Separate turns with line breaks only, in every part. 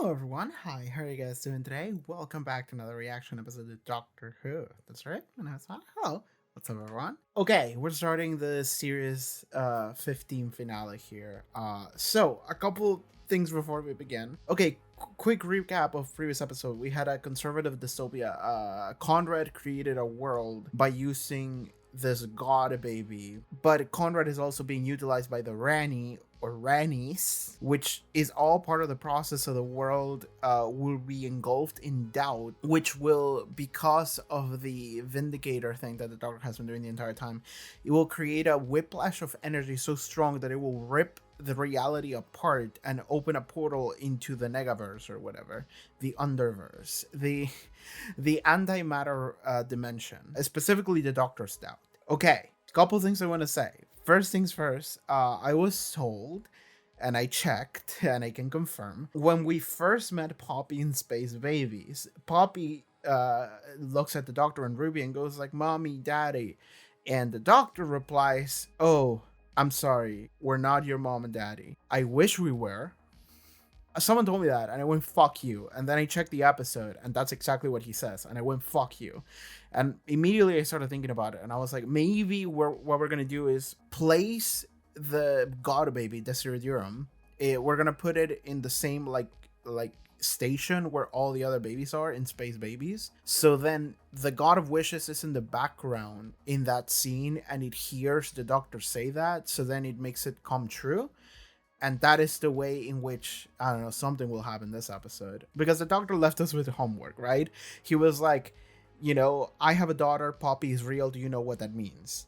Hello everyone, hi, how are you guys doing today? Welcome back to another reaction episode of Doctor Who. That's right, and that's not hello. What's up everyone? Okay, we're starting the series 15 finale here. So a couple things before we begin. Okay, quick recap of previous episode. We had a conservative dystopia. Conrad created a world by using this god baby, but Conrad is also being utilized by the Rani or Rannies, which is all part of the process of the world will be engulfed in doubt, which will, because of the Vindicator thing that the Doctor has been doing the entire time, it will create a whiplash of energy so strong that it will rip the reality apart and open a portal into the negaverse or whatever, the underverse, the antimatter dimension, specifically the Doctor's doubt. Okay, couple things I want to say. First things first, I was told, and I checked, and I can confirm, when we first met Poppy in Space Babies, Poppy looks at the Doctor and Ruby and goes like, "Mommy, Daddy," and the Doctor replies, "Oh, I'm sorry, we're not your mom and daddy. I wish we were." Someone told me that, and I went, "Fuck you." And then I checked the episode, and that's exactly what he says, and I went, "Fuck you." And immediately I started thinking about it, and I was like, maybe what we're gonna do is place the God Baby, Desiderum. We're gonna put it in the same like station where all the other babies are in Space Babies. So then the God of Wishes is in the background in that scene, and it hears the Doctor say that, so then it makes it come true. And that is the way in which, I don't know, something will happen this episode. Because the Doctor left us with homework, right? He was like, I have a daughter, Poppy is real, do you know what that means?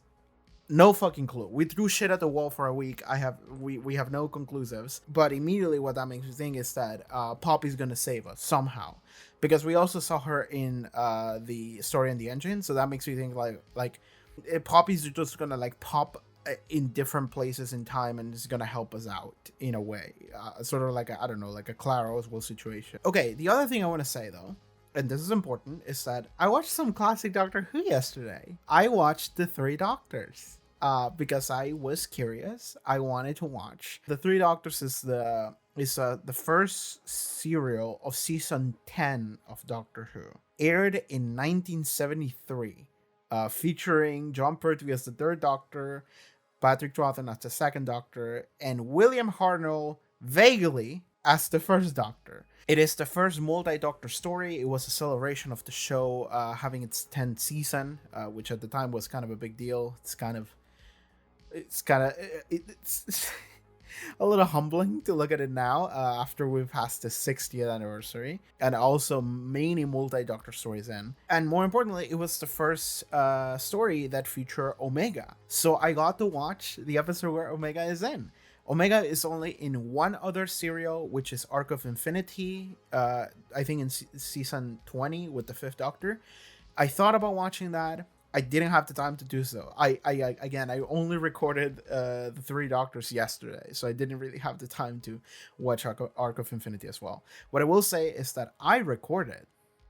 No fucking clue. We threw shit at the wall for a week. We have no conclusives. But immediately what that makes me think is that Poppy's gonna save us somehow. Because we also saw her in the story in the engine, so that makes me think like Poppy's just gonna like pop in different places in time and is gonna help us out in a way, sort of like a Clara Oswald situation. Okay, the other thing I want to say though, and this is important, is that I watched some classic Doctor Who yesterday. I watched The Three Doctors because I was curious. I wanted to watch The Three Doctors. Is the first serial of season 10 of Doctor Who, aired in 1973. Featuring John Pertwee as the third Doctor, Patrick Troughton as the second Doctor, and William Hartnell vaguely as the first Doctor. It is the first multi-Doctor story. It was a celebration of the show having its 10th season, which at the time was kind of a big deal. It's a little humbling to look at it now after we've passed the 60th anniversary, and also many multi-Doctor stories in. And more importantly, it was the first story that featured Omega. So I got to watch the episode where Omega is in. Omega is only in one other serial, which is Arc of Infinity, I think in season 20 with the 5th Doctor. I thought about watching that. I didn't have the time to do so. I only recorded the Three Doctors yesterday, so I didn't really have the time to watch Arc of Infinity as well. What I will say is that I recorded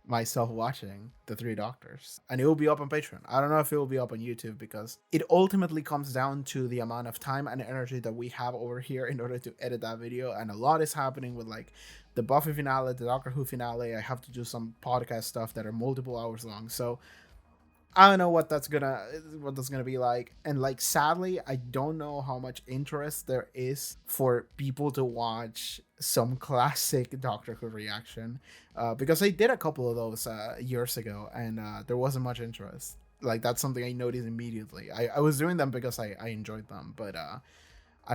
myself watching the Three Doctors, and it will be up on Patreon. I don't know if it will be up on YouTube, because it ultimately comes down to the amount of time and energy that we have over here in order to edit that video, and a lot is happening with like the Buffy finale, the Doctor Who finale. I have to do some podcast stuff that are multiple hours long, so I don't know what that's gonna be like. And like, sadly, I don't know how much interest there is for people to watch some classic Doctor Who reaction, because I did a couple of those years ago, and there wasn't much interest. Like, that's something I noticed immediately. I was doing them because I enjoyed them, but I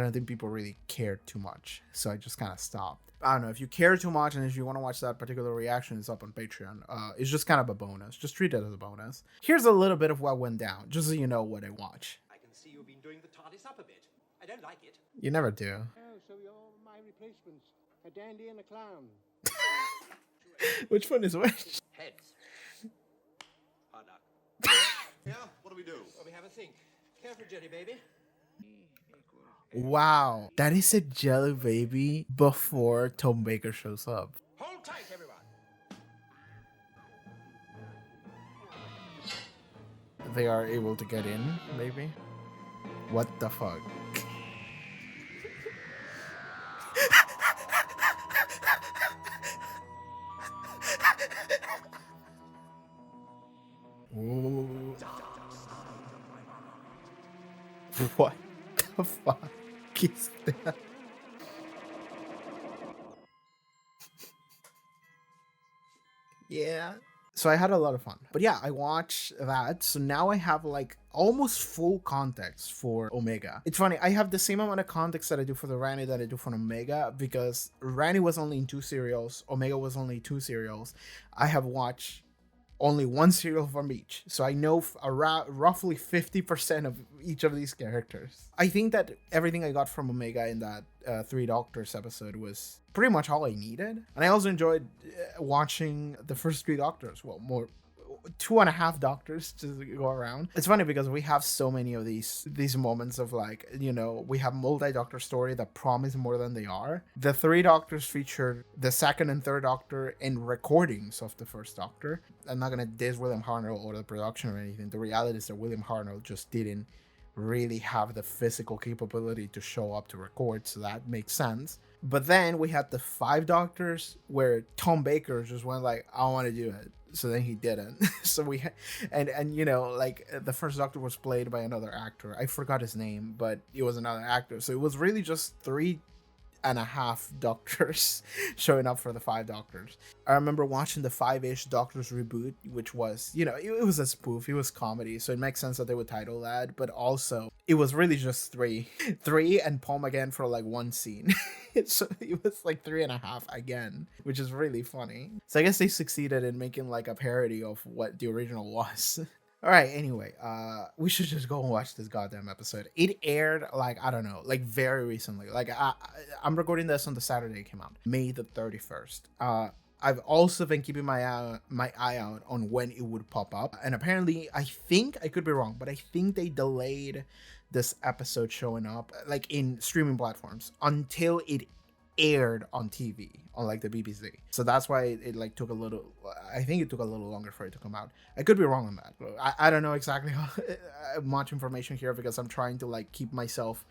don't think people really cared too much, so I just kind of stopped. I don't know, if you care too much and if you want to watch that particular reaction, it's up on Patreon. It's just kind of a bonus. Just treat it as a bonus. Here's a little bit of what went down, just so you know what I watch.
I can see you've been doing the TARDIS up a bit. I don't like it.
You never do.
Oh, so you're my replacements. A dandy and a clown.
Which one is which?
Heads. Hard luck.
Yeah, what do we do?
Well, we have a think. Careful, Jelly Baby.
Wow, that is a Jelly Baby before Tom Baker shows up.
Hold tight, everyone.
They are able to get in, maybe? What the fuck? What the fuck is that? Yeah. So I had a lot of fun. But yeah, I watched that. So now I have like almost full context for Omega. It's funny, I have the same amount of context that I do for the Rani that I do for Omega, because Rani was only in 2 serials, Omega was only 2 serials. I have watched only 1 serial from each. So I know around roughly 50% of each of these characters. I think that everything I got from Omega in that 3 Doctors episode was pretty much all I needed. And I also enjoyed watching the first 3 Doctors. Well, more 2.5 doctors to go around. It's funny because we have so many of these moments of like, you know, we have multi-doctor story that promise more than they are. The 3 Doctors featured the 2nd and 3rd Doctor in recordings of the 1st Doctor. I'm not gonna diss William Hartnell or the production or anything. The reality is that William Hartnell just didn't really have the physical capability to show up to record, so that makes sense. But then we had the 5 Doctors where Tom Baker just went like, I want to do it. So then he didn't. So we and you know, like the 1st Doctor was played by another actor. I forgot his name, but it was another actor. So it was really just 3.5 doctors showing up for the 5 Doctors. I remember watching the 5-ish Doctors reboot, which was, you know, it was a spoof, it was comedy, so it makes sense that they would title that, but also it was really just 3 and Paul McGann for like 1 scene. So it was like 3.5 again, which is really funny. So I guess they succeeded in making like a parody of what the original was. All right, anyway, we should just go and watch this goddamn episode. It aired like, I don't know, like very recently. Like I'm recording this on the Saturday it came out, May the 31st. I've also been keeping my eye out on when it would pop up, and apparently, I think, I could be wrong, but I think they delayed this episode showing up like in streaming platforms until it aired on TV on like the BBC. So that's why it like took a little, I think it took a little longer for it to come out. I could be wrong on that. I don't know exactly how much information here because I'm trying to like keep myself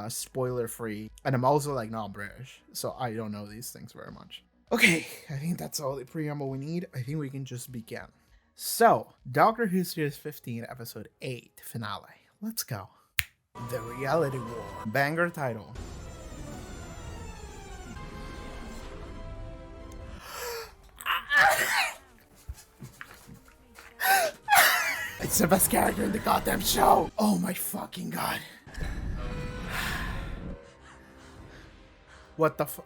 spoiler free, and I'm also like not British, so I don't know these things very much. Okay, I think that's all the preamble we need. I think we can just begin. So, Doctor Who Series 15, Episode 8, Finale. Let's go. The Reality War. Banger title. It's the best character in the goddamn show. Oh my fucking god. What the fuck?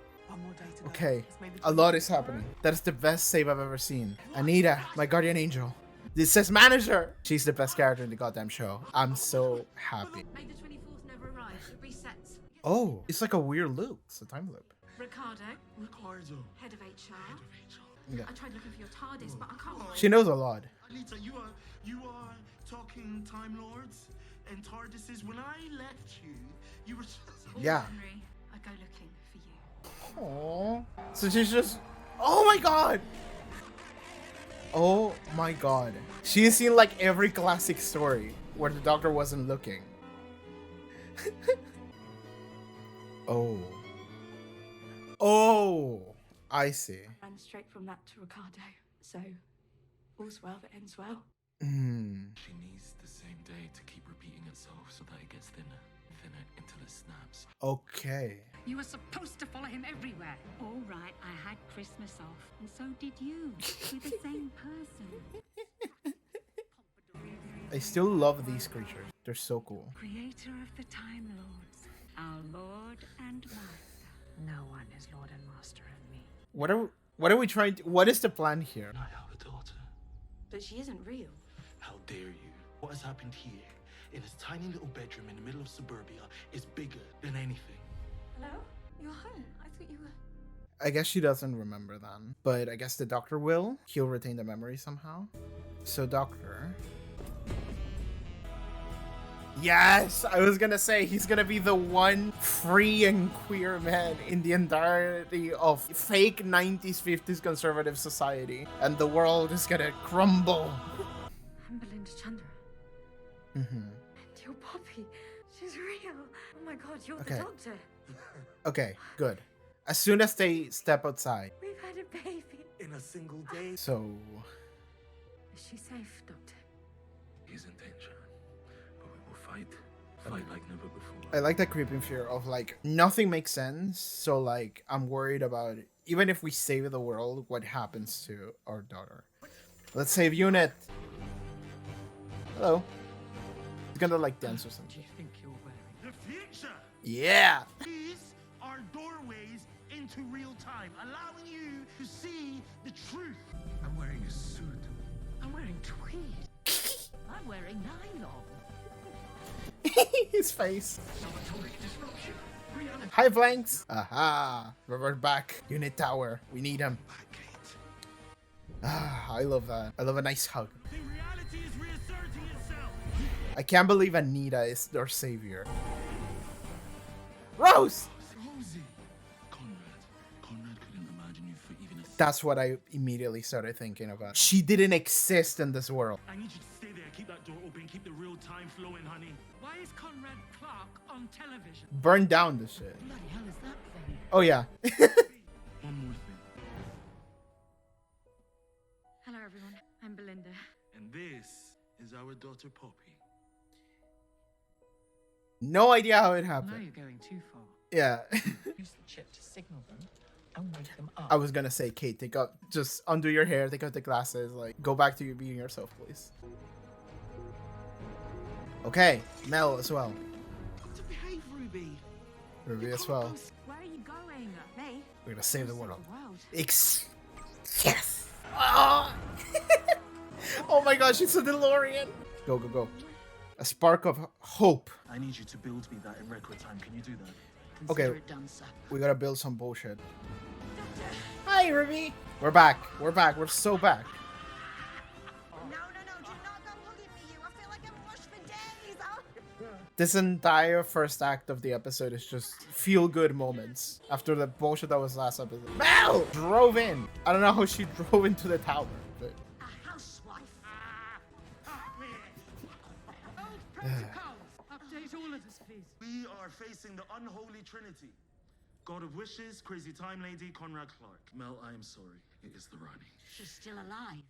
Okay, a lot is happening. That is the best save I've ever seen. Anita, my guardian angel. This says manager. She's the best character in the goddamn show. I'm so happy.
May the 24th never arrives. It resets.
Oh, it's like a weird loop. It's a time loop.
Ricardo,
Ricardo.
head of HR.
Yeah.
I tried looking for your TARDIS, but I can't.
She knows a lot.
Alita, you are talking Time Lords and TARDISes. When I left you, you were so...
Yeah.
Henry, I go looking for you.
Aww. So she's just... Oh my god! Oh my god. She's seen like every classic story where the Doctor wasn't looking. Oh. Oh! I see.
Ran straight from that to Ricardo. So, all's well that ends well.
She needs the same day to keep repeating itself so that it gets thinner, thinner until it snaps.
Okay.
You were supposed to follow him everywhere. All right, I had Christmas off, and so did you. We're the same person.
I still love these creatures. They're so cool.
Creator of the Time Lords, our Lord and Master. No one is Lord and Master of me.
What are we trying to... What is the plan here?
I have a daughter.
But she isn't real.
How dare you? What has happened here, in this tiny little bedroom in the middle of suburbia, is bigger than anything.
Hello? You're home. I thought you were...
I guess she doesn't remember then. But I guess the Doctor will. He'll retain the memory somehow. So Doctor... Yes! I was gonna say, he's gonna be the one free and queer man in the entirety of fake 90s, 50s conservative society. And the world is gonna crumble.
I'm Belinda Chandra.
Mm-hmm.
And your Poppy. She's real. Oh my god, you're
Okay.
the Doctor.
Okay, good. As soon as they step outside.
We've had a baby.
In a single day.
So...
Is she safe, Doctor?
He's in danger, but we will fight Fight like never before.
I like that creeping fear of like nothing makes sense. So like I'm worried about even if we save the world, what happens to our daughter? Let's save unit. Hello. He's gonna like dance or something.
The future!
Yeah.
These are doorways into real time, allowing you to see the truth.
I'm wearing a suit. I'm wearing tweed. I'm wearing nylon.
His face.
Subatomic disruption. Reality.
Hi, flanks. Aha. We're back. Unit tower. We need him. Ah, I love that. I love a nice hug.
The reality is reasserting itself.
I can't believe Anita is their savior. Rose!
Rosie. Conrad couldn't imagine you for even a second.
That's what I immediately started thinking about. She didn't exist in this world.
I need you to stay there, keep that door open, keep the real time flowing, honey.
Why is Conrad Clark on television?
Burn down this shit.
Bloody hell is that thing?
Oh, yeah.
One more thing.
Hello, everyone. I'm Belinda.
And this is our daughter Poppy.
No idea how it
Now
happened.
you're going too far.
Yeah.
Use the chip to signal them and wake them up.
I was gonna say, Kate, take out, just undo your hair, take out the glasses, like, go back to you being yourself, please. Okay, Mel as well.
Got to behave, Ruby.
Ruby as well.
Where are you going? Me?
We're gonna save the world.
The world.
Yes! Oh! Oh my gosh, it's a DeLorean! Go, go, go. A spark of hope.
I need you to build me that in record time. Can you do that?
Consider
Okay.
it done, sir.
We gotta build some bullshit. Hi, Ruby! We're back. We're back. We're so back.
No, do not go looking at me, you. I feel like I'm rushed for days. Oh.
This entire first act of the episode is just feel-good moments after the bullshit that was last episode. Mel drove in. I don't know how she drove into the tower, but
A housewife.
Old protocols. Update all of us, please.
We are facing the unholy trinity. God of Wishes, Crazy Time Lady, Conrad Clark. Mel, I am sorry. It is the Rani.
She's still alive.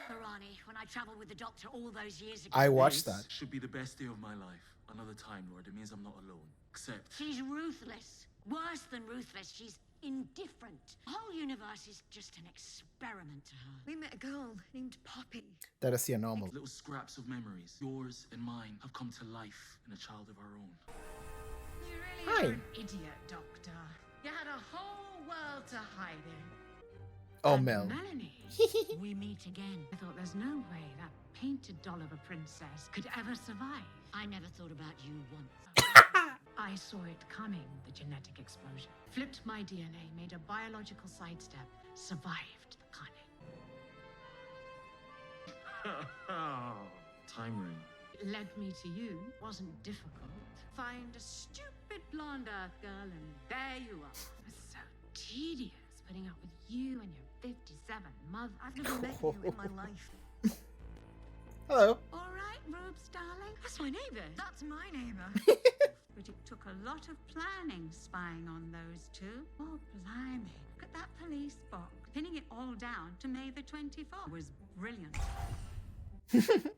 Barani, when I traveled with the doctor all those years ago.
I watched
This
that.
should be the best day of my life. Another Time Lord. It means I'm not alone. Except
She's ruthless. Worse than ruthless. She's indifferent. The whole universe is just an experiment to her.
We met a girl named Poppy.
That is the anomaly.
little scraps of memories, yours and mine, have come to life in a child of our own.
You really
Hi.
are an idiot, Doctor. You had a whole world to hide in.
Oh,
And
Mel.
Melanie. We meet again. I thought there's no way that painted doll of a princess could ever survive.
I never thought about you once.
I saw it coming, the genetic explosion. Flipped my DNA, made a biological sidestep, survived the cunning.
Time ring.
It led me to you. Wasn't difficult. Find a stupid blonde Earth girl, and there you are. It's so tedious putting up with you and your 57 mother.
I've never met you in my life.
Hello.
All right, Rubes, darling. That's my neighbor.
That's my neighbor.
But it took a lot of planning spying on those two. Oh, blimey. Look at that police box. Pinning it all down to May the 24th was brilliant.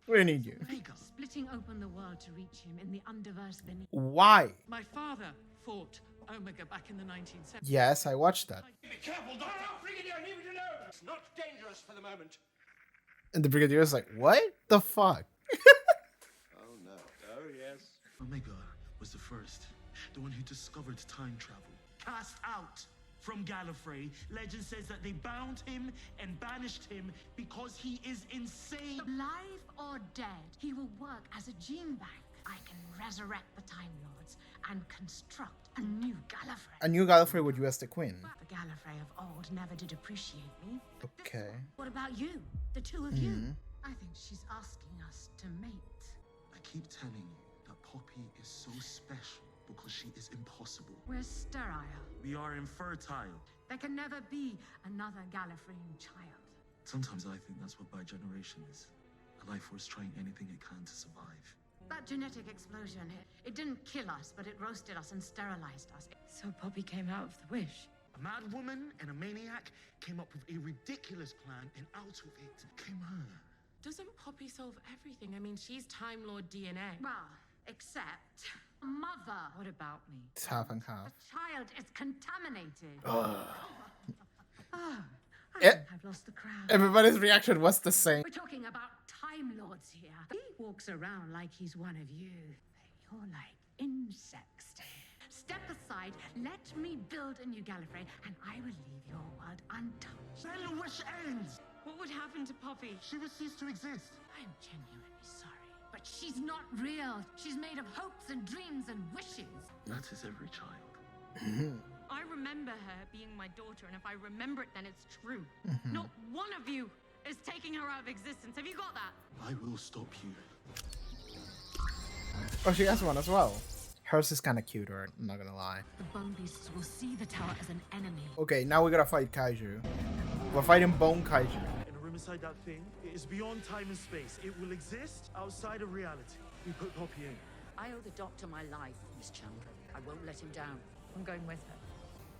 We need you.
Splitting open the world to reach him in the underverse beneath.
Why?
My father fought Omega back in the 1970s.
Yes, I watched that.
Be careful, Doctor! Brigadier, leave it alone! It's not dangerous for the moment.
And the Brigadier is like, what the fuck?
Oh, no. Oh, yes.
Omega was the first, the one who discovered time travel. Cast out from Gallifrey, legend says that they bound him and banished him because he is insane.
Live or dead, he will work as a gene bank. I can resurrect the Time Lords and construct a new Gallifrey.
A new Gallifrey with you as the Queen.
The Gallifrey of old never did appreciate me.
Okay.
What about you? The two of you?
I think she's asking us to mate.
I keep telling you that Poppy is so special because she is impossible.
We're sterile.
We are infertile.
There can never be another Gallifreyan child.
Sometimes I think that's what bi-generation is. A life force trying anything it can to survive.
That genetic explosion, it didn't kill us, but it roasted us and sterilized us. So Poppy came out of the wish.
A mad woman and a maniac came up with a ridiculous plan, and out of it came her.
Doesn't Poppy solve everything? I mean, she's Time Lord DNA.
Well, Except, mother. What about me?
It's half and half.
The child is contaminated.
Ugh.
Oh, I
Eh.
think I've lost the crowd.
Everybody's reaction was the same.
We're talking about Time Lords here. He walks around like he's one of you. But you're like insects to him. Step aside, let me build a new Gallifrey, and I will leave your world untouched.
Then the wish ends.
What would happen to Poppy?
She will cease to exist.
I'm genuinely sorry. But she's not real. She's made of hopes and dreams and wishes.
That is every child.
I remember her being my daughter, and if I remember it, then it's true. Not one of you is taking her out of existence. Have you got that?
I will stop you.
Oh, she has one as well. Hers is kind of cuter, I'm not gonna lie.
The bone beasts will see the tower as an enemy.
Okay, now we gotta fight Kaiju. We're fighting Bone Kaiju.
In a room inside that thing, it is beyond time and space. It will exist outside of reality. We put Poppy in.
I owe the doctor my life, Miss Chandler. I won't let him down.
I'm going with her.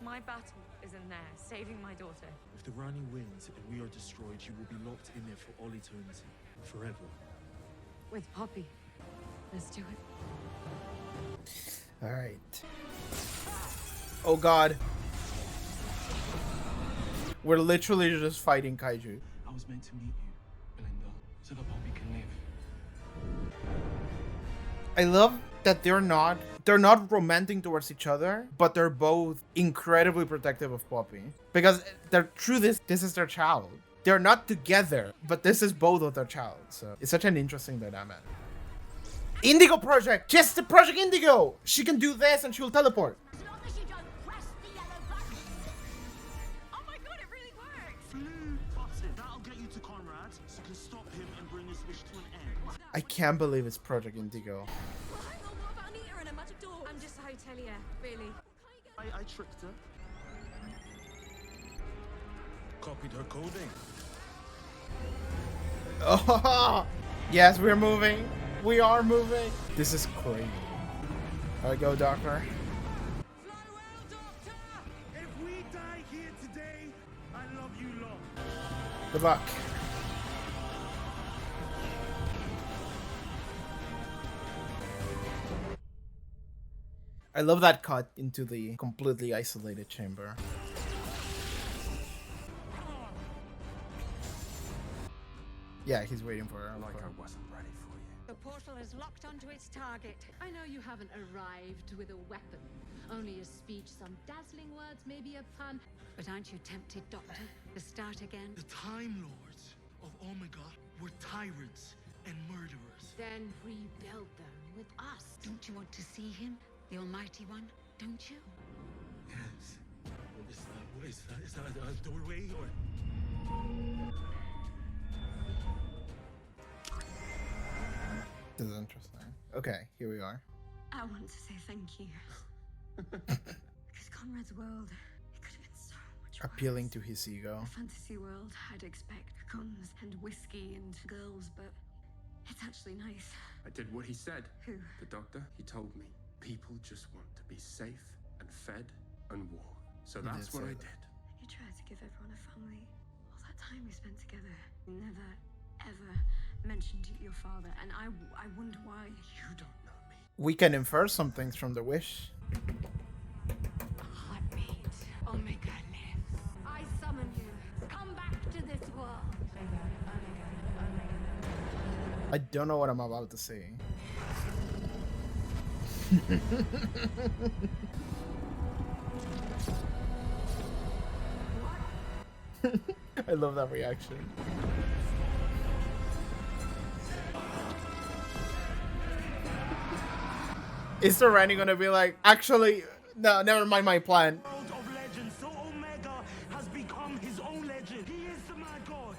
My battle is in there, saving my daughter.
If the Rani wins and we are destroyed, you will be locked in there for all eternity. Forever.
With Poppy. Let's do it.
Alright. Oh god. We're literally just fighting Kaiju.
I was meant to meet you, Belinda, so that Poppy can live.
I love that they're not romantic towards each other, but they're both incredibly protective of Poppy. Because they're through this is their child. They're not together, but this is both of their child. So it's such an interesting dynamic. Indigo Project! Just the Project Indigo! She can do this and she'll teleport.
As long as you don't press the yellow button.
Oh my god, it really works!
Blue button. That'll get you to Conrad, so you can stop him and bring his wish to an end.
I can't believe it's Project Indigo.
Well, hang on, what about Anita and a magic door? I'm just a hotelier, really.
I tricked her. Copied her coding.
Oh, yes, we're moving. We are moving. This is crazy. There we go, Doctor.
Fly well, Doctor! If we die here today, I love you long.
Good luck. I love that cut into the completely isolated chamber. Yeah, he's waiting for her.
Like I wasn't ready for you.
The portal is locked onto its target.
I know you haven't arrived with a weapon. Only a speech, some dazzling words, maybe a pun.
But aren't you tempted, Doctor, to start again?
The Time Lords of Omega were tyrants and murderers.
Then rebuild them with us.
Don't you want to see him? The Almighty One? Don't you?
Yes. What is that? Is that a doorway or?
This is interesting. Okay, here we are.
I want to say thank you. Because Conrad's world, it could have been so much
Appealing
worse.
to his ego.
A fantasy world, I'd expect guns and whiskey and girls, but it's actually nice.
I did what he said.
Who?
The doctor, he told me. People just want to be safe and fed and warm. So
He
that's
did
what
say
I
that.
did.
You tried to give everyone a family. All that time we spent together. You never, ever mentioned your father, and I wonder why.
You don't know me.
We can infer some things from the wish.
Heartbeat. Omega lives. I summon you. Come back to this world.
I don't know what I'm about to see. I love that reaction. Is the Randy gonna be like, actually, no, never mind my plan.
World of legends, so Omega has become his own legend. He is the mad god.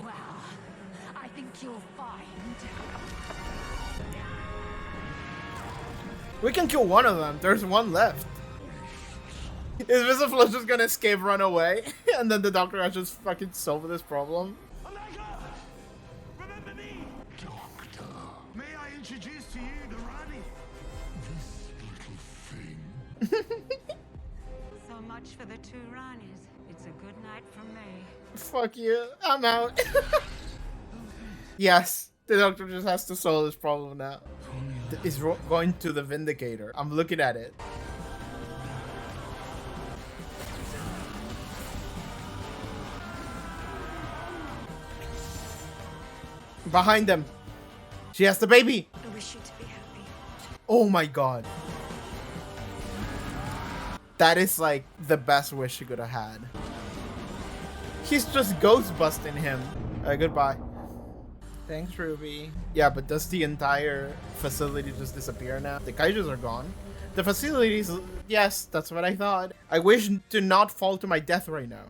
Well, I think you'll find.
We can kill one of them. There's one left. Is Visiflush just gonna escape, run away, and then the Doctor has just fucking solved this problem?
Omega! Remember me! Doctor. May I introduce to you the Rani?
So much for the two Ranis. It's a good night from me.
Fuck you. I'm out. Yes, the doctor just has to solve this problem now. It's going to the Vindicator. I'm looking at it. Behind them. She has the baby.
I wish you to be happy.
Oh my god. That is like the best wish she could have had. He's just ghost busting him. Goodbye. Thanks, Ruby. Yeah, but does the entire facility just disappear now? The kaijus are gone. The facilities, yes, that's what I thought. I wish to not fall to my death right now.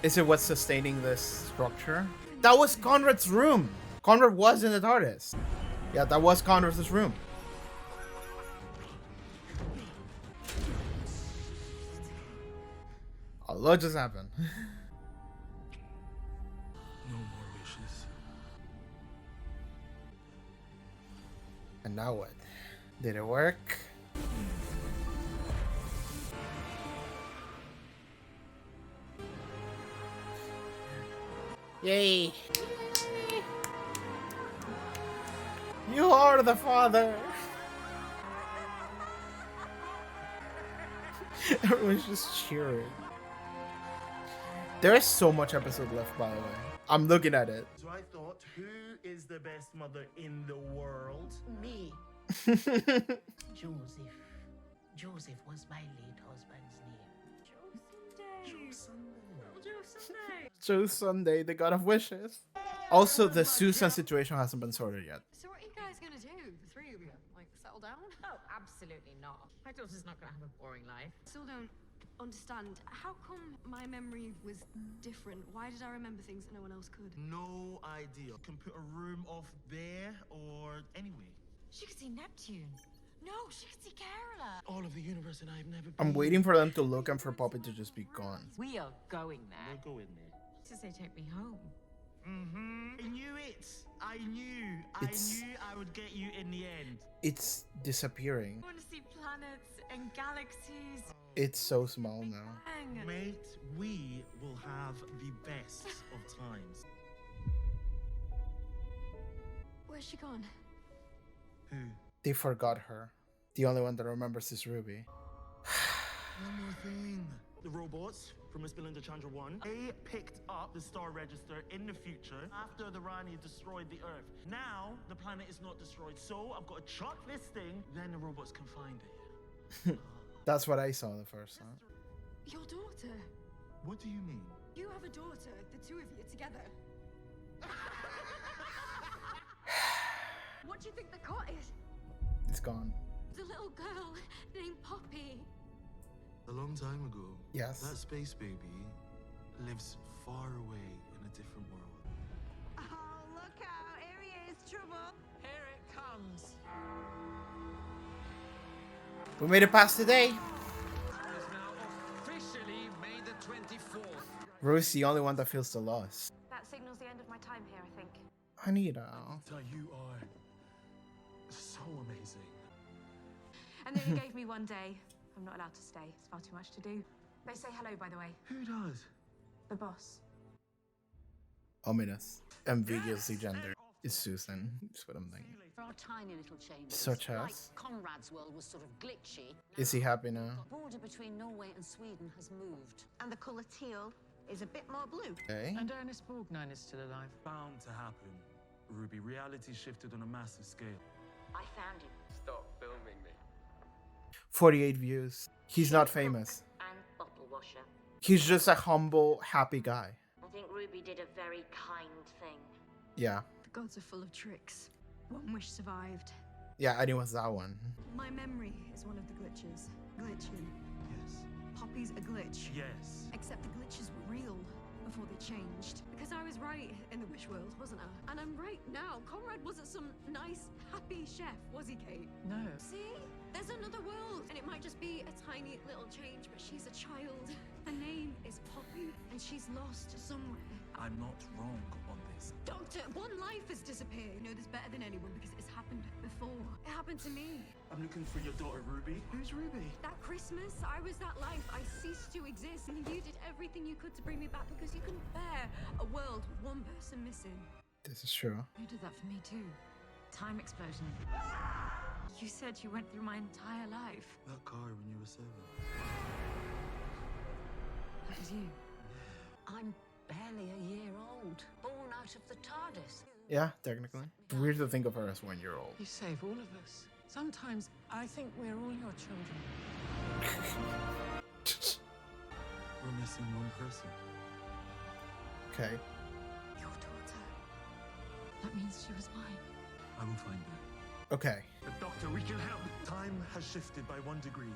Is it what's sustaining this structure? That was Conrad's room. Conrad was in the TARDIS. Yeah, that was Conrad's room. A lot just happened.
No more wishes.
And now what? Did it work? Yay! You are the father! Everyone's just cheering. There is so much episode left, by the way. I'm looking at it.
So I thought, who is the best mother in the world?
Me. Joseph. Joseph was my late husband's name.
Joe Sunday, the god of wishes. Also, the Susan situation hasn't been sorted yet.
So what are you guys gonna do, the three of you? Like, settle down?
Oh, absolutely not. My daughter's not gonna have a boring life.
Still don't understand. How come my memory was different? Why did I remember things that no one else could?
No idea. Can put a room off there or anywhere.
She could see Neptune. No, she could see Kerala.
All of the universe and I have never been.
I'm waiting for them to look and for Poppy to just be gone.
We are going there.
We'll go in there.
To say take me home.
I knew it. I knew I would get you in the end.
It's disappearing.
I want to see planets and galaxies.
It's so small now.
Bang.
Mate, we will have the best of times.
Where's she gone?
Who?
They forgot her. The only one that remembers is Ruby.
One more thing. The robots from Miss Belinda Chandra 1, they picked up the star register in the future after the Rani destroyed the Earth. Now, the planet is not destroyed, so I've got to chuck this thing, then the robots can find it.
That's what I saw the first time.
Your daughter.
What do you mean?
You have a daughter, the two of you together. What do you think the cot is?
It's gone.
The little girl named Poppy.
A long time ago,
Yes.
that space baby lives far away in a different world.
Oh, look out. Here he is. Trouble.
Here it comes.
We made it past today.
It is now officially May the 24th.
Ruby's the only one that feels the loss.
That signals the end of my time here, I think.
Anita.
You are so amazing.
And then you gave me one day. I'm not allowed to stay. It's far too much to do. They say hello, by the way.
Who does?
The boss.
Ominous. Ambiguously gendered. It's Susan. That's what I'm thinking.
There are tiny little changes.
Such
Like
as?
Conrad's world was sort of glitchy.
Is he happy now?
The border between Norway and Sweden has moved. And the colour teal is a bit more blue.
Okay.
And Ernest Borgnine is still alive.
Bound to happen. Ruby, reality shifted on a massive scale.
I found him.
Stop filming me.
48 views. He's not famous.
And bottle washer.
He's just a humble, happy guy.
I think Ruby did a very kind thing.
Yeah.
The gods are full of tricks. One wish survived.
Yeah, I knew it was that one.
My memory is one of the glitches. Glitching.
Yes.
Poppy's a glitch.
Yes.
Except the glitches were real before they changed. Because I was right in the wish world, wasn't I? And I'm right now. Conrad wasn't some nice, happy chef, was he, Kate?
No.
See? There's another world. And it might just be a tiny little change, but she's a child. Her name is Poppy, and she's lost somewhere.
I'm not wrong on this.
Doctor, one life has disappeared. You know this better than anyone because it's happened happened before. It happened to me.
I'm looking for your daughter, Ruby. Who's Ruby?
That Christmas, I was that life. I ceased to exist, and you did everything you could to bring me back because you couldn't bear a world with one person missing.
This is true.
You did that for me too. Time explosion. You said you went through my entire life.
That car when you were 7.
That was you.
I'm barely a year old, born out of the TARDIS.
Yeah, technically. It's weird to think of her as 1 year old.
You save all of us. Sometimes I think we're all your children.
We're missing one person.
Okay.
Your daughter. That means she was mine.
I will find her.
Okay.
But Doctor, we can help. Time has shifted by 1 degree.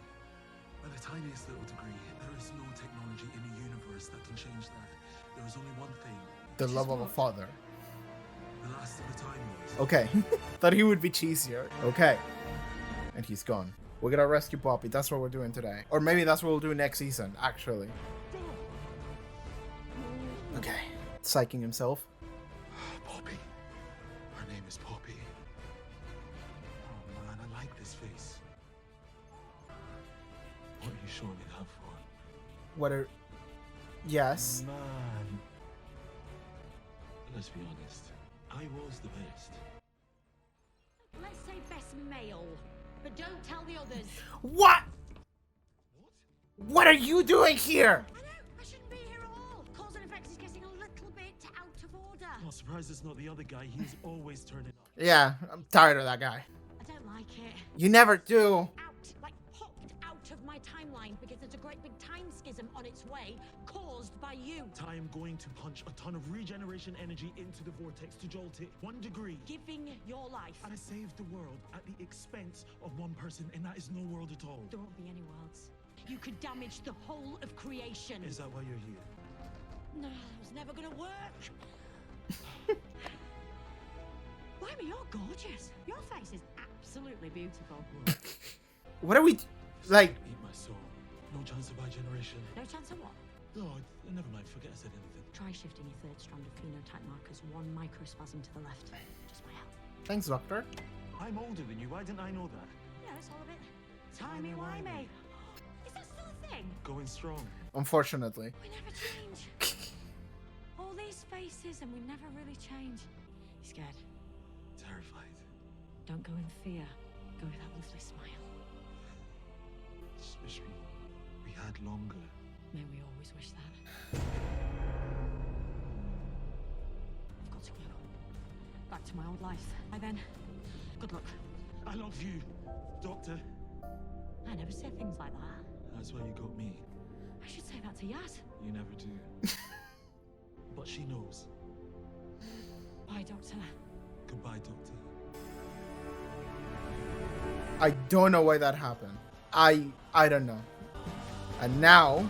By the tiniest little degree. There is no technology in the universe that can change that. There is only one thing.
The love of a father.
The last of the Time Lords.
Okay. Thought he would be cheesier. Okay. And he's gone. We're gonna rescue Poppy. That's what we're doing today. Or maybe that's what we'll do next season, actually. Okay. Psyching himself.
Poppy. Her name is Poppy. Oh man, I like this face. What are you showing me that for?
What are... Yes.
Man. Let's be honest. I was the best.
Let's say best male, but don't tell the others.
What? What are you doing here?
I know, I shouldn't be here at all. Cause and effects is getting a little bit out of order.
I'm surprised it's not the other guy. He's always turning up.
Yeah, I'm tired of that guy.
I don't like it.
You never do.
Out, like popped out of my timeline because there's a great big time schism on its way caused by you.
I am going to punch a ton of regeneration energy into the vortex to jolt it 1 degree.
Giving your life.
And I saved the world at the expense of 1 person, and that is no world at all.
There won't be any worlds. You could damage the whole of creation.
Is that why you're here?
No, that was never gonna work. Blimey, you're gorgeous. Your face is absolutely beautiful.
What are we... Like...
Eat my soul. No chance of generation.
No chance of what?
No, never mind. Forget I said anything.
Try shifting your 3rd strand of phenotype markers 1 microspasm to the left. Just my help.
Thanks, Doctor.
I'm older than you. Why didn't I know that?
Yeah, it's all a bit timey-wimey. Is that still a thing?
Going strong.
Unfortunately.
We never change. All these faces and we never really change. You scared?
Terrified.
Don't go in fear. Go with that lovely smile.
Just wish we had longer.
May we always wish that. I've got to go. Back to my old life. Bye then. Good luck.
I love you, Doctor.
I never said things like that.
That's why you got me.
I should say that to Yaz.
You never do. But she knows.
Bye, Doctor.
Goodbye, Doctor.
I don't know why that happened. I don't know. And now...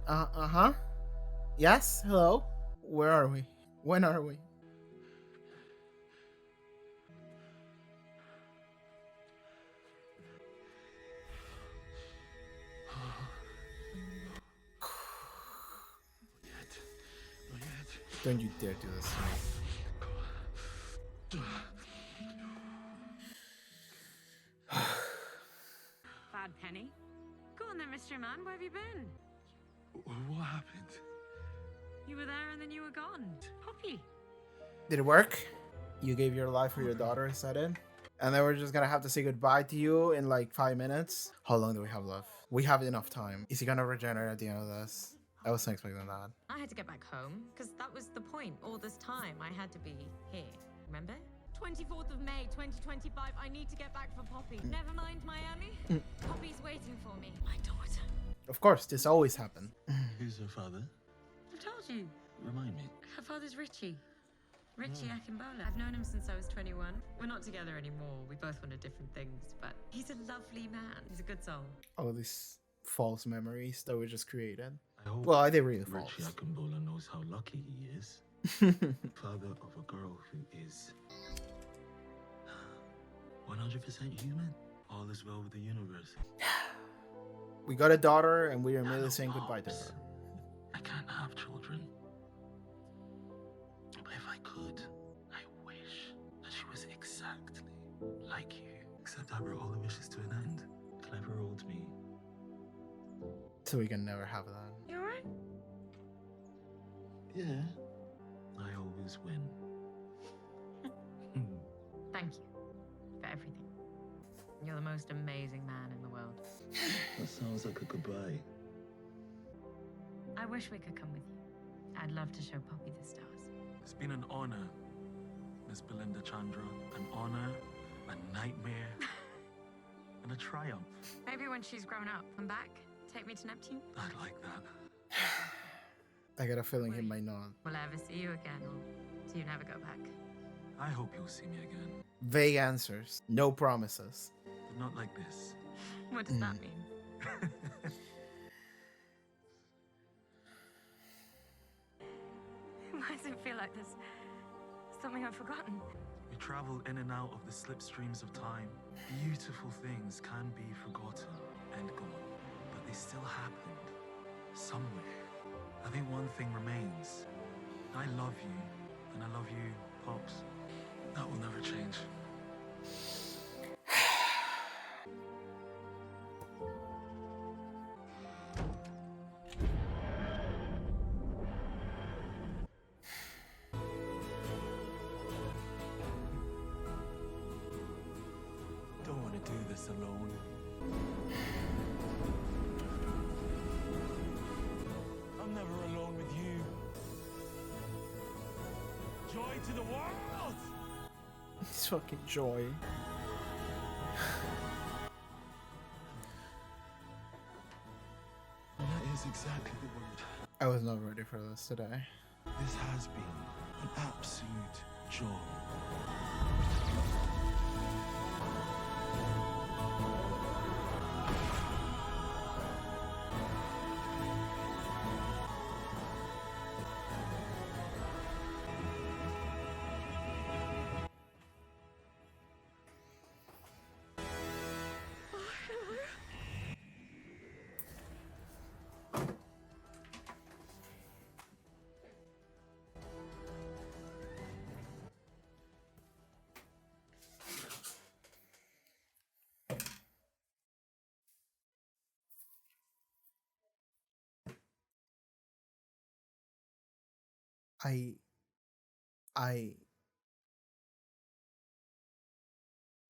Uh-huh. Yes? Hello? Where are we? When are we? Don't you dare do this to me.
Bad penny. Go on then, mystery man. Where have you been?
What happened?
You were there and then you were gone. Poppy.
Did it work? You gave your life for your daughter, is that it? And then we're just gonna have to say goodbye to you in like 5 minutes. How long do we have left? We have enough time. Is he gonna regenerate at the end of this? I wasn't expecting that.
I had to get back home because that was the point. All this time I had to be here. Remember? 24th of May, 2025. I need to get back for Poppy. Never mind Miami. Poppy's waiting for me. My daughter.
Of course, this always happened.
Who's her father?
I've told you.
Remind me.
Her father's Richie. Richie Akimbola. I've known him since I was 21. We're not together anymore. We both wanted different things, but he's a lovely man. He's a good soul.
All of these false memories that we just created.
I hope
Well, I did really false.
Richie Akimbola knows how lucky he is. Father of a girl who is 100% human. All is well with the universe.
We got a daughter, and we are immediately saying goodbye to her.
I can't have children. But if I could, I wish that she was exactly like you. Except I brought all the wishes to an end. Clever old me.
So we can never have that.
You alright?
Yeah. I always win.
Thank you for everything. You're the most amazing man in the world.
That sounds like a goodbye.
I wish we could come with you. I'd love to show Poppy the stars.
It's been an honor, Miss Belinda Chandra. An honor, a nightmare, and a triumph.
Maybe when she's grown up and back, take me to Neptune.
I'd like that.
I got a feeling he might not.
Will I ever see you again, or do you never go back?
I hope you'll see me again.
Vague answers, no promises.
But not like this.
What does that mean? Why does it feel like there's something I've forgotten?
We travel in and out of the slipstreams of time. Beautiful things can be forgotten and gone, but they still happened somewhere. I think one thing remains. I love you, and I love you, Pops. That will never change. Don't want to do this alone. I'm never alone with you. Joy to the world!
It's fucking joy.
That is exactly the word.
I was not ready for this today.
This has been an absolute joy.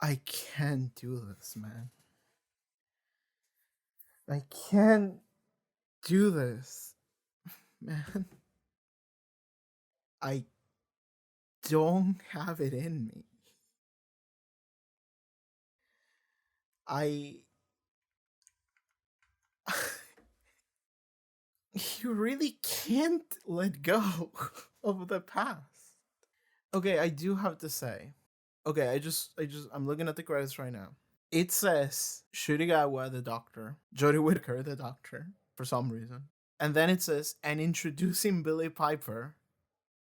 I can't do this, man. I can't do this, man. I don't have it in me. You really can't let go of the past. Okay, I do have to say. Okay, I'm looking at the credits right now. It says Shurigawa the doctor, Jodie Whittaker the doctor, for some reason. And then it says, and introducing Billy Piper.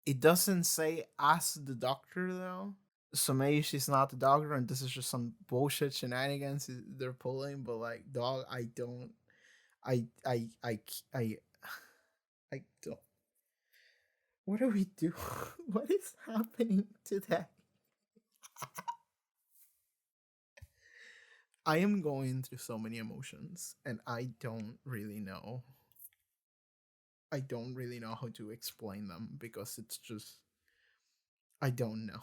It doesn't say as the doctor though. So maybe she's not the doctor and this is just some bullshit shenanigans they're pulling, but like, dog, I don't. What do we do? What is happening today? I am going through so many emotions and I don't really know. I don't really know how to explain them because it's just, I don't know.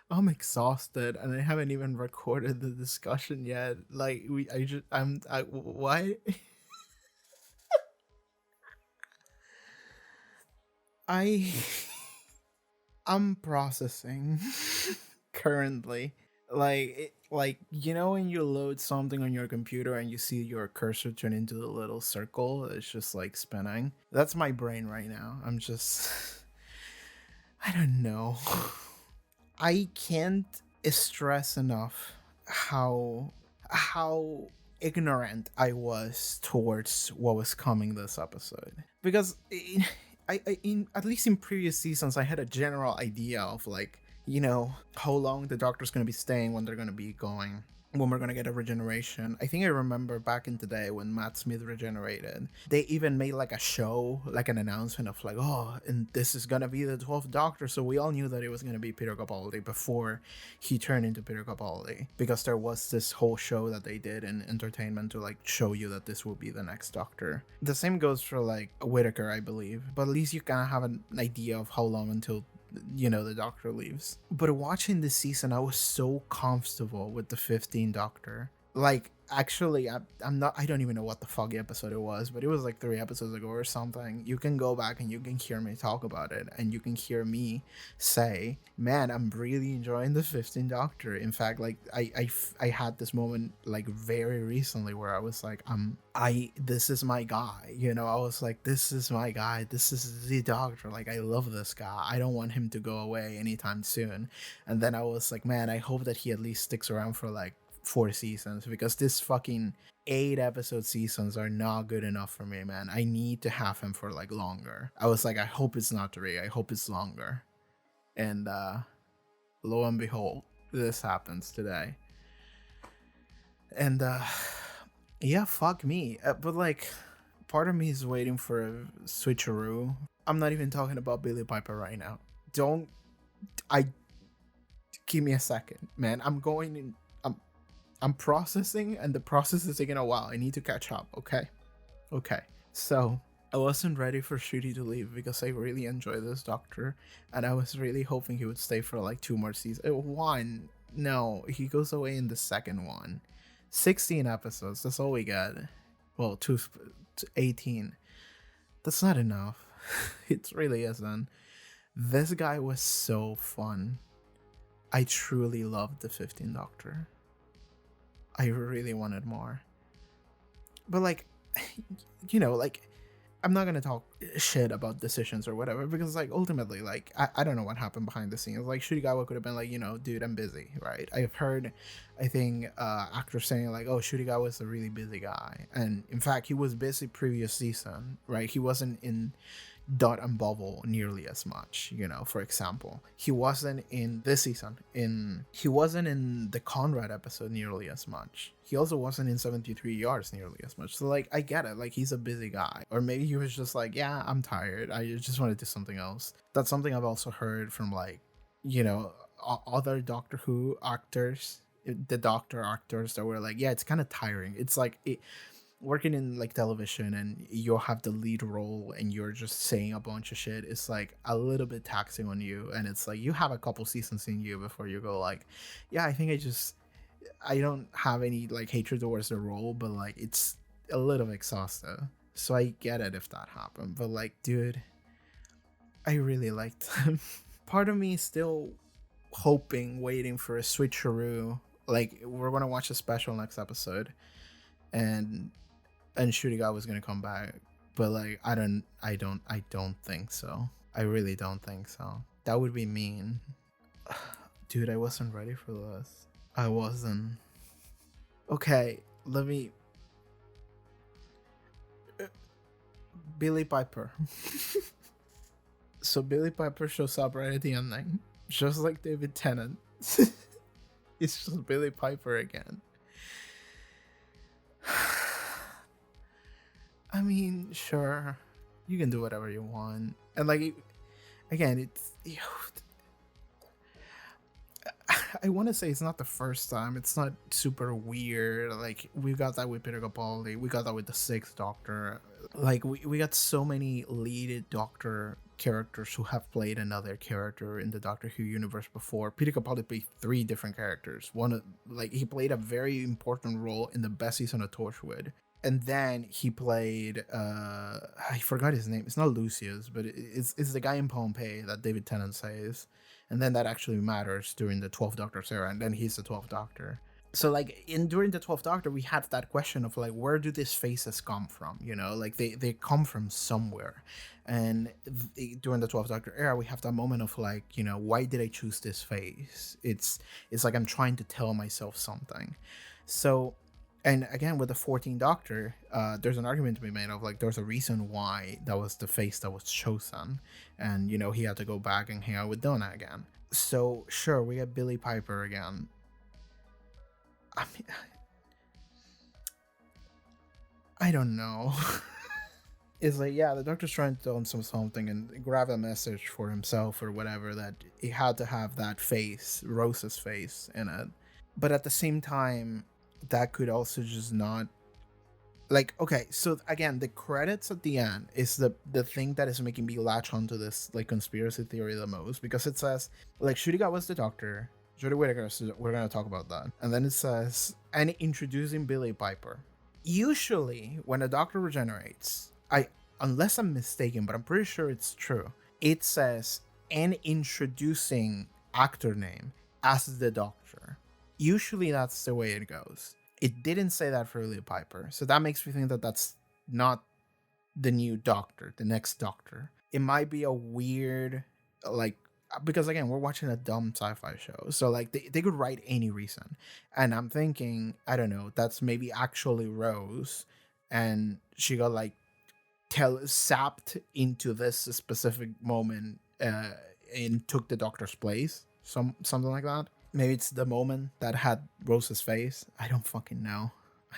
I'm exhausted and I haven't even recorded the discussion yet. Like why? I'm processing currently. Like you know when you load something on your computer and you see your cursor turn into the little circle, it's just like spinning. That's my brain right now. I'm just I don't know. I can't stress enough how ignorant I was towards what was coming this episode. Because at least in previous seasons, I had a general idea of like, you know, how long the Doctor's going to be staying, when they're going to be going, when we're going to get a regeneration. I think I remember back in the day when Matt Smith regenerated, they even made like a show, like an announcement of like, oh, and this is going to be the 12th Doctor. So we all knew that it was going to be Peter Capaldi before he turned into Peter Capaldi, because there was this whole show that they did in entertainment to like show you that this will be the next Doctor. The same goes for like Whittaker, I believe, but at least you kind of have an idea of how long until, you know, the Doctor leaves. But watching this season, I was so comfortable with the 15th Doctor. Like, actually, I don't even know what the foggy episode it was, but it was like 3 episodes ago or something. You can go back and you can hear me talk about it, and you can hear me say, man, I'm really enjoying the 15th Doctor. In fact, like, I had this moment like very recently where I was like, this is my guy, you know. I was like, this is my guy, this is the Doctor, like, I love this guy, I don't want him to go away anytime soon. And then I was like, man, I hope that he at least sticks around for like 4 seasons, because this fucking 8 episode seasons are not good enough for me, man. I need to have him for like longer. I was like, I hope it's not 3, I hope it's longer. And lo and behold, this happens today. And yeah, fuck me. But like, part of me is waiting for a switcheroo. I'm not even talking about Billy Piper right now. Give me a second, man. I'm processing, and the process is taking a while. I need to catch up, okay? So, I wasn't ready for Ncuti to leave because I really enjoy this Doctor, and I was really hoping he would stay for like 2 more seasons. 1, no, he goes away in the second one. 16 episodes, that's all we got. Well, 18. That's not enough. It really isn't. This guy was so fun. I truly loved the 15th Doctor. I really wanted more. But like, you know, like, I'm not gonna talk shit about decisions or whatever, because like, ultimately, like, I don't know what happened behind the scenes. Like, Shurigawa could have been like, you know, dude, I'm busy, right? I've heard, I think, actors saying like, oh, Shurigawa is a really busy guy. And in fact, he was busy previous season, right? He wasn't in Dot and Bubble nearly as much, you know. For example, he wasn't in this season, he wasn't in the Conrad episode nearly as much. He also wasn't in 73 Yards nearly as much. So like, I get it, like, he's a busy guy. Or maybe he was just like, yeah, I'm tired, I just want to do something else. That's something I've also heard from, like, you know, other Doctor Who actors, the Doctor actors, that were like, yeah, it's kind of tiring. It's like, working in like television and you'll have the lead role and you're just saying a bunch of shit, it's like a little bit taxing on you. And it's like, you have a couple seasons in you before you go like, yeah, I think I don't have any like hatred towards the role, but like, it's a little exhausted. So I get it if that happened, but like, dude, I really liked him. Part of me is still waiting for a switcheroo. Like, we're gonna watch a special next episode, and Shurigawa was gonna come back, but like, I don't think so. I really don't think so. That would be mean. Dude, I wasn't ready for this. I wasn't. Okay, let me. Billy Piper. So Billy Piper shows up right at the ending, just like David Tennant. It's just Billy Piper again. I mean, sure, you can do whatever you want. And like, again, it's, I want to say it's not the first time. It's not super weird. Like, we got that with Peter Capaldi. We got that with the 6th Doctor. Like, we got so many lead Doctor characters who have played another character in the Doctor Who universe before. Peter Capaldi played 3 different characters. One, like, he played a very important role in the best season of Torchwood. And then he played, I forgot his name. It's not Lucius, but it's the guy in Pompeii that David Tennant says. And then that actually matters during the 12th Doctor's era. And then he's the 12th Doctor. So like, during the 12th Doctor, we had that question of like, where do these faces come from? You know, like they come from somewhere. And during the 12th Doctor era, we have that moment of like, you know, why did I choose this face? It's like I'm trying to tell myself something. So And again, with the 14th Doctor, there's an argument to be made of like there's a reason why that was the face that was chosen, and you know he had to go back and hang out with Donna again. So sure, we get Billie Piper again. I mean, I don't know. It's like, yeah, the Doctor's trying to tell him something and grab a message for himself or whatever, that he had to have that face, Rose's face, in it. But at the same time, that could also just not, like, okay, so again, the credits at the end is the thing that is making me latch onto this like conspiracy theory the most, because it says like Shuriga was the Doctor, Jodie Whittaker, so we're gonna talk about that, and then it says, and introducing Billie Piper. Usually when a Doctor regenerates, unless I'm mistaken, but I'm pretty sure it's true, it says and introducing actor name as the Doctor. Usually that's the way it goes. It didn't say that for Billie Piper, so that makes me think that that's not the new Doctor, the next Doctor. It might be a weird, like, because again, we're watching a dumb sci-fi show, so like they could write any reason, and I'm thinking, I don't know, that's maybe actually Rose, and she got like sapped into this specific moment and took the Doctor's place, something like that. Maybe it's the moment that had Rose's face. I don't fucking know.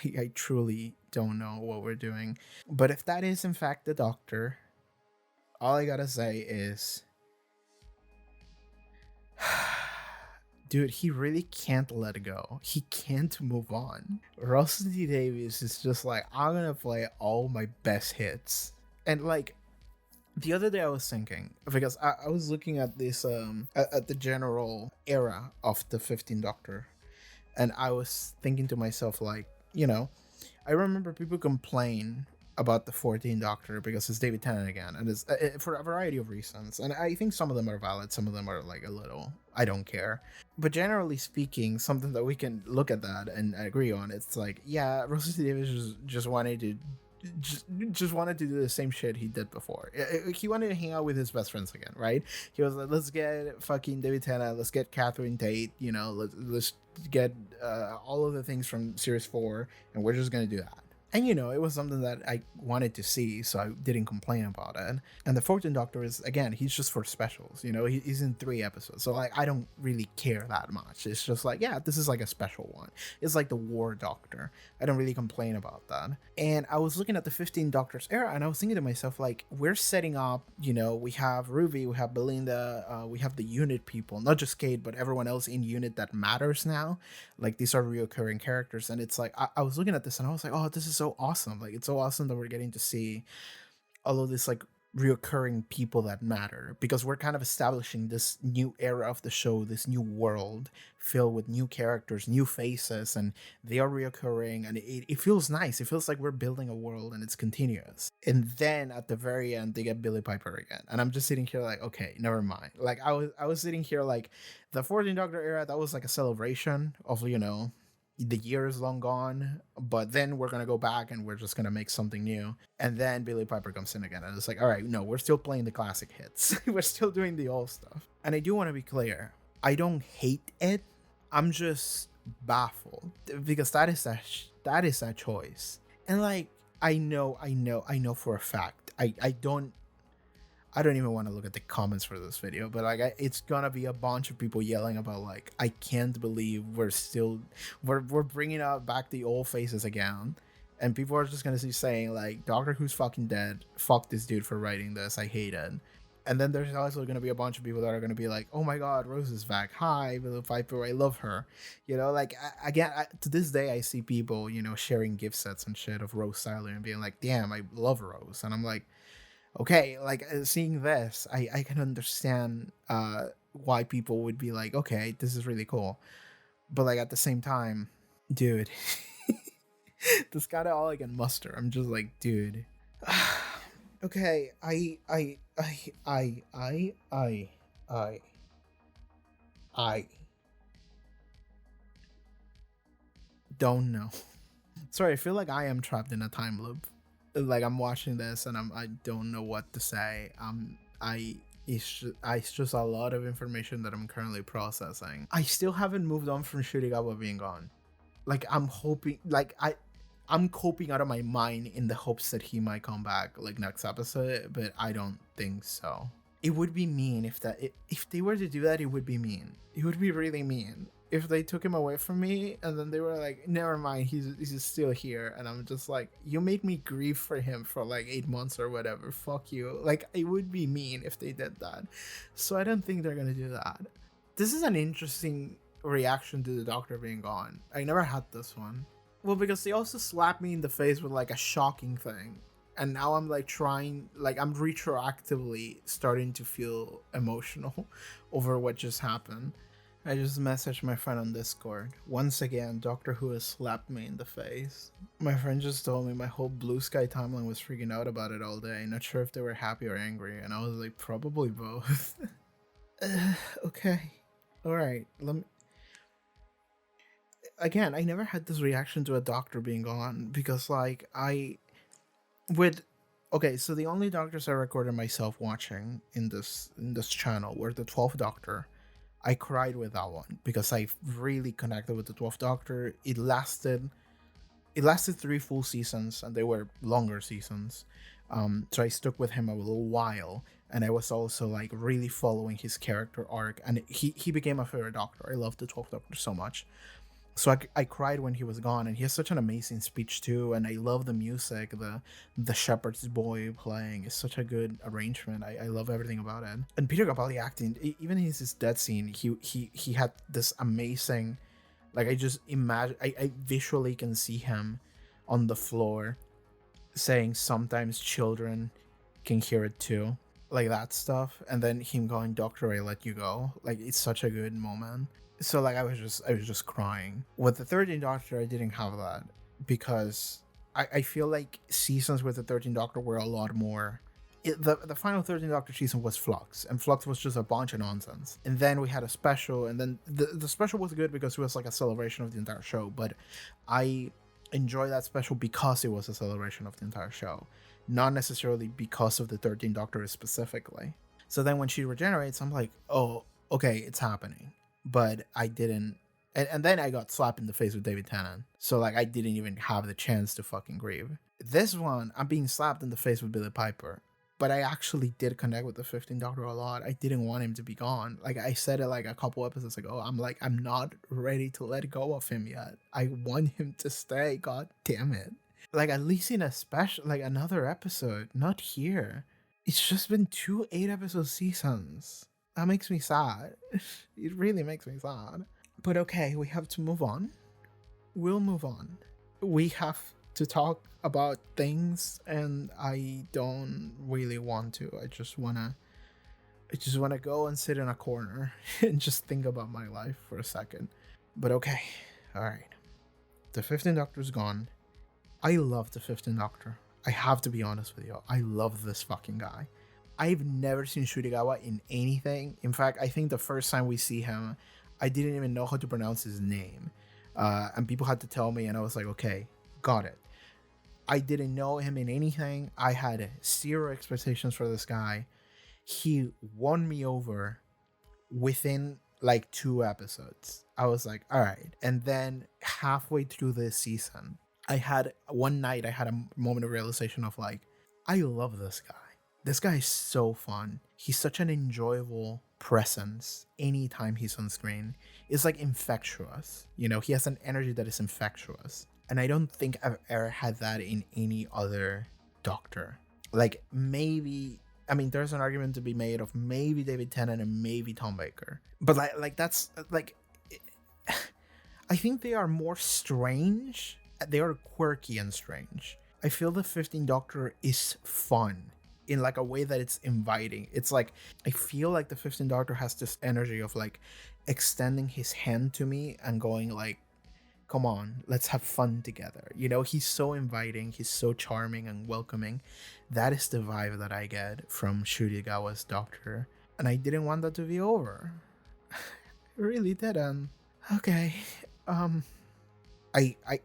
I truly don't know what we're doing. But if that is in fact the Doctor, all I gotta say is, dude, he really can't let go. He can't move on. Russell T Davies is just like, I'm gonna play all my best hits. And like, the other day I was thinking, because I was looking at this, at the general era of the 15th Doctor, and I was thinking to myself, like, you know, I remember people complain about the 14th Doctor because it's David Tennant again, and it's for a variety of reasons, and I think some of them are valid, some of them are like a little, I don't care. But generally speaking, something that we can look at that and agree on, it's like, yeah, Russell T Davies just wanted to wanted to do the same shit he did before. He wanted to hang out with his best friends again, right? He was like, let's get fucking David Tennant, let's get Catherine Tate, you know, let's get all of the things from series 4, and we're just gonna do that. And you know, it was something that I wanted to see, so I didn't complain about it. And the 14th Doctor is, again, he's just for specials, you know, he's in 3 episodes, so like I don't really care that much. It's just like, yeah, this is like a special one. It's like the War Doctor. I don't really complain about that. And I was looking at the 15th Doctor's era, and I was thinking to myself, like, we're setting up, you know, we have Ruby, we have Belinda, we have the unit people, not just Kate, but everyone else in unit that matters now. Like, these are reoccurring characters, and it's like, I was looking at this and I was like, oh, this is so awesome. Like, it's so awesome that we're getting to see all of this like reoccurring people that matter, because we're kind of establishing this new era of the show, this new world filled with new characters, new faces, and they are reoccurring, and it feels nice. It feels like we're building a world and it's continuous. And then at the very end they get Billie Piper again, and I'm just sitting here like, okay, never mind. Like I was sitting here like, the 14th Doctor era, that was like a celebration of, you know, the year is long gone, but then we're gonna go back and we're just gonna make something new. And then Billie Piper comes in again, and it's like, all right, no, we're still playing the classic hits. We're still doing the old stuff. And I do want to be clear, I don't hate it. I'm just baffled, because that is a choice. And like, I know for a fact, I don't even want to look at the comments for this video, but like, it's gonna be a bunch of people yelling about like, I can't believe we're bringing out back the old faces again, and people are just gonna be saying like, Doctor Who's fucking dead, fuck this dude for writing this, I hate it. And then there's also gonna be a bunch of people that are gonna be like, oh my god, Rose is back, hi Billie Piper, I love her, you know. Like, again, to this day I see people, you know, sharing gift sets and shit of Rose Tyler and being like, damn, I love Rose. And I'm like, okay, like, seeing this, I can understand why people would be like, okay, this is really cool. But like, at the same time, dude, that's kind of all I can muster. I'm just like, dude, okay, I don't know. Sorry, I feel like I am trapped in a time loop. Like, I'm watching this and I don't know what to say. It's just a lot of information that I'm currently processing. I still haven't moved on from Shurigawa being gone. Like I'm hoping, like I'm coping out of my mind in the hopes that he might come back like next episode, but I don't think so. It would be mean if they were to do that. It would be mean. It would be really mean if they took him away from me and then they were like, never mind, he's still here, and I'm just like, you made me grieve for him for like 8 months or whatever. Fuck you. Like, it would be mean if they did that. So I don't think they're gonna do that. This is an interesting reaction to the Doctor being gone. I never had this one. Well, because they also slapped me in the face with like a shocking thing. And now I'm like I'm retroactively starting to feel emotional over what just happened. I just messaged my friend on Discord. Once again, Doctor Who has slapped me in the face. My friend just told me my whole Blue Sky timeline was freaking out about it all day. Not sure if they were happy or angry. And I was like, probably both. Okay. Alright. Again, I never had this reaction to a Doctor being gone because like so the only Doctors I recorded myself watching in this channel were the 12th Doctor. I cried with that one because I really connected with the 12th Doctor. It lasted 3 full seasons, and they were longer seasons. So I stuck with him a little while, and I was also like really following his character arc, and he became my favorite Doctor. I loved the 12th Doctor so much. So I cried when he was gone, and he has such an amazing speech too, and I love the music, the shepherd's boy playing is such a good arrangement. I love everything about it. And Peter Capaldi acting, even in his death scene, he had this amazing, like I just imagine, I visually can see him on the floor saying sometimes children can hear it too, like that stuff, and then him going, Doctor, I let you go. Like, it's such a good moment. So like I was just crying. With the 13th Doctor, I didn't have that because I feel like seasons with the 13th Doctor were a lot more. The final 13th Doctor season was Flux, and Flux was just a bunch of nonsense. And then we had a special, and then the special was good because it was like a celebration of the entire show. But I enjoy that special because it was a celebration of the entire show, not necessarily because of the 13th Doctor specifically. So then when she regenerates, I'm like, oh, okay, it's happening. But I didn't, and then I got slapped in the face with David Tennant. So like I didn't even have the chance to fucking grieve. This one, I'm being slapped in the face with Billy Piper. But I actually did connect with the 15th Doctor a lot. I didn't want him to be gone. Like I said it like a couple episodes ago. I'm not ready to let go of him yet. I want him to stay. God damn it. Like at least in a special, like another episode, not here. It's just been 2 8-episode seasons. That makes me sad. It really makes me sad. But okay, we have to move on. We'll move on. We have to talk about things, and I don't really want to. I just wanna go and sit in a corner and just think about my life for a second. But okay, alright. The 15th Doctor's gone. I love the 15th Doctor. I have to be honest with you. I love this fucking guy. I've never seen Shurigawa in anything. In fact, I think the first time we see him, I didn't even know how to pronounce his name. And people had to tell me, and I was like, okay, got it. I didn't know him in anything. I had 0 expectations for this guy. He won me over within like 2 episodes. I was like, all right. And then halfway through this season, one night I had a moment of realization of like, I love this guy. This guy is so fun. He's such an enjoyable presence anytime he's on screen. It's like infectious. You know, he has an energy that is infectious. And I don't think I've ever had that in any other Doctor. Like maybe, I mean, there's an argument to be made of maybe David Tennant and maybe Tom Baker. But like that's like, I think they are more strange. They are quirky and strange. I feel the 15th Doctor is fun in like a way that it's inviting. It's like, I feel like the 15th Doctor has this energy of like extending his hand to me and going like, come on, let's have fun together. You know, he's so inviting, he's so charming and welcoming. That is the vibe that I get from Shurigawa's Doctor. And I didn't want that to be over. I really didn't. Okay.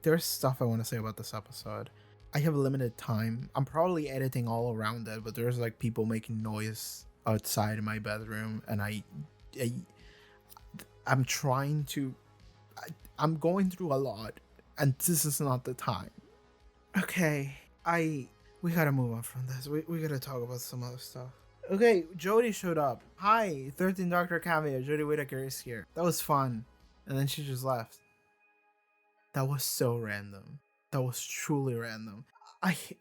There's stuff I want to say about this episode. I have limited time. I'm probably editing all around it, but there's like people making noise outside in my bedroom, and I'm trying to. I'm going through a lot, and this is not the time. Okay, we gotta move on from this. We gotta talk about some other stuff. Okay, Jodie showed up. Hi, 13th Doctor cameo. Jodie Whittaker is here. That was fun. And then she just left. That was so random. That was truly random.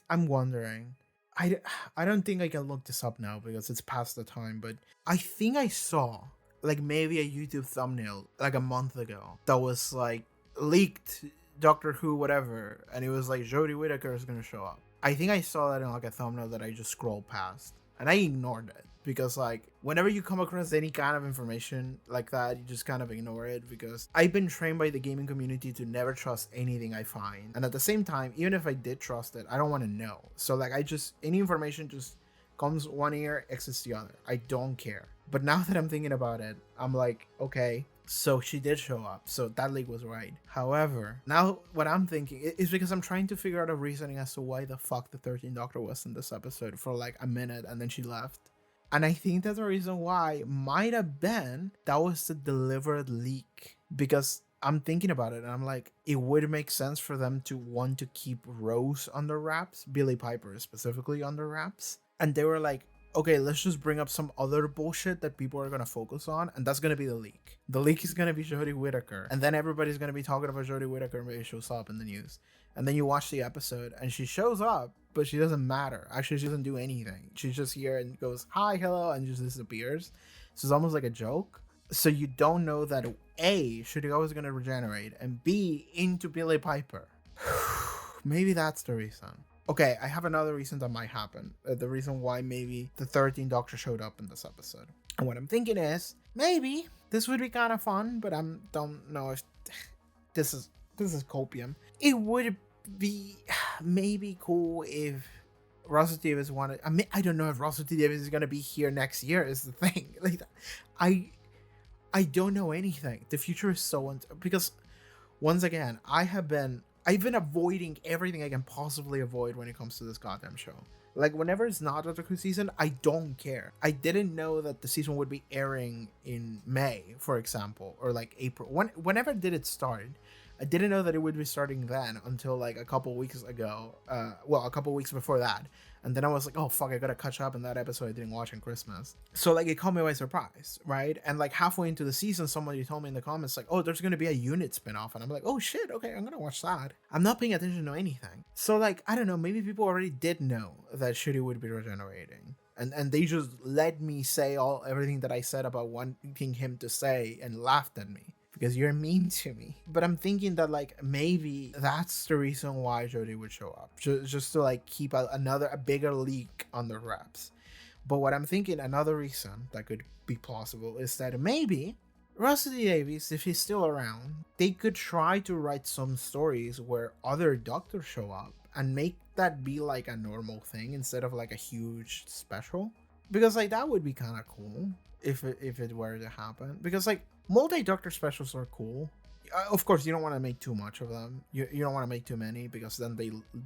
I'm wondering. I don't think I can look this up now because it's past the time, but I think I saw like maybe a YouTube thumbnail like a month ago that was like leaked Doctor Who whatever, and it was like Jodie Whittaker is gonna show up. I think I saw that in like a thumbnail that I just scrolled past, and I ignored it because like whenever you come across any kind of information like that, you just kind of ignore it, because I've been trained by the gaming community to never trust anything I find, and at the same time, even if I did trust it, I don't want to know. So like I just, any information just comes one ear, exits the other. I don't care. But now that I'm thinking about it, I'm like, okay, so she did show up, so that leak was right. However, now what I'm thinking is because I'm trying to figure out a reasoning as to why the fuck the 13th Doctor was in this episode for like a minute and then she left. And I think that the reason why might have been that was the delivered leak, because I'm thinking about it and I'm like, it would make sense for them to want to keep Rose under wraps, Billie Piper specifically under wraps. And they were like, okay, let's just bring up some other bullshit that people are going to focus on, and that's going to be the leak. The leak is going to be Jodie Whittaker, and then everybody's going to be talking about Jodie Whittaker maybe shows up in the news. And then you watch the episode, and she shows up, but she doesn't matter. Actually, she doesn't do anything. She's just here and goes, hi, hello, and just disappears. So it's almost like a joke. So you don't know that A, Shudigawa is going to regenerate, and B, into Billie Piper. Maybe that's the reason. Okay, I have another reason that might happen. The reason why maybe the 13th Doctor showed up in this episode. And what I'm thinking is, maybe this would be kind of fun, but I don't know if this is copium. It would be maybe cool if Russell Davis wanted. I mean, I don't know if Russell Davis is gonna be here next year. Is the thing. Like, I don't know anything. The future is so because once again, I've been avoiding everything I can possibly avoid when it comes to this goddamn show. Like, whenever it's not Doctor Who season, I don't care. I didn't know that the season would be airing in May, for example, or like April. Whenever did it start? I didn't know that it would be starting then until like a couple weeks ago. A couple weeks before that. And then I was like, oh fuck, I gotta catch up on that episode I didn't watch on Christmas. So like, it caught me by surprise, right? And like halfway into the season, somebody told me in the comments like, oh, there's gonna be a unit spinoff. And I'm like, oh shit, okay, I'm gonna watch that. I'm not paying attention to anything. So like, I don't know, maybe people already did know that Shuri would be regenerating. And they just let me say everything that I said about wanting him to say and laughed at me. Because you're mean to me. But I'm thinking that like maybe that's the reason why Jodie would show up, just to like keep a bigger leak on the wraps. But what I'm thinking, another reason that could be plausible is that maybe Russell Davies, if he's still around, they could try to write some stories where other doctors show up and make that be like a normal thing instead of like a huge special. Because like that would be kind of cool if it were to happen. Because like, multi-doctor specials are cool. Of course, you don't want to make too much of them. You don't want to make too many because then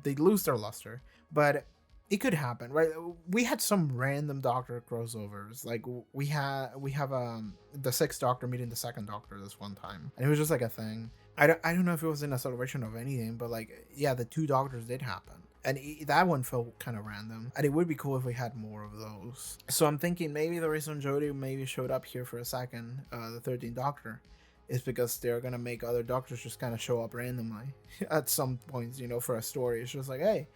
they lose their luster. But it could happen, right? We had some random Doctor crossovers. Like we have the 6th Doctor meeting the 2nd Doctor this one time, and it was just like a thing. I don't know if it was in a celebration of anything, but like, yeah, the 2 Doctors did happen. And that one felt kind of random. And it would be cool if we had more of those. So I'm thinking maybe the reason Jodie maybe showed up here for a second, the 13th Doctor, is because they're going to make other Doctors just kind of show up randomly at some points, you know, for a story. It's just like, hey,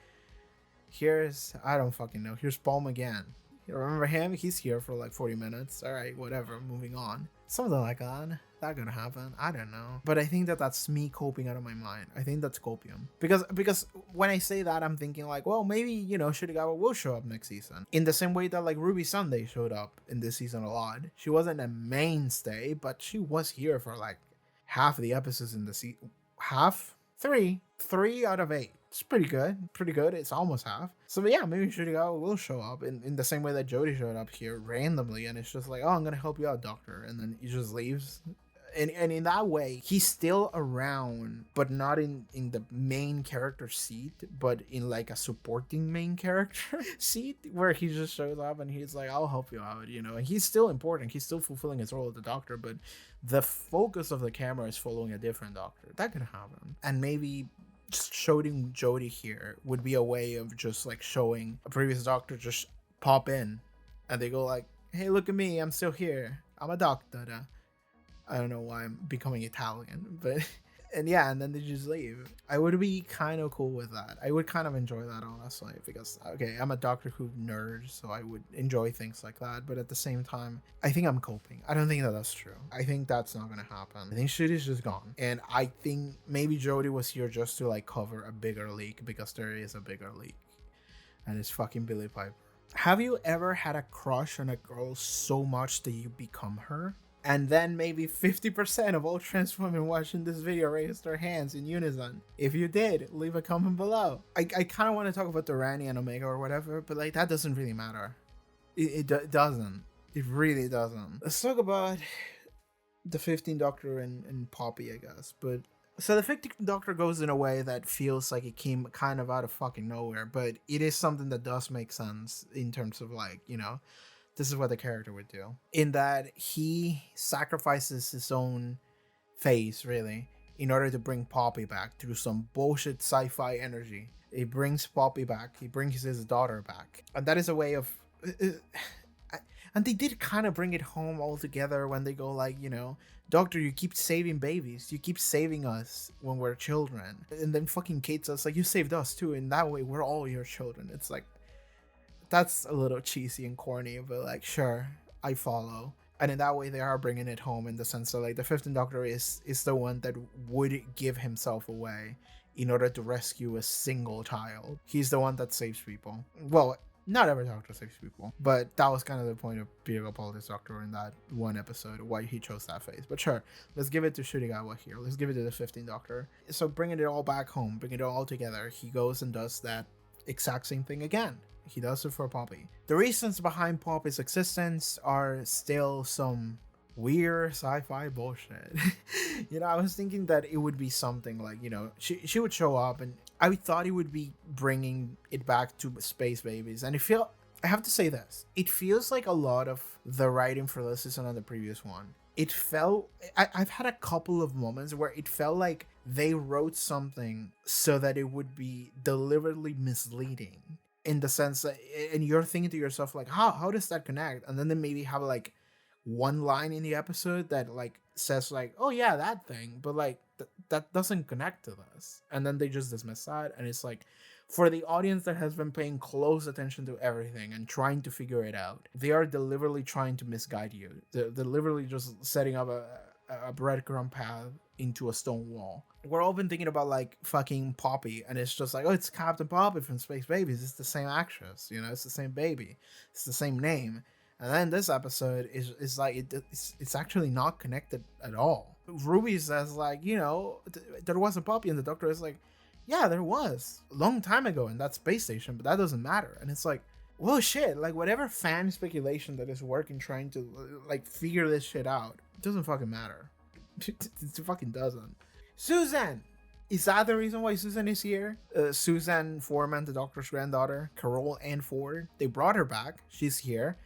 I don't fucking know. Here's Paul McGann. You remember him? He's here for like 40 minutes. All right, whatever, moving on. Something like that. That gonna happen. I don't know. But I think that's me coping out of my mind. I think that's copium. Because when I say that, I'm thinking like, well, maybe, you know, Shudigawa will show up next season. In the same way that like Ruby Sunday showed up in this season a lot. She wasn't a mainstay, but she was here for like half of the episodes in the season. Half? 3 out of 8. It's pretty good. It's almost half. So yeah, maybe Shudigawa will show up in the same way that Jodie showed up here randomly, and it's just like, oh, I'm gonna help you out, Doctor, and then he just leaves. And in that way, he's still around, but not in the main character seat, but in like a supporting main character seat, where he just shows up and he's like, I'll help you out, you know. And he's still important, he's still fulfilling his role as the Doctor, but the focus of the camera is following a different Doctor. That could happen. And maybe just showing Jodie here would be a way of just like showing a previous Doctor just pop in and they go like, hey, look at me, I'm still here, I'm a doctor. I don't know why I'm becoming Italian, but and yeah, and then they just leave. I would be kind of cool with that. I would kind of enjoy that, honestly, because okay, I'm a Doctor Who nerd, so I would enjoy things like that. But at the same time, I think I'm coping. I don't think that that's true. I think that's not gonna happen. I think shit is just gone, and I think maybe Jodie was here just to like cover a bigger leak, because there is a bigger leak, and it's fucking Billie Piper. Have you ever had a crush on a girl so much that you become her? And then maybe 50% of all trans women watching this video raised their hands in unison. If you did, leave a comment below. I kind of want to talk about the Rani and Omega or whatever, but like that doesn't really matter. It doesn't. It really doesn't. Let's talk about the 15th Doctor and Poppy, I guess. But so the 15th Doctor goes in a way that feels like it came kind of out of fucking nowhere, but it is something that does make sense in terms of like, you know, this is what the character would do, in that he sacrifices his own face, really, in order to bring Poppy back through some bullshit sci-fi energy. He brings Poppy back. He brings his daughter back. And that is a way of... and they did kind of bring it home all together when they go like, you know, Doctor, you keep saving babies. You keep saving us when we're children. And then fucking Kate says, like, you saved us too. In that way, we're all your children. It's like... that's a little cheesy and corny, but like, sure, I follow. And in that way, they are bringing it home in the sense that like the 15th Doctor is the one that would give himself away in order to rescue a single child. He's the one that saves people. Well, not every Doctor saves people, but that was kind of the point of Peter Capaldi's Doctor in that one episode, why he chose that phase. But sure, let's give it to Shurigawa here. Let's give it to the 15th Doctor. So bringing it all back home, bringing it all together, he goes and does that exact same thing again. He does it for Poppy. The reasons behind Poppy's existence are still some weird sci-fi bullshit. You know, I was thinking that it would be something like, you know, she would show up, and I thought it would be bringing it back to space babies. And I have to say this, it feels like a lot of the writing for this season and the previous one. It felt, I've had a couple of moments where it felt like they wrote something so that it would be deliberately misleading. In the sense that, and you're thinking to yourself like, how does that connect? And then they maybe have like one line in the episode that like says like, oh yeah, that thing, but like that doesn't connect to this, and then they just dismiss that. And it's like, for the audience that has been paying close attention to everything and trying to figure it out, they are deliberately trying to misguide you. They're deliberately just setting up a breadcrumb path into a stone wall. We're all been thinking about like fucking Poppy, and it's just like, oh, it's Captain Poppy from Space Babies. It's the same actress, you know, it's the same baby, it's the same name. And then this episode is like it's actually not connected at all. Ruby says like, you know, there was a Poppy, and the Doctor is like, yeah, there was a long time ago in that space station, but that doesn't matter. And it's like, well, shit, like whatever fan speculation that is working trying to like figure this shit out, it doesn't fucking matter. It fucking doesn't. Susan! Is that the reason why Susan is here? Susan Foreman, the Doctor's granddaughter, Karl and Ford, they brought her back. She's here.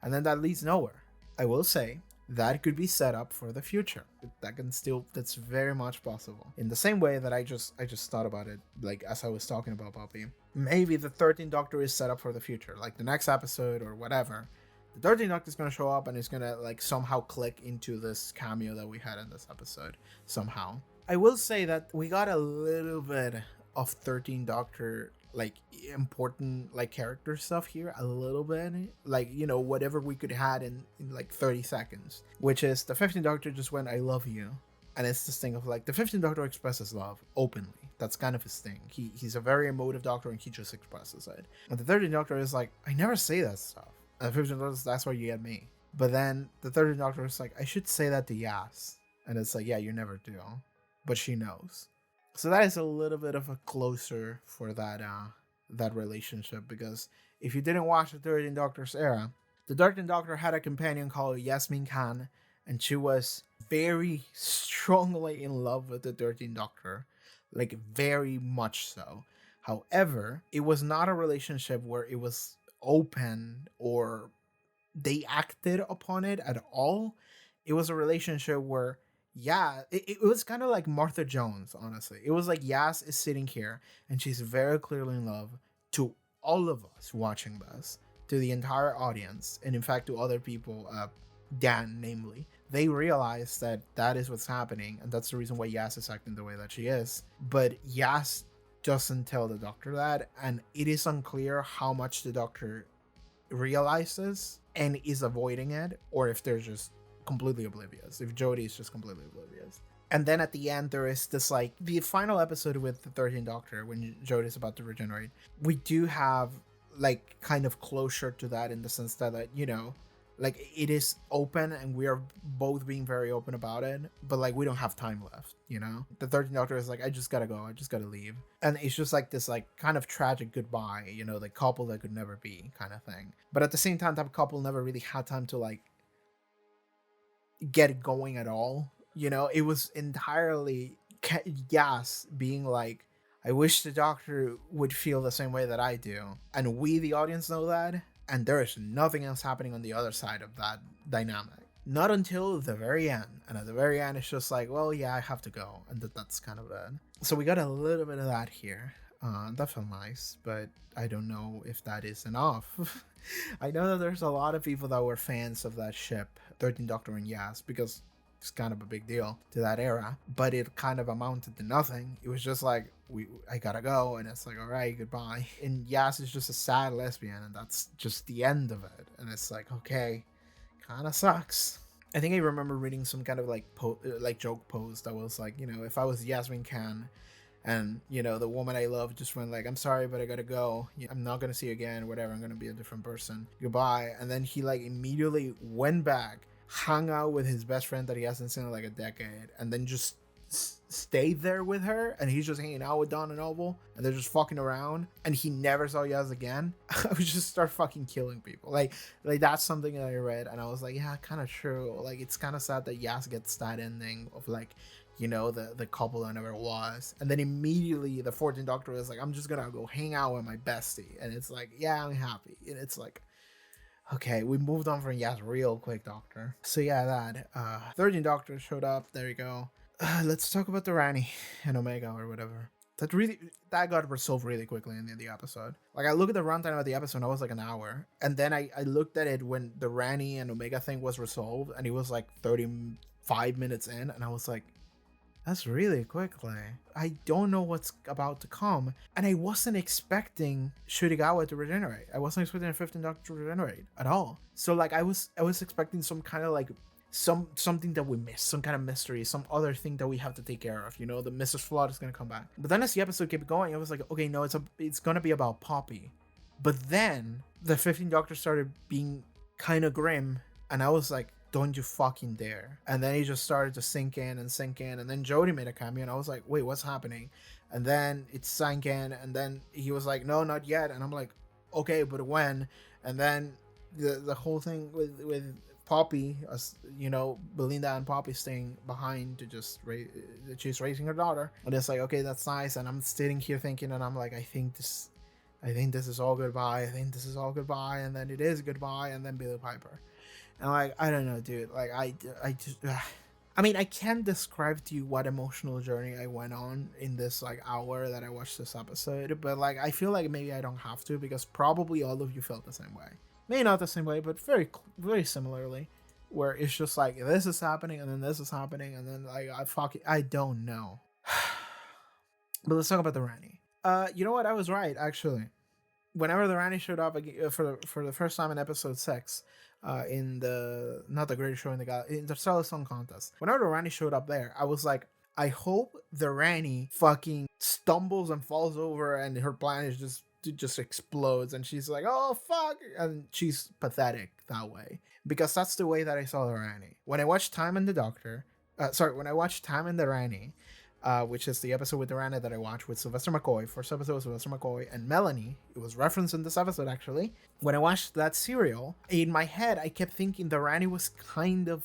And then that leads nowhere. I will say, that could be set up for the future. That's very much possible. In the same way that I just thought about it, like as I was talking about Poppy. Maybe the 13th Doctor is set up for the future. Like the next episode or whatever. The 13th Doctor is going to show up and it's going to like somehow click into this cameo that we had in this episode. Somehow. I will say that we got a little bit of 13th Doctor like important like character stuff here, a little bit, like, you know, whatever we could had in like 30 seconds, which is the 15th Doctor just went, I love you. And it's this thing of like the 15th Doctor expresses love openly. That's kind of his thing. He's a very emotive Doctor and he just expresses it. And the 13th Doctor is like, I never say that stuff. And the 15th Doctor is, that's why you get me. But then the 13th Doctor is like, I should say that to Yas. And it's like, yeah, you never do. But she knows. So that is a little bit of a closer for that relationship, because if you didn't watch the 13th Doctor's era, the 13th Doctor had a companion called Yasmin Khan, and she was very strongly in love with the 13th Doctor, like very much so. However, it was not a relationship where it was open or they acted upon it at all. It was a relationship where, yeah, it was kind of like Martha Jones, honestly. It was like Yas is sitting here and she's very clearly in love to all of us watching this, to the entire audience, and in fact to other people, Dan namely. They realize that that is what's happening, and that's the reason why Yas is acting the way that she is. But Yas doesn't tell the Doctor that, and it is unclear how much the Doctor realizes and is avoiding it, or if they're just completely oblivious, if Jodie is just completely oblivious. And then at the end, there is this, like, the final episode with the 13th Doctor, when Jodie's about to regenerate. We do have, like, kind of closure to that in the sense that, you know, like, it is open and we are both being very open about it, but, like, we don't have time left, you know? The 13th Doctor is like, I just gotta go, I just gotta leave. And it's just like this, like, kind of tragic goodbye, you know, the couple that could never be kind of thing. But at the same time, that couple never really had time to, like, get it going at all. You know, it was entirely Yas being like, I wish the Doctor would feel the same way that I do. And we, the audience, know that. And there is nothing else happening on the other side of that dynamic. Not until the very end. And at the very end, it's just like, well, yeah, I have to go. And that's kind of it. So we got a little bit of that here. That felt nice, but I don't know if that is enough. I know that there's a lot of people that were fans of that ship, 13th Doctor and Yas, because it's kind of a big deal to that era, but it kind of amounted to nothing. It was just like, I gotta go, and it's like, all right, goodbye. And Yas is just a sad lesbian, and that's just the end of it. And it's like, okay, kind of sucks. I think I remember reading some kind of like joke post that was like, you know, if I was Yasmin Khan, and, you know, the woman I love just went like, I'm sorry, but I gotta go. I'm not gonna see you again, whatever. I'm gonna be a different person. Goodbye. And then he, like, immediately went back, hung out with his best friend that he hasn't seen in like a decade, and then just stayed there with her, and he's just hanging out with Dawn and Noble, and they're just fucking around, and he never saw Yas again. I would just start fucking killing people. Like that's something that I read, and I was like, yeah, kind of true. Like, it's kind of sad that Yas gets that ending of, like, you know, the couple that never was. And then immediately the 14th Doctor is like, I'm just gonna go hang out with my bestie. And it's like, yeah, I'm happy. And it's like, okay, we moved on from Yas real quick, Doctor. So yeah, that 13th Doctor showed up. There you go. Let's talk about the Rani and Omega or whatever. That got resolved really quickly in the episode. Like, I looked at the runtime of the episode and I was like an hour. And then I looked at it when the Rani and Omega thing was resolved, and it was like 35 minutes in, and I was like, that's really quickly. I don't know what's about to come. And I wasn't expecting Shurigawa to regenerate. I wasn't expecting a 15th Doctor to regenerate at all. So, like, I was expecting some kind of, like, something that we missed, some kind of mystery, some other thing that we have to take care of. You know, the Mrs. Flood is gonna come back. But then as the episode kept going, I was like, okay, no, it's gonna be about Poppy. But then the 15th Doctor started being kind of grim, and I was like, don't you fucking dare. And then he just started to sink in, and then Jodie made a cameo, and I was like, wait, what's happening? And then it sank in, and then he was like, no, not yet. And I'm like, okay, but when? And then the whole thing with Poppy, you know, Belinda and Poppy staying behind to just she's raising her daughter, and it's like, okay, that's nice. And I'm sitting here thinking, and I'm like, I think this is all goodbye. And then it is goodbye, and then Billie Piper. And, like, I don't know, dude. Like, I just, I mean, I can't describe to you what emotional journey I went on in this, like, hour that I watched this episode, but, like, I feel like maybe I don't have to, because probably all of you felt the same way. Maybe not the same way, but very, very similarly, where it's just like, this is happening, and then this is happening, and then, like, I don't know. But let's talk about the Rani. You know what? I was right, actually. Whenever the Rani showed up for the first time in episode 6, in the not the greatest show in the Stellar Song Contest, whenever the Rani showed up there, I was like, I hope the Rani fucking stumbles and falls over, and her planet just explodes, and she's like, oh fuck, and she's pathetic that way, because that's the way that I saw the Rani when I watched Time and the Doctor. When I watched Time and the Rani, which is the episode with the Rani that I watched with Sylvester McCoy, first episode with Sylvester McCoy and Melanie. It was referenced in this episode, actually. When I watched that serial, in my head, I kept thinking the Rani was kind of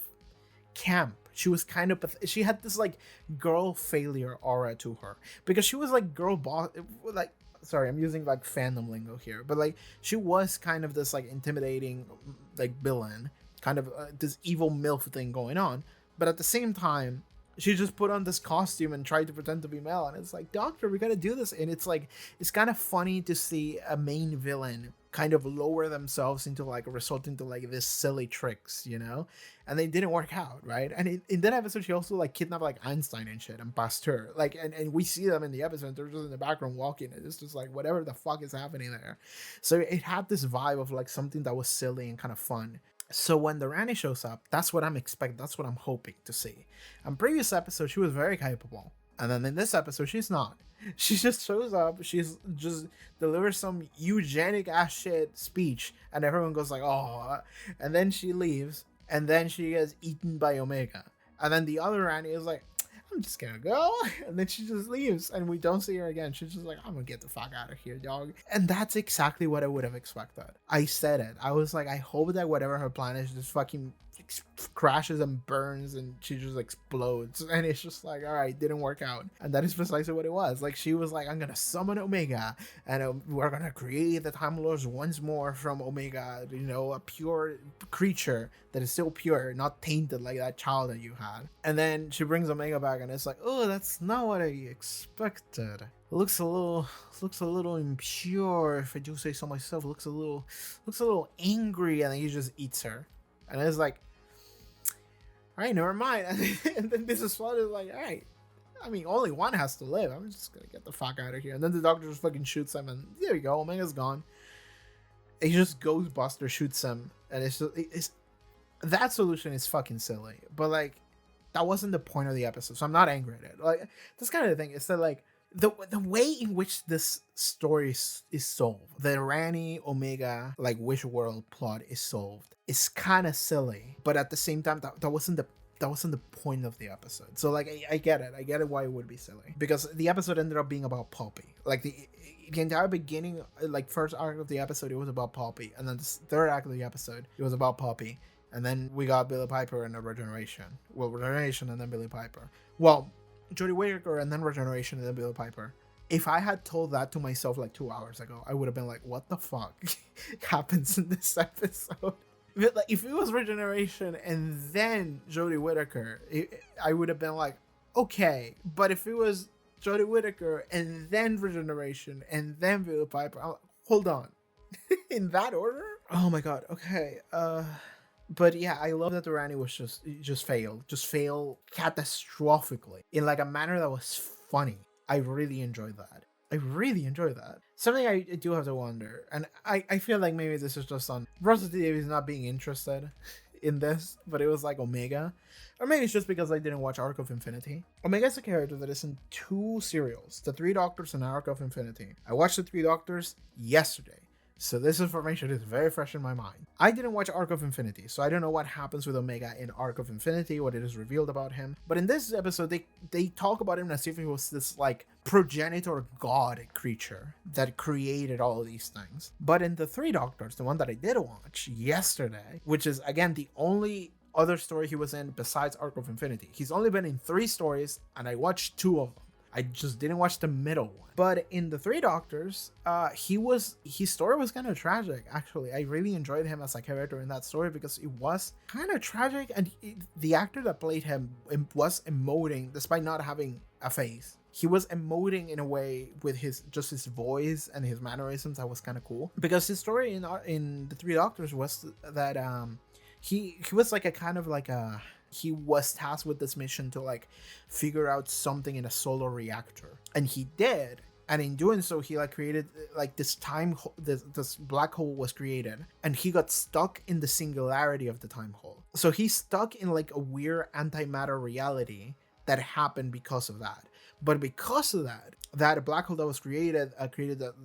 camp. She was kind of she had this like girl failure aura to her, because she was like girl boss, like, sorry, I'm using like fandom lingo here, but like she was kind of this like intimidating like villain, kind of this evil MILF thing going on, but at the same time she just put on this costume and tried to pretend to be male, and it's like, doctor, we gotta do this. And it's like, it's kind of funny to see a main villain kind of lower themselves into like resort into like this silly tricks, you know, and they didn't work out, right? And in that episode she also like kidnapped like Einstein and shit and Pasteur, like, and we see them in the episode, they're just in the background walking, and it's just like whatever the fuck is happening there. So it had this vibe of like something that was silly and kind of fun. So when the Rani shows up, that's what I'm expecting, that's what I'm hoping to see. In previous episode she was very capable, and then in this episode she's not. She just shows up, she's just delivers some eugenic ass shit speech, and everyone goes like, oh, and then she leaves, and then she gets eaten by Omega, and then the other Rani is like, I'm just gonna go, and then she just leaves, and we don't see her again. She's just like, I'm gonna get the fuck out of here, dog. And that's exactly what I would have expected. I said it, I was like, I hope that whatever her plan is just fucking crashes and burns and she just explodes, and it's just like, all right, didn't work out. And that is precisely what it was. Like, she was like, I'm gonna summon Omega, and we're gonna create the Time Lords once more from Omega, you know, a pure creature that is still pure, not tainted like that child that you had. And then she brings Omega back, and it's like, oh, that's not what I expected. Looks a little impure, if I do say so myself. Looks a little angry, and then he just eats her. And it's like, all right, never mind. And then Mrs. Flood is like, all right, I mean, only one has to live. I'm just gonna get the fuck out of here. And then the doctor just fucking shoots him, and there you go, Omega's gone. He just Ghostbuster shoots him, and it's that solution is fucking silly. But like, that wasn't the point of the episode, so I'm not angry at it. Like, this kind of thing is that like the way in which this story is solved, the Rani Omega like Wish World plot is solved, is kind of silly, but at the same time that wasn't the point of the episode. So like, I get it why it would be silly, because the episode ended up being about Poppy. Like the entire beginning, like first arc of the episode, it was about Poppy, and then the third act of the episode, it was about Poppy, and then we got Billy Piper and a regeneration. Well, regeneration and then Billy Piper. Well, Jodie Whittaker and then regeneration and then Billy Piper. If I had told that to myself like 2 hours ago, I would have been like, what the fuck happens in this episode? If it was regeneration and then Jodie Whittaker, I would have been like, okay. But if it was Jodie Whittaker and then regeneration and then Billy Piper, I'm like, hold on. In that order? Oh my god, okay. But yeah, I love that the Rani was just failed catastrophically in like a manner that was funny. I really enjoyed that. Something I do have to wonder, and I feel like maybe this is just on Russell T Davies not being interested in this, but it was like Omega, or maybe it's just because I didn't watch Arc of Infinity. Omega is a character that is in 2 serials, The Three Doctors and Arc of Infinity. I watched The Three Doctors yesterday, so this information is very fresh in my mind. I didn't watch Arc of Infinity, so I don't know what happens with Omega in Arc of Infinity, what it is revealed about him. But in this episode, they talk about him as if he was this like progenitor god creature that created all of these things. But in The Three Doctors, the one that I did watch yesterday, which is again the only other story he was in besides Arc of Infinity. He's only been in 3 stories, and I watched 2 of them. I just didn't watch the middle one. But in The Three Doctors, his story was kind of tragic, actually. I really enjoyed him as a character in that story because it was kind of tragic, and the actor that played him was emoting despite not having a face. He was emoting in a way with his voice and his mannerisms that was kind of cool. Because his story in The Three Doctors was that he was like a kind of like a... He was tasked with this mission to like figure out something in a solar reactor, and he did. And in doing so, he like created like this this black hole was created, and he got stuck in the singularity of the time hole. So he's stuck in like a weird antimatter reality that happened because of that. But because of that black hole that was created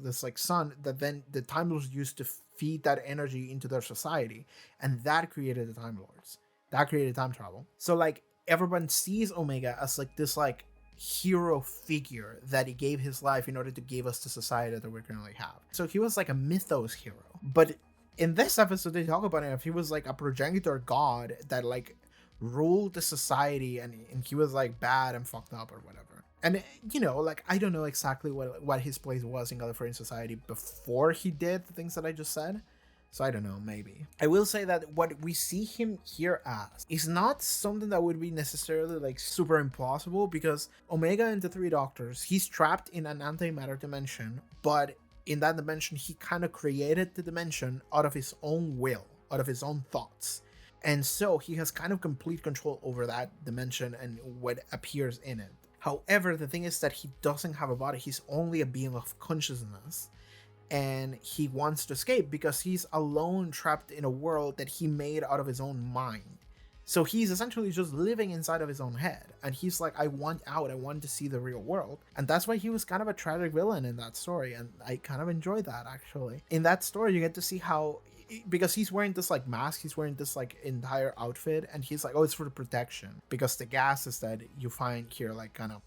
this like sun that then the Time Lords used to feed that energy into their society, and that created the Time Lords. That created time travel. So like everyone sees Omega as like this like hero figure that he gave his life in order to give us the society that we currently have. So he was like a mythos hero. But in this episode they talk about him if he was like a progenitor god that like ruled the society, and he was like bad and fucked up or whatever. And you know, like, I don't know exactly what his place was in Gallifreyan society before he did the things that I just said. So I don't know, maybe. I will say that what we see him here as is not something that would be necessarily like super implausible, because Omega and the Three Doctors, he's trapped in an antimatter dimension, but in that dimension, he kind of created the dimension out of his own will, out of his own thoughts. And so he has kind of complete control over that dimension and what appears in it. However, the thing is that he doesn't have a body. He's only a being of consciousness. And he wants to escape because he's alone, trapped in a world that he made out of his own mind. So he's essentially just living inside of his own head. And he's like, I want out. I want to see the real world. And that's why he was kind of a tragic villain in that story. And I kind of enjoyed that, actually. In that story, you get to see how, because he's wearing this like mask, he's wearing this like entire outfit. And he's like, oh, it's for the protection. Because the gases that you find here like kind of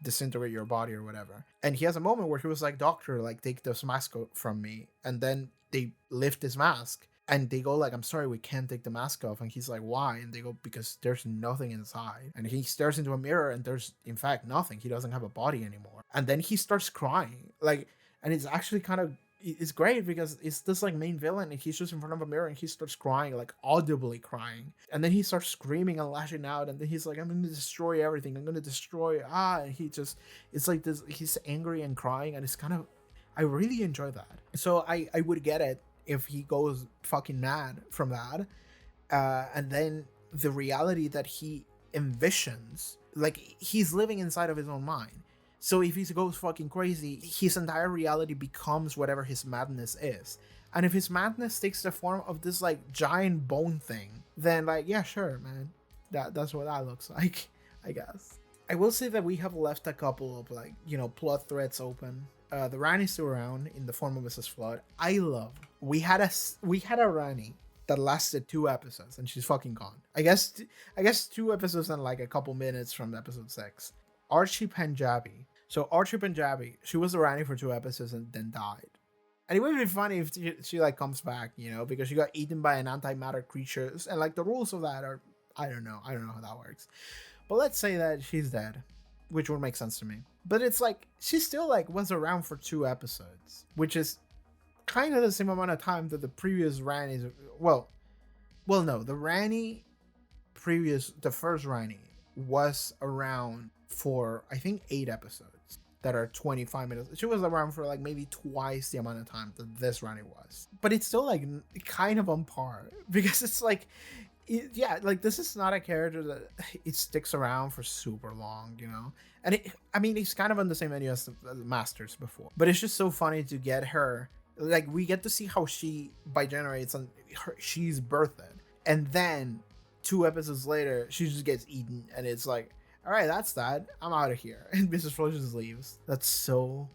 disintegrate your body or whatever. And he has a moment where he was like, doctor, like, take this mask from me. And then they lift his mask and they go like, I'm sorry, we can't take the mask off. And he's like, why? And they go, because there's nothing inside. And he stares into a mirror and there's in fact nothing. He doesn't have a body anymore. And then he starts crying, like, and it's actually kind of, it's great because it's this like main villain and he's just in front of a mirror and he starts crying, like audibly crying. And then he starts screaming and lashing out, and then he's like, I'm going to destroy everything. I'm going to destroy, and he just, it's like this, he's angry and crying, and it's kind of, I really enjoy that. So I would get it if he goes fucking mad from that. And then the reality that he envisions, like, he's living inside of his own mind. So if he goes fucking crazy, his entire reality becomes whatever his madness is. And if his madness takes the form of this like giant bone thing, then like, yeah, sure, man. That's what that looks like, I guess. I will say that we have left a couple of like, you know, plot threads open. The Rani's still around in the form of Mrs. Flood. I love. We had a Rani that lasted 2 episodes and she's fucking gone. I guess 2 episodes and like a couple minutes from episode 6. Archie Punjabi. So Archie Punjabi, she was the Rani for 2 episodes and then died. And it would be funny if she like comes back, you know, because she got eaten by an antimatter creature. And like the rules of that are, I don't know how that works. But let's say that she's dead, which would make sense to me. But it's like, she still like was around for 2 episodes, which is kind of the same amount of time that the previous Rani's, well, no, the first Rani was around for, I think, 8 episodes that are 25 minutes. She was around for like maybe twice the amount of time that this Rani was. But it's still like kind of on par, because it's like, yeah, like this is not a character that it sticks around for super long, you know? And it's kind of on the same menu as the Masters before. But it's just so funny to get her, like, we get to see how she bigenerates and she's birthed. And then 2 episodes later, she just gets eaten and it's like, all right, that's that. I'm out of here. And Mrs. Flood just leaves. That's so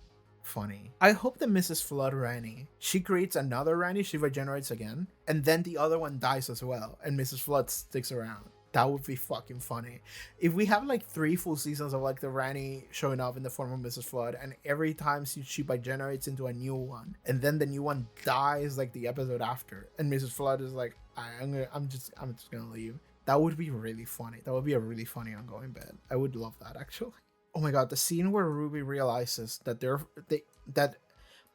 funny. I hope that Mrs. Flood Rani, she creates another Rani, she regenerates again, and then the other one dies as well, and Mrs. Flood sticks around. That would be fucking funny. If we have like 3 full seasons of like the Rani showing up in the form of Mrs. Flood, and every time she regenerates into a new one, and then the new one dies like the episode after, and Mrs. Flood is like, I'm just gonna leave. That would be really funny. That would be a really funny ongoing bit. I would love that, actually. Oh my god, the scene where Ruby realizes that that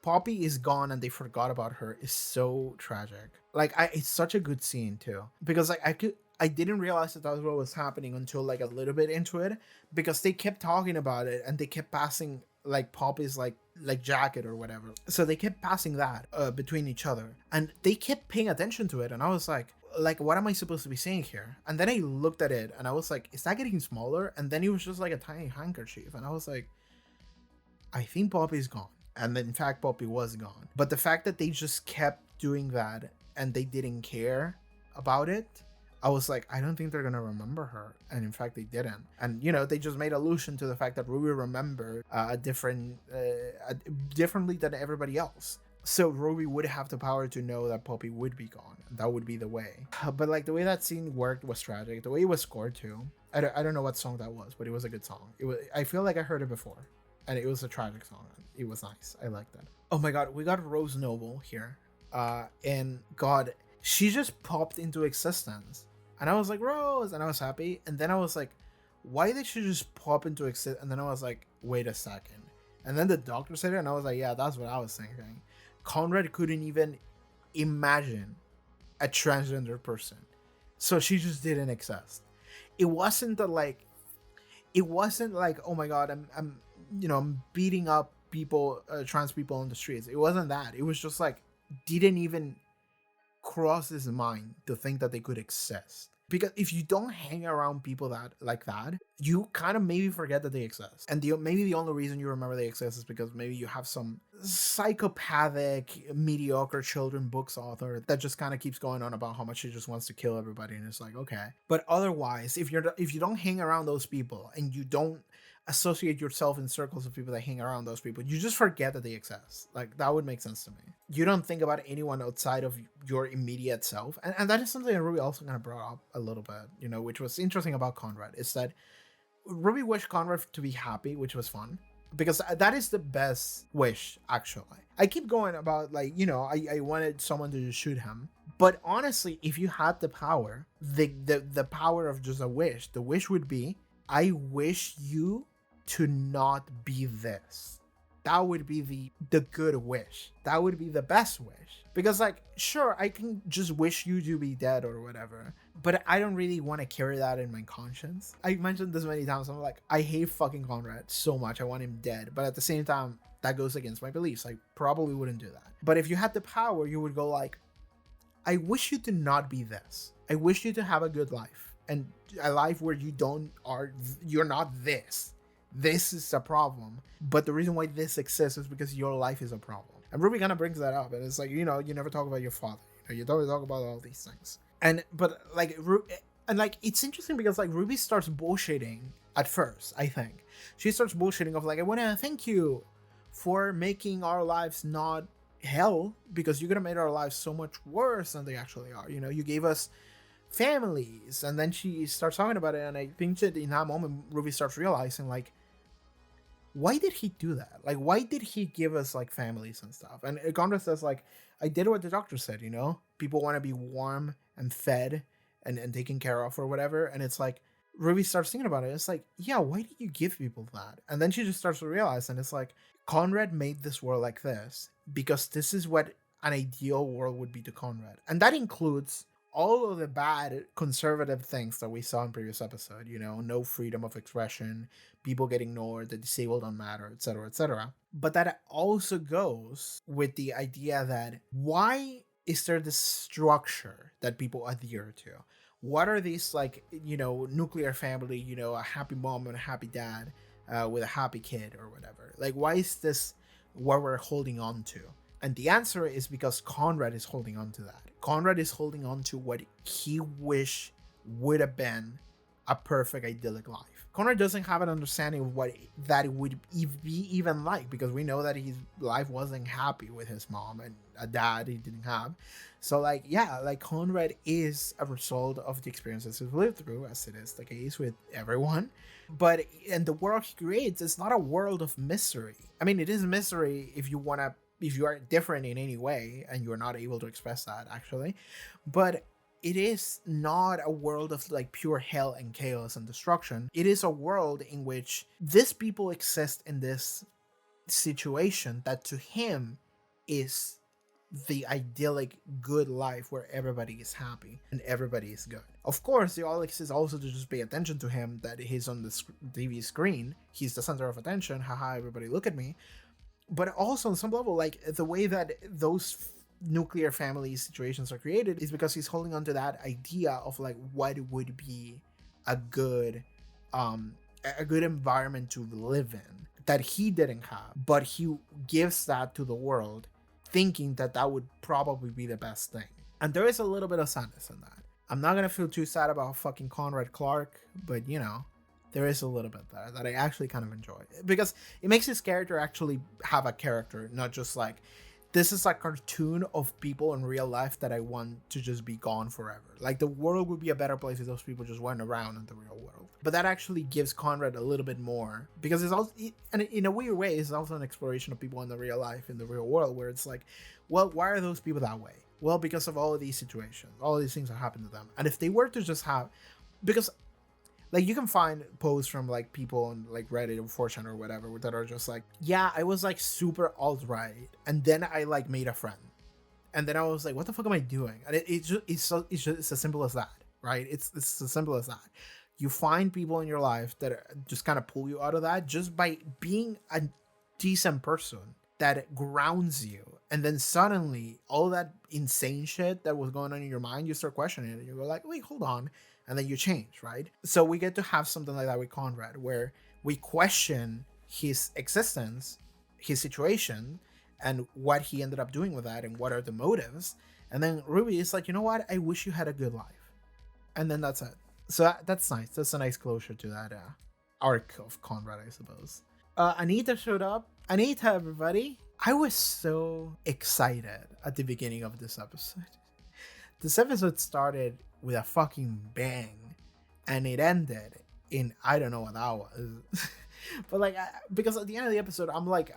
Poppy is gone and they forgot about her is so tragic. Like, it's such a good scene too, because like I didn't realize that was what was happening until like a little bit into it, because they kept talking about it and they kept passing like Poppy's like jacket or whatever. So they kept passing that between each other, and they kept paying attention to it, and I was like, what am I supposed to be seeing here? And then I looked at it and I was like, is that getting smaller? And then it was just like a tiny handkerchief, and I was like, I think Poppy's gone. And then in fact Poppy was gone. But the fact that they just kept doing that and they didn't care about it, I was like, I don't think they're gonna remember her. And in fact they didn't. And you know, they just made allusion to the fact that Ruby remembered differently than everybody else. So Ruby would have the power to know that Poppy would be gone. That would be the way. But like the way that scene worked was tragic. The way it was scored too. I don't know what song that was, but it was a good song. I feel like I heard it before, and it was a tragic song. It was nice. I like that. Oh my god, we got Rose Noble here. And god, she just popped into existence. And I was like, Rose, and I was happy. And then I was like, why did she just pop into exist? And then I was like, wait a second. And then the doctor said it, and I was like, yeah, that's what I was thinking. Conrad couldn't even imagine a transgender person. So she just didn't exist. It wasn't like, oh my god, I'm beating up people, trans people on the streets. It wasn't that. It was just like, didn't even cross his mind to think that they could exist. Because if you don't hang around people that like that, you kind of maybe forget that they exist. And maybe the only reason you remember they exist is because maybe you have some psychopathic, mediocre children books author that just kind of keeps going on about how much he just wants to kill everybody, and it's like, okay. But otherwise, if you don't hang around those people and you don't associate yourself in circles of people that hang around those people, you just forget that they exist. Like, that would make sense to me. You don't think about anyone outside of your immediate self. And that is something that Ruby also kind of brought up a little bit, which was interesting about Conrad, is that Ruby wished Conrad to be happy, which was fun, because that is the best wish, actually. I keep going about, like, I wanted someone to just shoot him. But honestly, if you had the power, the power of just a wish, the wish would be, I wish you to not be this. That would be the good wish. That would be the best wish. Because, like, sure, I can just wish you to be dead or whatever, but I don't really want to carry that in my conscience. I mentioned this many times. I'm like, I hate fucking Conrad so much. I want him dead. But at the same time, that goes against my beliefs. I probably wouldn't do that. But if you had the power, you would go like, I wish you to not be this. I wish you to have a good life. And a life where you're not this. This is a problem, but the reason why this exists is because your life is a problem. And Ruby kind of brings that up, and it's like, you never talk about your father. You don't talk about all these things. It's interesting because, like, Ruby starts bullshitting at first. I think she starts bullshitting of like, I want to thank you for making our lives not hell, because you're gonna make our lives so much worse than they actually are. You gave us families, and then she starts talking about it, and I think that in that moment Ruby starts realizing, like, why did he do that? Like, why did he give us, like, families and stuff? And Conrad says, like, I did what the doctor said, people want to be warm and fed and taken care of or whatever. And it's like, Ruby starts thinking about it. It's like, yeah, why did you give people that? And then she just starts to realize, and it's like, Conrad made this world like this because this is what an ideal world would be to Conrad. And that includes all of the bad conservative things that we saw in previous episode, no freedom of expression, people get ignored, the disabled don't matter, etc., etc. But that also goes with the idea that why is there this structure that people adhere to? What are these, like, nuclear family, a happy mom and a happy dad with a happy kid or whatever? Like, why is this what we're holding on to? And the answer is because Conrad is holding on to that. Conrad is holding on to what he wished would have been a perfect, idyllic life. Conrad doesn't have an understanding of what that would be even like, because we know that his life wasn't happy with his mom and a dad he didn't have. So, like, yeah, like, Conrad is a result of the experiences he's lived through, as it is the case with everyone. But in the world he creates, it's not a world of misery. I mean, it is misery if you are different in any way and you're not able to express that, actually. But it is not a world of, like, pure hell and chaos and destruction. It is a world in which these people exist in this situation that to him is the idyllic good life where everybody is happy and everybody is good. Of course, the all exists also to just pay attention to him, that he's on the TV screen. He's the center of attention. Haha, everybody look at me. But also on some level, like, the way that those nuclear family situations are created is because he's holding on to that idea of, like, what would be a good environment to live in that he didn't have, but he gives that to the world thinking that that would probably be the best thing. And there is a little bit of sadness in that. I'm not gonna feel too sad about fucking Conrad Clark, but there is a little bit there that I actually kind of enjoy, because it makes his character actually have a character, not just like, this is a cartoon of people in real life that I want to just be gone forever. Like, the world would be a better place if those people just weren't around in the real world. But that actually gives Conrad a little bit more, because it's also, and in a weird way, it's also an exploration of people in the real life, in the real world, where it's like, well, why are those people that way? Well, because of all of these situations, all of these things that happened to them. And if they were to just have, because like you can find posts from like people on like Reddit or 4chan or whatever that are just like, yeah, I was like super alt-right, and then I like made a friend, and then I was like, what the fuck am I doing? And it's as simple as that, right? It's as simple as that. You find people in your life that just kind of pull you out of that just by being a decent person that grounds you, and then suddenly all that insane shit that was going on in your mind, you start questioning it, and you go like, wait, hold on, and then you change, right? So we get to have something like that with Conrad, where we question his existence, his situation, and what he ended up doing with that, and what are the motives. And then Ruby is like, you know what? I wish you had a good life, and then that's it. So that's nice. That's a nice closure to that arc of Conrad, I suppose. Anita showed up. Anita, everybody. I was so excited at the beginning of this episode. This episode started with a fucking bang, and it ended in I don't know what that was. But like, because at the end of the episode, I'm like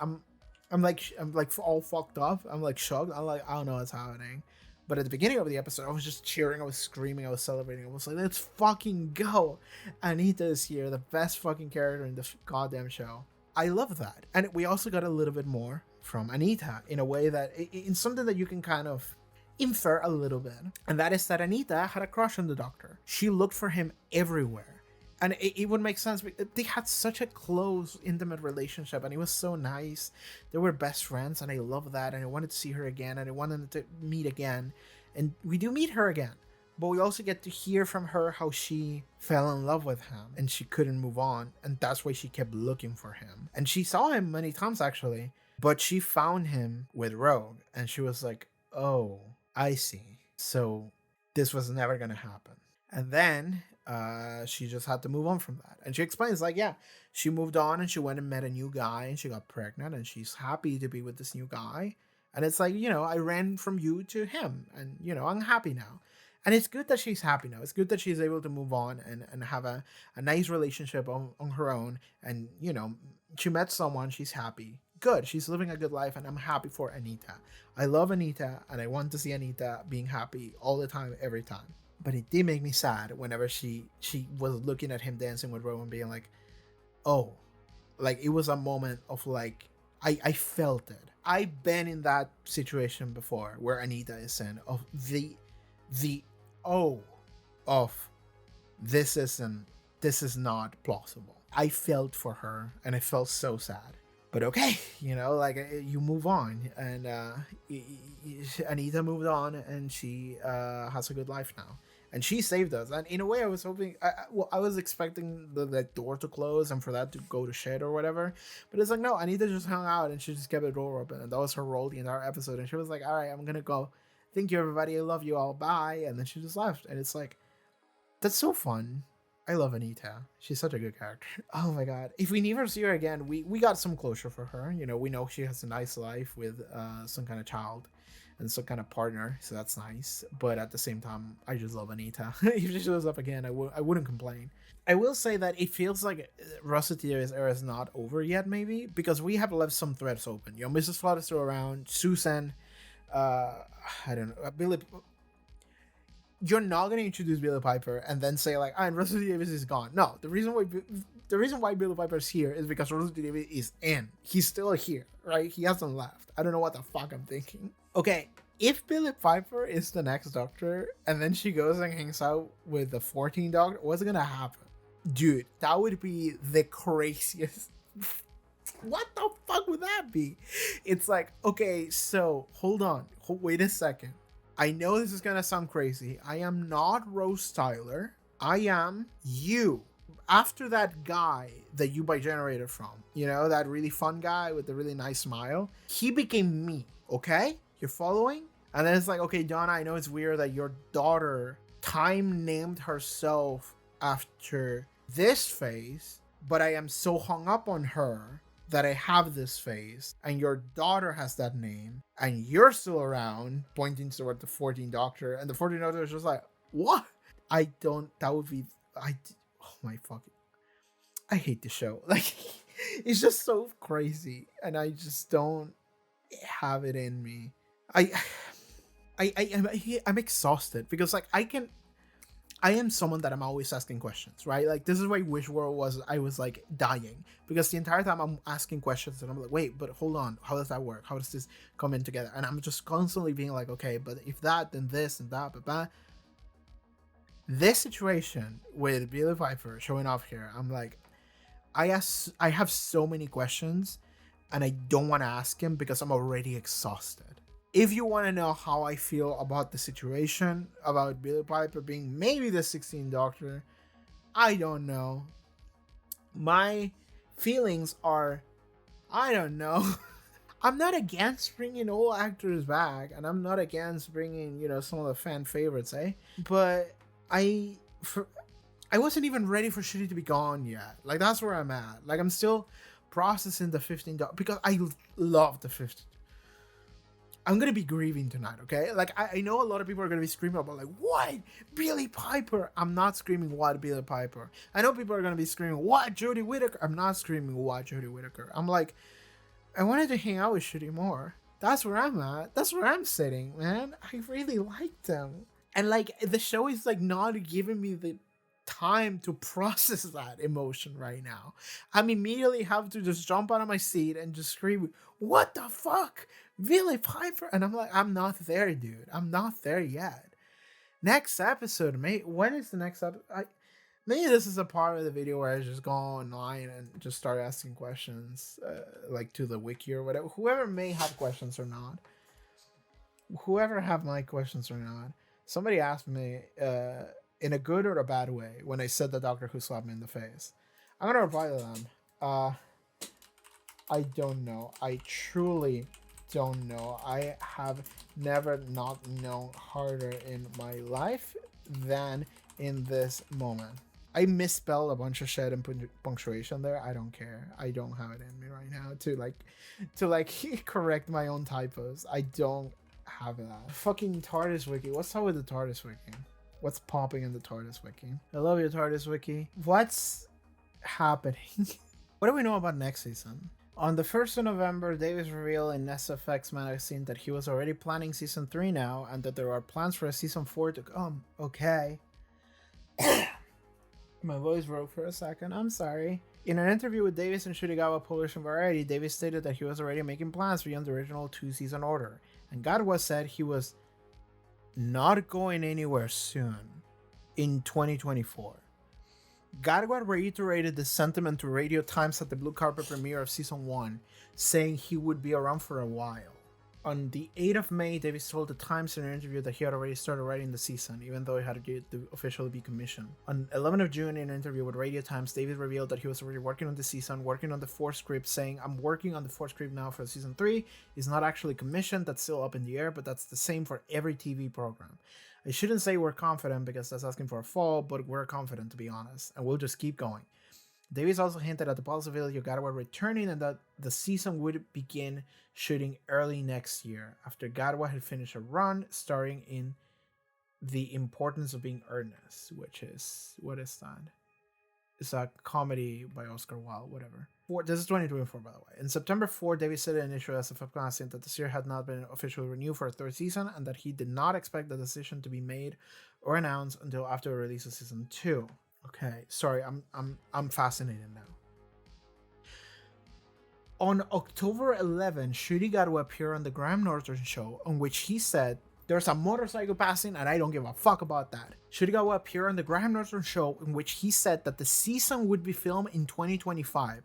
all fucked up. I'm like shocked. I'm like, I don't know what's happening. But at the beginning of the episode, I was just cheering, I was screaming, I was celebrating. I was like, let's fucking go. Anita is here, the best fucking character in the goddamn show. I love that. And we also got a little bit more from Anita in a way that, in something that you can kind of infer a little bit. And that is that Anita had a crush on the Doctor. She looked for him everywhere. And it would make sense. They had such a close, intimate relationship, and it was so nice. They were best friends, and I love that. And I wanted to see her again, and I wanted to meet again. And we do meet her again. But we also get to hear from her how she fell in love with him, and she couldn't move on. And that's why she kept looking for him. And she saw him many times, actually. But she found him with Rogue, and she was like, oh, I see. So this was never going to happen. And then she just had to move on from that. And she explains, like, yeah, she moved on and she went and met a new guy and she got pregnant and she's happy to be with this new guy. And it's like, you know, I ran from you to him and, you know, I'm happy now. And it's good that she's happy now. It's good that she's able to move on and have a nice relationship on her own. And, you know, she met someone, she's happy. Good. She's living a good life, and I'm happy for Anita. I love Anita, and I want to see Anita being happy all the time, every time. But it did make me sad whenever she was looking at him dancing with Rowan, being like, oh, like it was a moment of like, I felt it. I've been in that situation before where Anita is in of the of this is not plausible. I felt for her and I felt so sad. But okay, you know, like you move on, and Anita moved on, and she has a good life now, and she saved us. And in a way, I was hoping, I was expecting the door to close and for that to go to shit or whatever. But it's like, no, Anita just hung out and she just kept the door open, and that was her role the entire episode. And she was like, all right, I'm gonna go. Thank you, everybody. I love you all. Bye. And then she just left, and it's like, that's so fun. I love Anita. She's such a good character. Oh my god. If we never see her again, we got some closure for her. You know, we know she has a nice life with some kind of child and some kind of partner, so that's nice. But at the same time, I just love Anita. If she shows up again, I wouldn't complain. I will say that it feels like Russetier's era is not over yet, maybe, because we have left some threads open. You know, Mrs. Flood is still around. Susan, I don't know, Billy. You're not going to introduce Billy Piper and then say like, and Russell Davis is gone. No, the reason why Billy Piper is here is because Russell Davis is in. He's still here, right? He hasn't left. I don't know what the fuck I'm thinking. Okay, if Billy Piper is the next Doctor and then she goes and hangs out with the 14th Doctor, what's going to happen? Dude, that would be the craziest. What the fuck would that be? It's like, okay, so hold on. Wait a second. I know this is gonna sound crazy. I am not Rose Tyler. I am you. After that guy that you generated from, you know, that really fun guy with the really nice smile, he became me, okay? You're following? And then it's like, okay, Donna, I know it's weird that your daughter time named herself after this face, but I am so hung up on her that I have this face, and your daughter has that name, and you're still around, pointing toward the 14th Doctor, and the 14th Doctor is just like, what? Oh my fucking, I hate the show. Like, it's just so crazy, and I just don't have it in me. I'm exhausted because like I am someone that I'm always asking questions, right? Like this is why Wish World was, I was like dying because the entire time I'm asking questions and I'm like, wait, but hold on, how does that work? How does this come in together? And I'm just constantly being like, okay, but if that, then this and that, but this situation with Billy Piper showing off here, I'm like, I have so many questions and I don't want to ask him because I'm already exhausted. If you want to know how I feel about the situation, about Billy Piper being maybe the 16th Doctor, I don't know. My feelings are, I don't know. I'm not against bringing old actors back, and I'm not against bringing, you know, some of the fan favorites, But I wasn't even ready for Shitty to be gone yet. Like, that's where I'm at. Like, I'm still processing the 15th Doctor, because I love the 15th. I'm gonna be grieving tonight, okay? Like, I know a lot of people are gonna be screaming about, like, what? Billy Piper? I'm not screaming, what, Billy Piper? I know people are gonna be screaming, what, Jodie Whittaker? I'm not screaming, what, Jodie Whittaker? I'm like, I wanted to hang out with Shitty more. That's where I'm at. That's where I'm sitting, man. I really liked them. And, like, the show is, like, not giving me the time to process that emotion right now. I'm immediately have to just jump out of my seat and just scream, what the fuck? Billy Piper? And I'm like, I'm not there, dude. I'm not there yet. Next episode, mate. When is the next episode? Maybe this is a part of the video where I just go online and just start asking questions, like to the wiki or whatever. Whoever may have questions or not. Whoever have my questions or not. Somebody asked me, in a good or a bad way, when I said the Doctor Who slapped me in the face. I'm gonna reply to them. I don't know. I truly don't know. I have never not known harder in my life than in this moment. I misspelled a bunch of shit and punctuation there. I don't care. I don't have it in me right now to correct my own typos. I don't have that. Fucking TARDIS wiki. What's up with the TARDIS wiki? What's popping in the TARDIS wiki? I love your TARDIS wiki. What's happening? What do we know about next season? On the 1st of November, Davis revealed in SFX magazine that he was already planning season 3 now and that there are plans for a season 4 to come. Okay. My voice broke for a second. I'm sorry. In an interview with Davis and Shurigawa published in Variety, Davis stated that he was already making plans beyond the original 2-season order. And Gatwa said he was not going anywhere soon in 2024. Gatwa reiterated the sentiment to Radio Times at the Blue Carpet premiere of Season 1, saying he would be around for a while. On the 8th of May, Davis told the Times in an interview that he had already started writing the season, even though it had yet to officially be commissioned. On 11th of June, in an interview with Radio Times, Davis revealed that he was already working on the season, working on the 4th script, saying, I'm working on the 4th script now for Season 3. It's not actually commissioned, that's still up in the air, but that's the same for every TV program. I shouldn't say we're confident because that's asking for a fall, but we're confident, to be honest, and we'll just keep going. Davis also hinted at the possibility of Gatwa returning and that the season would begin shooting early next year after Gatwa had finished a run starring in The Importance of Being Earnest, which is, what is that? It's a comedy by Oscar Wilde, whatever. This is 2024, by the way. In September 4, Davis said in an issue as a magazine that the series had not been officially renewed for a 3rd season and that he did not expect the decision to be made or announced until after the release of Season 2. Okay, sorry, I'm fascinated now. On October 11, Ncuti Gatwa appeared on the Graham Norton show, on which he said, there's a motorcycle passing and I don't give a fuck about that. Ncuti Gatwa appeared on the Graham Norton show, in which he said that the season would be filmed in 2025.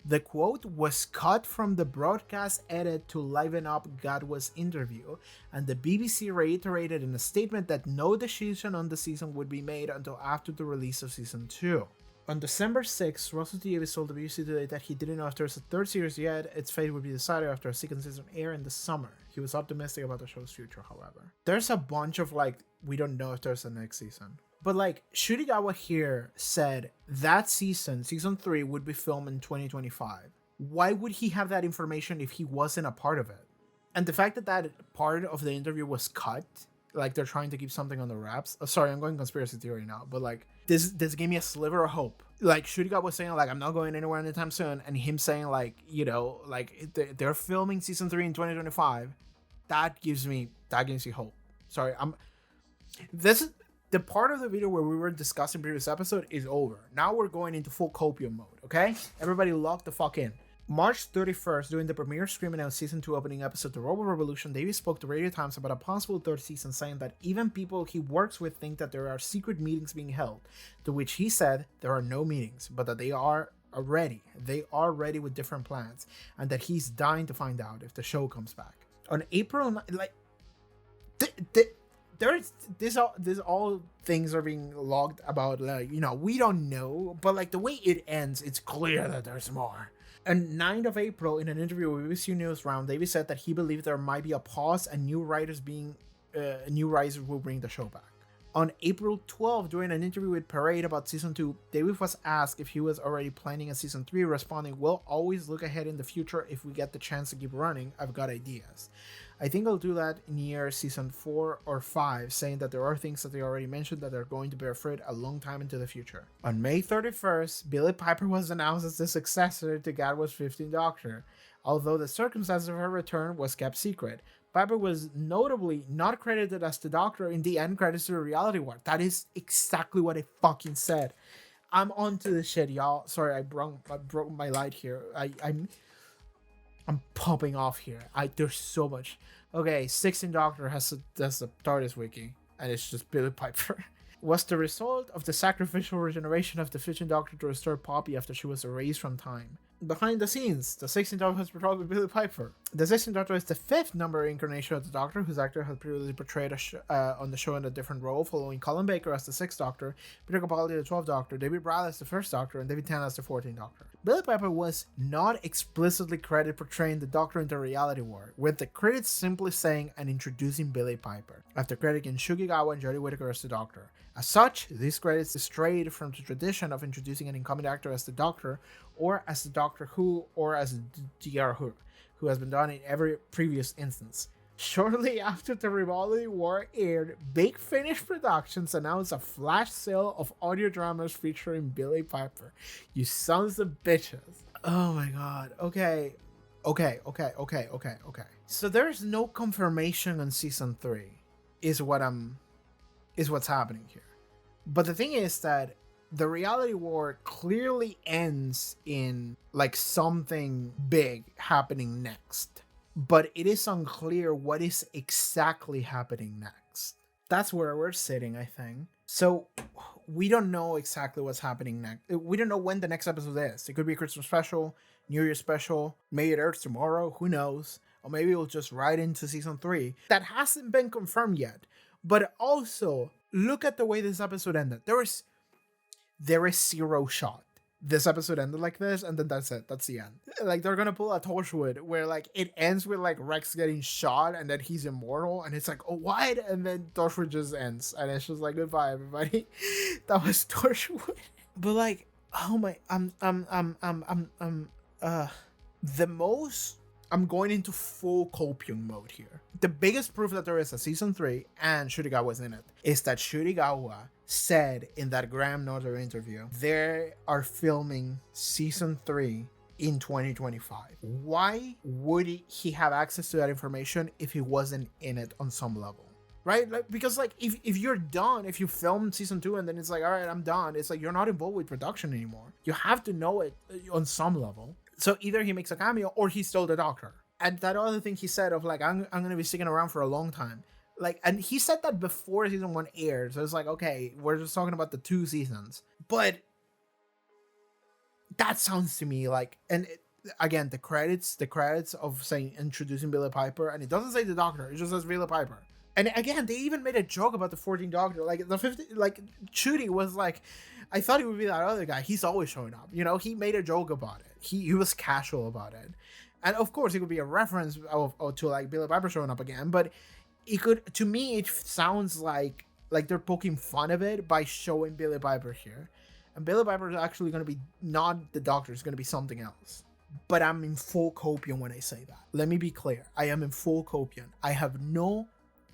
The quote was cut from the broadcast edit to liven up Gatwa's interview, and the BBC reiterated in a statement that no decision on the season would be made until after the release of Season 2. On December 6th, Russell T. Davies told the BBC Today that he didn't know if there's a 3rd series yet, its fate would be decided after a 2nd season air in the summer. He was optimistic about the show's future, however. There's a bunch of we don't know if there's a next season. But Ncuti Gatwa here said that season 3, would be filmed in 2025. Why would he have that information if he wasn't a part of it? And the fact that that part of the interview was cut, they're trying to keep something on the wraps. Sorry, I'm going conspiracy theory now, but this gave me a sliver of hope. Ncuti Gatwa was saying I'm not going anywhere anytime soon, and him saying they're filming Season 3 in 2025. That gives me hope. Sorry, this is the part of the video where we were discussing previous episode is over. Now we're going into full copium mode, okay? Everybody lock the fuck in. March 31st, during the premiere screening of season 2 opening episode The Robo Revolution, David spoke to Radio Times about a possible third season, saying that even people he works with think that there are secret meetings being held, to which he said there are no meetings, but that they are ready. They are ready with different plans, and that he's dying to find out if the show comes back. On April, there's this all things are being logged about, like, you know, we don't know, but like the way it ends, it's clear that there's more. On 9th of April, in an interview with BBC News Round, David said that he believed there might be a pause and new writers will bring the show back. On April 12th, during an interview with Parade about season 2, David was asked if he was already planning a season 3, responding, "We'll always look ahead in the future if we get the chance to keep running. I've got ideas. I think I'll do that near season 4 or 5, saying that there are things that they already mentioned that are going to bear fruit a long time into the future." On May 31st, Billie Piper was announced as the successor to Gatwa's 15th Doctor, although the circumstances of her return was kept secret. Piper was notably not credited as the Doctor in the end credits to the reality war. That is exactly what I fucking said. I'm onto this shit, y'all. Sorry, I broke my light here. I'm popping off here. There's so much. Okay, 16th Doctor has a TARDIS wiki, and it's just Billie Piper. Was the result of the sacrificial regeneration of the 15th Doctor to restore Poppy after she was erased from time. Behind the scenes, the 16th Doctor has portrayed with Billie Piper. The 16th Doctor is the 5th number incarnation of the Doctor, whose actor had previously portrayed on the show in a different role, following Colin Baker as the 6th Doctor, Peter Capaldi as the 12th Doctor, David Bradley as the 1st Doctor, and David Tennant as the 14th Doctor. Billie Piper was not explicitly credited portraying the Doctor in the reality war, with the credits simply saying and introducing Billie Piper, after crediting Shugigawa and Jodie Whittaker as the Doctor. As such, these credits strayed from the tradition of introducing an incumbent actor as the Doctor, or as the Doctor Who, or as Dr. Who has been done in every previous instance. Shortly after the Reality War aired, Big Finish Productions announced a flash sale of audio dramas featuring Billie Piper. You sons of bitches. Oh my god. Okay. So there's no confirmation on season 3, is what's happening here. But the thing is that the reality war clearly ends in like something big happening next. But it is unclear what is exactly happening next. That's where we're sitting, I think. So we don't know exactly what's happening next. We don't know when the next episode is. It could be a Christmas special, New Year special, maybe it airs tomorrow, who knows? Or maybe we'll just right into season 3. That hasn't been confirmed yet. But also, look at the way this episode ended. There is zero shot. This episode ended like this, and then that's it. That's the end. Like, they're gonna pull a Torchwood where, like, it ends with, like, Rex getting shot, and then he's immortal, and it's like, oh, what? And then Torchwood just ends, and it's just like, goodbye, everybody. That was Torchwood. But, like, oh my, I'm going into full copium mode here. The biggest proof that there is a season 3 and Shudigawa was in it is that Shudigawa said in that Graham Norton interview, they are filming season 3 in 2025. Why would he have access to that information if he wasn't in it on some level? Right? Like, because like if you're done, if you film season 2 and then it's like, all right, I'm done, it's like you're not involved with production anymore. You have to know it on some level. So either he makes a cameo or he's still the Doctor. And that other thing he said of like, I'm going to be sticking around for a long time. Like, and he said that before season 1 aired. So it's like, okay, we're just talking about the 2 seasons. But that sounds to me like, and again, the credits of saying introducing Billie Piper, and it doesn't say the Doctor, it just says Billie Piper. And again, they even made a joke about the 14th Doctor. Like the 50, like Chudy was like, I thought he would be that other guy. He's always showing up. You know, he made a joke about it. He was casual about it. And of course, it could be a reference to like Billie Piper showing up again. But it could, to me, it sounds like they're poking fun of it by showing Billie Piper here. And Billie Piper is actually going to be not the Doctor. It's going to be something else. But I'm in full copium when I say that. Let me be clear. I am in full copium. I have no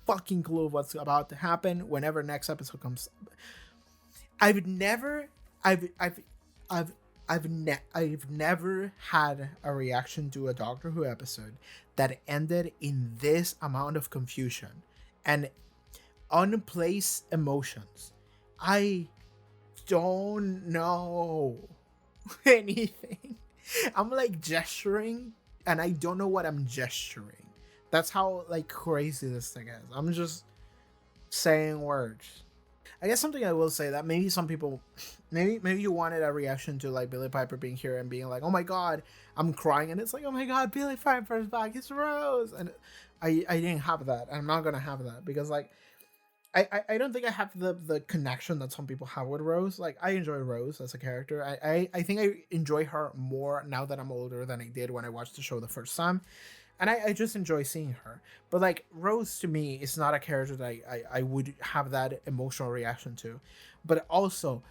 fucking clue what's about to happen whenever next episode comes. I've never had a reaction to a Doctor Who episode that ended in this amount of confusion. And unplaced emotions. I don't know anything. I'm like gesturing and I don't know what I'm gesturing. That's how like crazy this thing is. I'm just saying words. I guess something I will say that maybe some people, maybe you wanted a reaction to like Billy Piper being here and being like, oh my god, I'm crying, and it's like, oh my god, Billy Piper's back, it's Rose, and I didn't have that. I'm not gonna have that because like I don't think I have the connection that some people have with Rose. Like I enjoy Rose as a character. I think I enjoy her more now that I'm older than I did when I watched the show the first time. And I just enjoy seeing her. But like Rose to me is not a character that I would have that emotional reaction to. But also,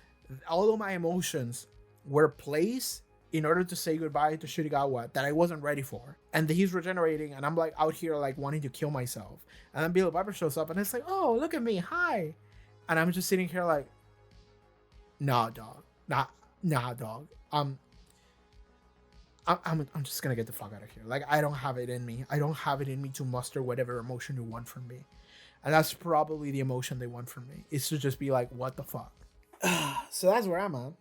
all of my emotions were placed in order to say goodbye to Shirigawa that I wasn't ready for. And he's regenerating and I'm like out here like wanting to kill myself. And then Billy Piper shows up and it's like, oh, look at me, hi. And I'm just sitting here like, nah, dog. Nah, dog. I'm just gonna get the fuck out of here. Like I don't have it in me. I don't have it in me to muster whatever emotion you want from me. And that's probably the emotion they want from me. Is to just be like, what the fuck? So that's where I'm at.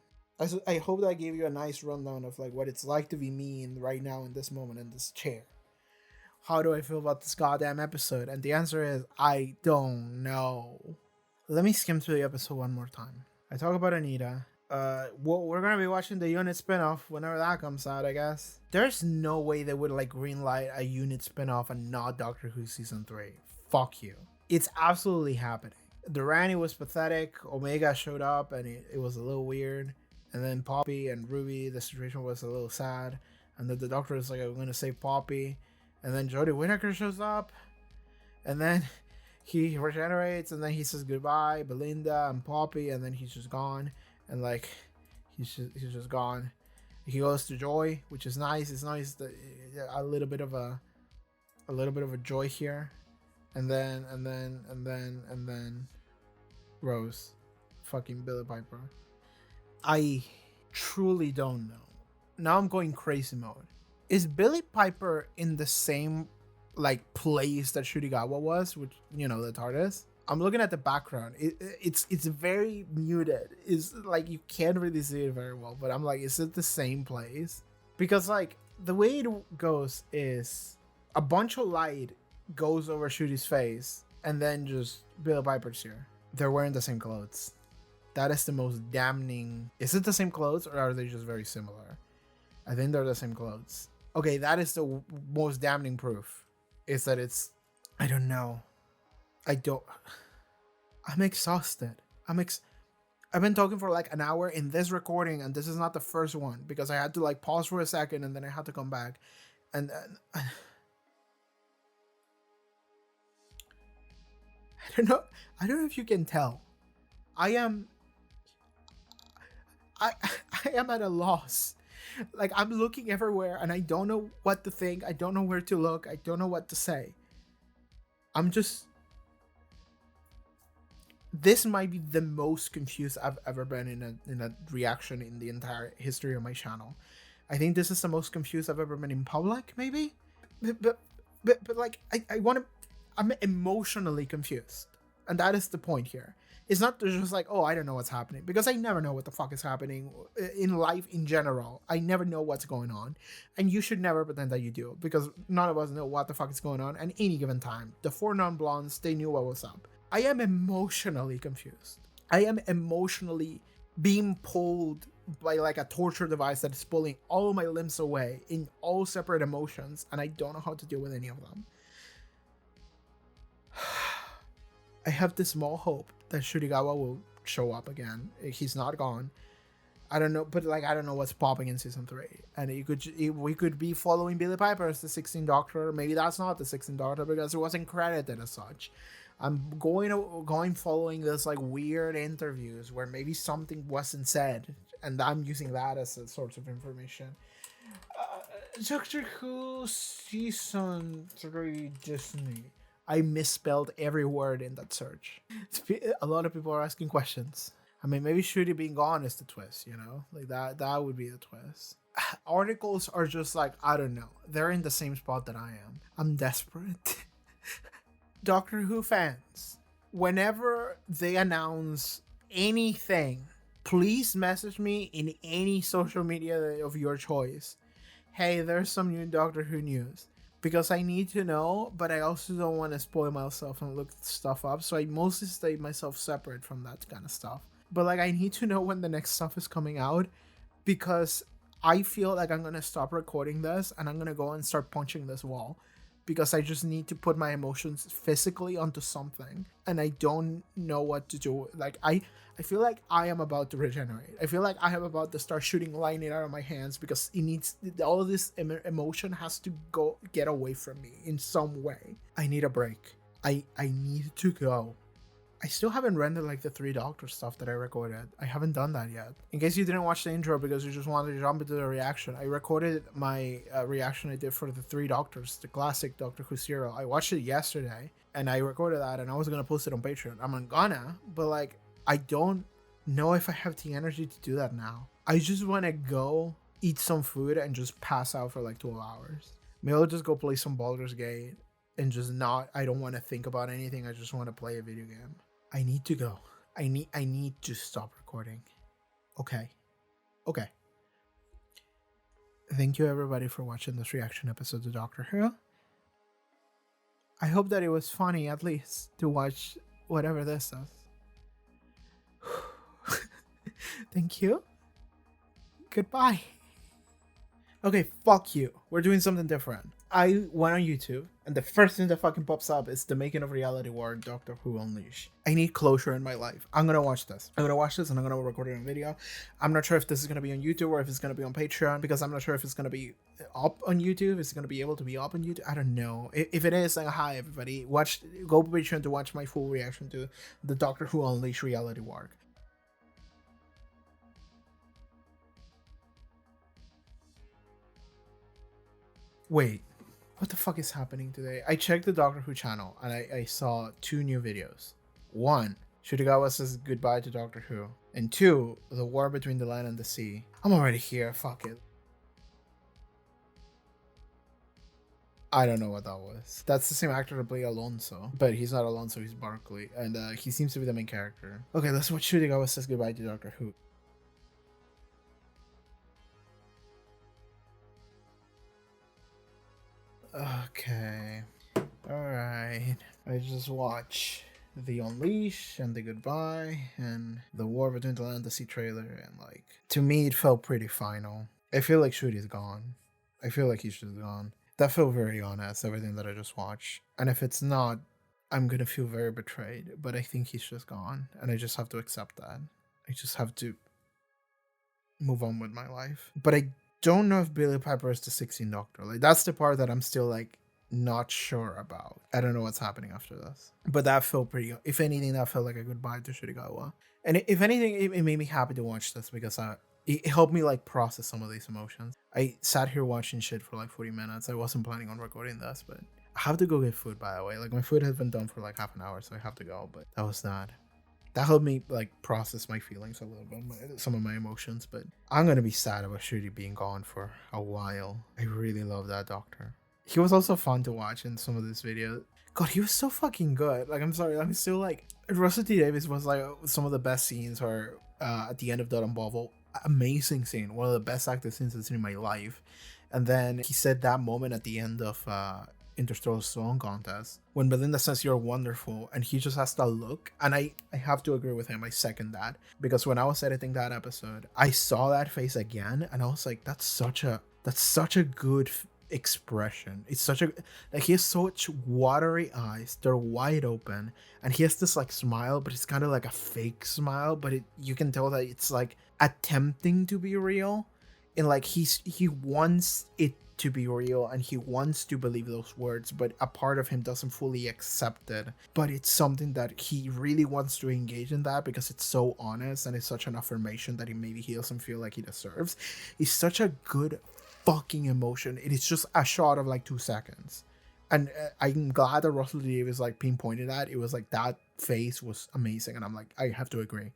I hope that I gave you a nice rundown of like what it's like to be me right now in this moment in this chair. How do I feel about this goddamn episode? And the answer is I don't know. Let me skim through the episode one more time. I talk about Anita. Well, we're gonna be watching the Unit spinoff whenever that comes out, I guess. There's no way they would like greenlight a Unit spinoff and not Doctor Who season 3. Fuck you. It's absolutely happening. Durrani was pathetic. Omega showed up and it was a little weird. And then Poppy and Ruby, the situation was a little sad. And then the Doctor is like, I'm gonna save Poppy. And then Jodie Whittaker shows up. And then he regenerates and then he says goodbye, Belinda and Poppy, and then he's just gone. And like he's just gone. He goes to Joy, which is nice. It's nice that a little bit of a joy here. And then Rose. Fucking Billy Piper. I truly don't know. Now I'm going crazy mode. Is Billy Piper in the same like place that Shurigawa was, which the TARDIS? I'm looking at the background. It's very muted. It's like you can't really see it very well. But I'm like, is it the same place? Because like the way it goes is a bunch of light goes over Shuri's face, and then just Billy Piper's here. They're wearing the same clothes. That is the most damning. Is it the same clothes or are they just very similar? I think they're the same clothes. Okay, that is the most damning proof. Is that it's. I don't know. I'm exhausted. I've been talking for like an hour in this recording, and this is not the first one because I had to like pause for a second and then I had to come back. And I don't know. I don't know if you can tell. I am at a loss. Like I'm looking everywhere and I don't know what to think. I don't know where to look. I don't know what to say. This might be the most confused I've ever been in a reaction in the entire history of my channel. I think this is the most confused I've ever been in public, maybe. But like I'm emotionally confused, and that is the point here. It's not just like, oh, I don't know what's happening, because I never know what the fuck is happening in life in general. I never know what's going on, and you should never pretend that you do, because none of us know what the fuck is going on at any given time. The 4 non-blondes, they knew what was up. I am emotionally confused. I am emotionally being pulled by like a torture device that is pulling all of my limbs away in all separate emotions, and I don't know how to deal with any of them. I have this small hope that Shurigawa will show up again. He's not gone. I don't know, but like I don't know what's popping in season 3, and we could be following Billy Piper as the 16th Doctor. Maybe that's not the 16th Doctor because it wasn't credited as such. I'm going following this like weird interviews where maybe something wasn't said, and I'm using that as a source of information. Doctor Who season 3 Disney. I misspelled every word in that search. A lot of people are asking questions. I mean, maybe Shuri being gone is the twist, like that would be the twist. Articles are just like, I don't know. They're in the same spot that I am. I'm desperate. Doctor Who fans, whenever they announce anything, please message me in any social media of your choice. Hey, there's some new Doctor Who news. Because I need to know, but I also don't want to spoil myself and look stuff up. So I mostly stay myself separate from that kind of stuff. But like, I need to know when the next stuff is coming out, because I feel like I'm gonna stop recording this and I'm gonna go and start punching this wall, because I just need to put my emotions physically onto something and I don't know what to do. Like, I feel like I am about to regenerate. I feel like I am about to start shooting lightning out of my hands, because it needs, all of this emotion has to go get away from me in some way. I need a break. I need to go. I still haven't rendered like the 3 Doctor stuff that I recorded. I haven't done that yet. In case you didn't watch the intro because you just wanted to jump into the reaction, I recorded my reaction I did for the 3 Doctors, the classic Doctor Who serial. I watched it yesterday and I recorded that and I was gonna post it on Patreon. I'm gonna, but like, I don't know if I have the energy to do that now. I just want to go eat some food and just pass out for like 12 hours. Maybe I'll just go play some Baldur's Gate and just not, I don't want to think about anything. I just want to play a video game. I need to go. I need to stop recording. Okay. Thank you everybody for watching this reaction episode of Doctor Who. I hope that it was funny at least to watch whatever this is. Thank you. Goodbye. Okay, fuck you. We're doing something different. I went on YouTube, and the first thing that fucking pops up is the making of Reality War Doctor Who Unleashed. I need closure in my life. I'm gonna watch this. And I'm gonna record it on video. I'm not sure if this is gonna be on YouTube or if it's gonna be on Patreon, because I'm not sure if it's gonna be up on YouTube. It's gonna be able to be up on YouTube. I don't know. If it is, then hi everybody. Go to Patreon to watch my full reaction to the Doctor Who Unleashed Reality War. Wait, what the fuck is happening today? I checked the Doctor Who channel and I saw 2 new videos. 1, Shudigawa says goodbye to Doctor Who. And 2, the war between the land and the sea. I'm already here, fuck it. I don't know what that was. That's the same actor to play Alonso. But he's not Alonso, he's Barkley. And he seems to be the main character. Okay, let's watch Shudigawa says goodbye to Doctor Who. Okay. Alright. I just watch the Unleash and the Goodbye and the War Between the Land and the Sea trailer, and like, to me it felt pretty final. I feel like Shudi's gone. I feel like he's just gone. That felt very honest, everything that I just watched. And if it's not, I'm gonna feel very betrayed. But I think he's just gone. And I just have to accept that. I just have to move on with my life. But I don't know if Billy Piper is the 16th Doctor. Like, that's the part that I'm still like not sure about. I don't know what's happening after this. But that felt pretty, if anything, that felt like a goodbye to Shudigawa. And if anything, it made me happy to watch this, because it helped me like process some of these emotions. I sat here watching shit for like 40 minutes. I wasn't planning on recording this, but I have to go get food, by the way. Like, my food has been done for like half an hour, so I have to go. But that was that helped me like process my feelings a little bit, some of my emotions. But I'm gonna be sad about Shudi being gone for a while. I really love that Doctor. He was also fun to watch in some of this videos. God, he was so fucking good. Like, I'm sorry, I'm still like, Russell T Davies was like some of the best scenes, or at the end of Dot and Bovel, amazing scene, one of the best acted scenes I've seen in my life. And then he said that moment at the end of Interstellar Song Contest, when Belinda says you're wonderful, and he just has that look. And I have to agree with him. I second that, because when I was editing that episode, I saw that face again, and I was like, that's such a good expression. It's such a, like, he has such watery eyes, they're wide open, and he has this like smile, but it's kind of like a fake smile, but you can tell that it's like attempting to be real, and like he wants it to be real, and he wants to believe those words, but a part of him doesn't fully accept it. But it's something that he really wants to engage in, that because it's so honest and it's such an affirmation that maybe he doesn't feel like he deserves. It's such a good fucking emotion. It is just a shot of like 2 seconds, and I'm glad that Russell T Davies like pinpointed that. It was like, that face was amazing, and I'm like, I have to agree,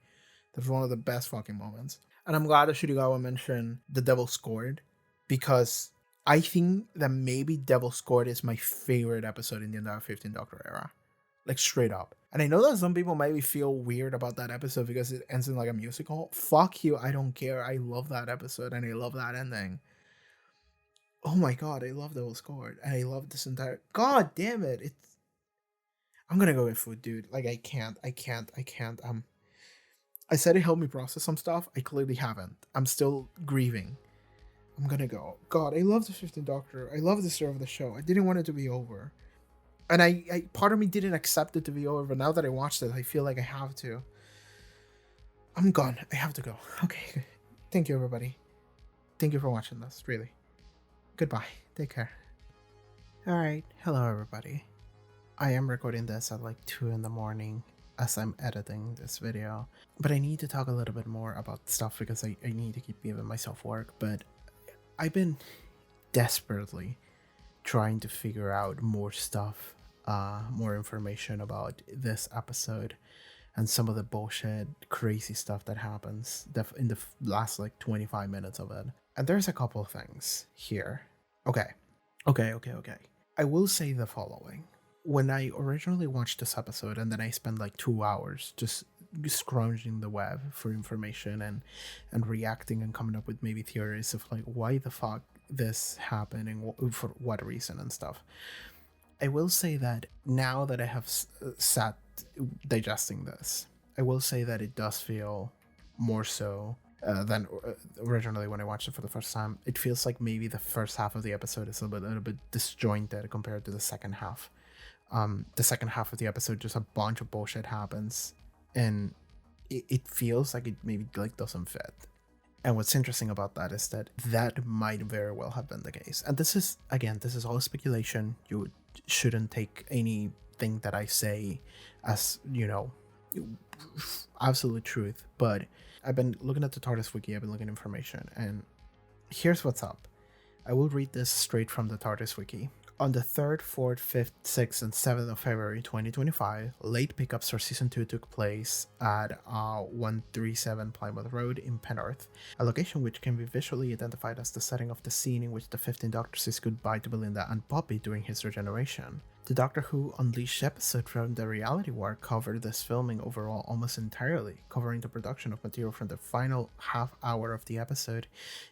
that's one of the best fucking moments. And I'm glad that Shudigawa mentioned The Devil Scored, because I think that maybe Devil Scored is my favorite episode in the entire 15th Doctor era. like straight up. And I know that some people maybe feel weird about that episode because it ends in like a musical. Fuck you, I don't care. I love that episode and I love that ending. Oh my god, I love the whole score. And I love this entire. God damn it! It's. I'm gonna go with food, dude. Like I can't. I said it helped me process some stuff. I clearly haven't. I'm still grieving. I'm gonna go. God, I love the 15th Doctor. I love the start of the show. I didn't want it to be over. And I part of me didn't accept it to be over, but now that I watched it, I feel like I have to. I'm gone. I have to go. Okay. Thank you, everybody. Thank you for watching this, really. Goodbye. Take care. Alright. Hello, everybody. I am recording this at like 2 in the morning as I'm editing this video. But I need to talk a little bit more about stuff because I need to keep giving myself work. But I've been desperately trying to figure out more stuff, more information about this episode and some of the bullshit, crazy stuff that happens in the last like 25 minutes of it. And there's a couple of things here. Okay. I will say the following. When I originally watched this episode and then I spent like 2 hours just scrounging the web for information and reacting and coming up with maybe theories of like why the fuck this happened and for what reason and stuff. I will say that now that I have sat digesting this, I will say that it does feel more so than originally when I watched it for the first time. It feels like maybe the first half of the episode is a little bit disjointed compared to the second half. The second half of the episode, just a bunch of bullshit happens, and it feels like it maybe like doesn't fit. And what's interesting about that is that might very well have been the case. And this is all speculation. You shouldn't take anything that I say as, absolute truth. But I've been looking at the TARDIS wiki, I've been looking at information, and here's what's up. I will read this straight from the TARDIS wiki. On the 3rd, 4th, 5th, 6th, and 7th of February 2025, late pickups for Season 2 took place at 137 Plymouth Road in Penarth, a location which can be visually identified as the setting of the scene in which the 15th Doctor says goodbye to Belinda and Poppy during his regeneration. The Doctor Who Unleashed episode from the Reality War covered this filming overall almost entirely, covering the production of material from the final half hour of the episode,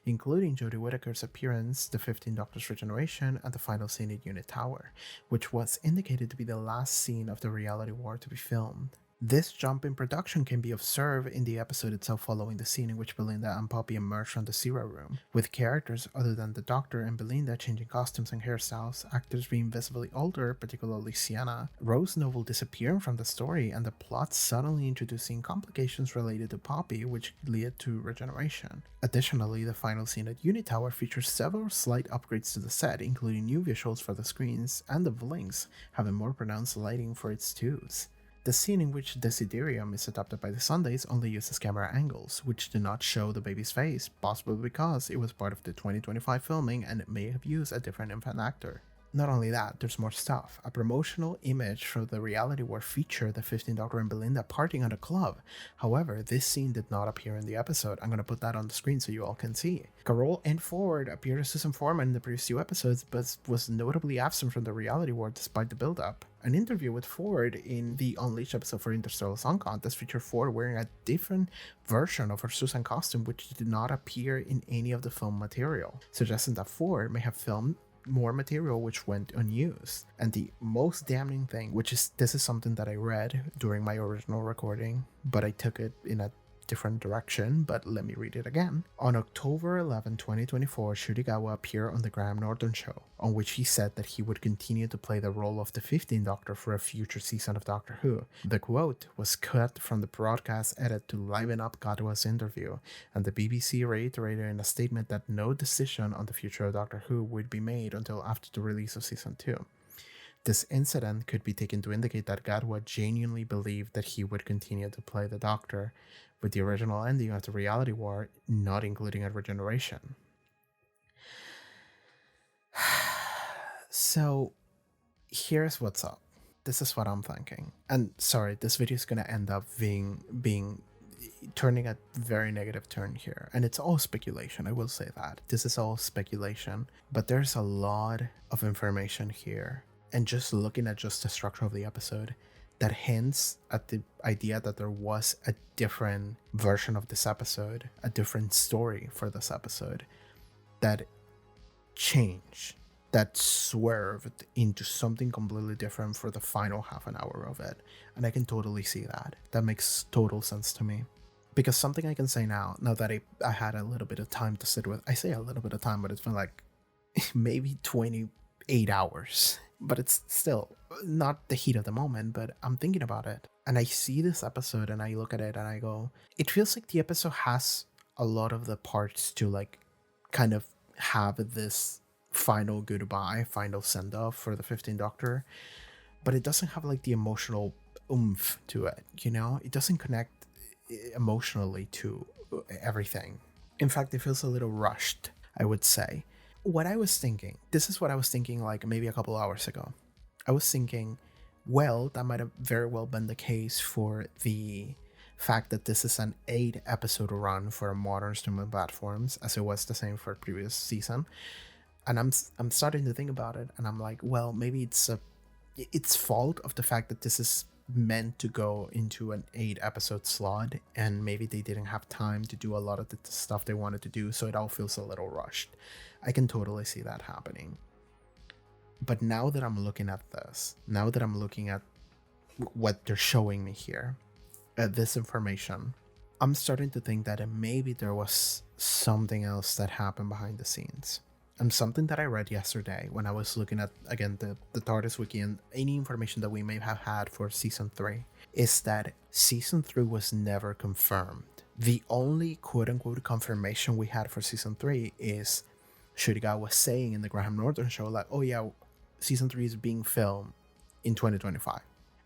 including Jodie Whittaker's appearance, the 15th Doctor's regeneration, and the final scene at Unit Tower, which was indicated to be the last scene of the Reality War to be filmed. This jump in production can be observed in the episode itself following the scene in which Belinda and Poppy emerge from the Zero Room, with characters other than the Doctor and Belinda changing costumes and hairstyles, actors being visibly older, particularly Sienna, Rose Noble disappearing from the story, and the plot suddenly introducing complications related to Poppy which lead to regeneration. Additionally, the final scene at Unit Tower features several slight upgrades to the set, including new visuals for the screens and the blinks, having more pronounced lighting for its tubes. The scene in which Desiderium is adopted by the Sundays only uses camera angles, which do not show the baby's face, possibly because it was part of the 2025 filming and it may have used a different infant actor. Not only that, there's more stuff. A promotional image from the Reality War featured the 15th Doctor and Belinda partying at a club. However, this scene did not appear in the episode. I'm going to put that on the screen so you all can see. Karl and Ford appeared as Susan Foreman in the previous 2 episodes, but was notably absent from the Reality War despite the build-up. An interview with Ford in the Unleashed episode for Interstellar Song Contest featured Ford wearing a different version of her Susan costume which did not appear in any of the film material, suggesting that Ford may have filmed more material which went unused. And the most damning thing, this is something that I read during my original recording, but I took it in a different direction, but let me read it again. On October 11, 2024, Gatwa appeared on the Graham Norton show, on which he said that he would continue to play the role of the 15th Doctor for a future season of Doctor Who. The quote was cut from the broadcast edit to liven up Gatwa's interview, and the BBC reiterated in a statement that no decision on the future of Doctor Who would be made until after the release of Season 2. This incident could be taken to indicate that Gatwa genuinely believed that he would continue to play the Doctor, with the original ending of the Reality War not including a regeneration. So, here's what's up. This is what I'm thinking. And sorry, this video is gonna end up being turning a very negative turn here. And it's all speculation, I will say that. This is all speculation. But there's a lot of information here. And just looking at just the structure of the episode, that hints at the idea that there was a different version of this episode, a different story for this episode that changed, that swerved into something completely different for the final half an hour of it. And I can totally see that. That makes total sense to me. Because something I can say now that I had a little bit of time to sit with, I say a little bit of time, but it's been like maybe 28 hours. But it's still not the heat of the moment, but I'm thinking about it. And I see this episode and I look at it and I go, it feels like the episode has a lot of the parts to like kind of have this final goodbye, final send-off for the 15th Doctor, but it doesn't have like the emotional oomph to it, you know? It doesn't connect emotionally to everything. In fact, it feels a little rushed, I would say. What I was thinking, this is what I was thinking like maybe a couple hours ago. I was thinking, well, that might have very well been the case for the fact that this is an 8-episode run for modern streaming platforms, as it was the same for previous season. And I'm starting to think about it, and I'm like, well, maybe it's fault of the fact that this is meant to go into an 8-episode slot, and maybe they didn't have time to do a lot of the stuff they wanted to do, so it all feels a little rushed. I can totally see that happening. But now that I'm looking at this, now that I'm looking at what they're showing me here, this information, I'm starting to think that maybe there was something else that happened behind the scenes. And something that I read yesterday when I was looking at, again, the TARDIS wiki and any information that we may have had for season 3, is that season 3 was never confirmed. The only quote-unquote confirmation we had for season 3 is Shuriga was saying in the Graham Norton show, like, oh yeah, season 3 is being filmed in 2025.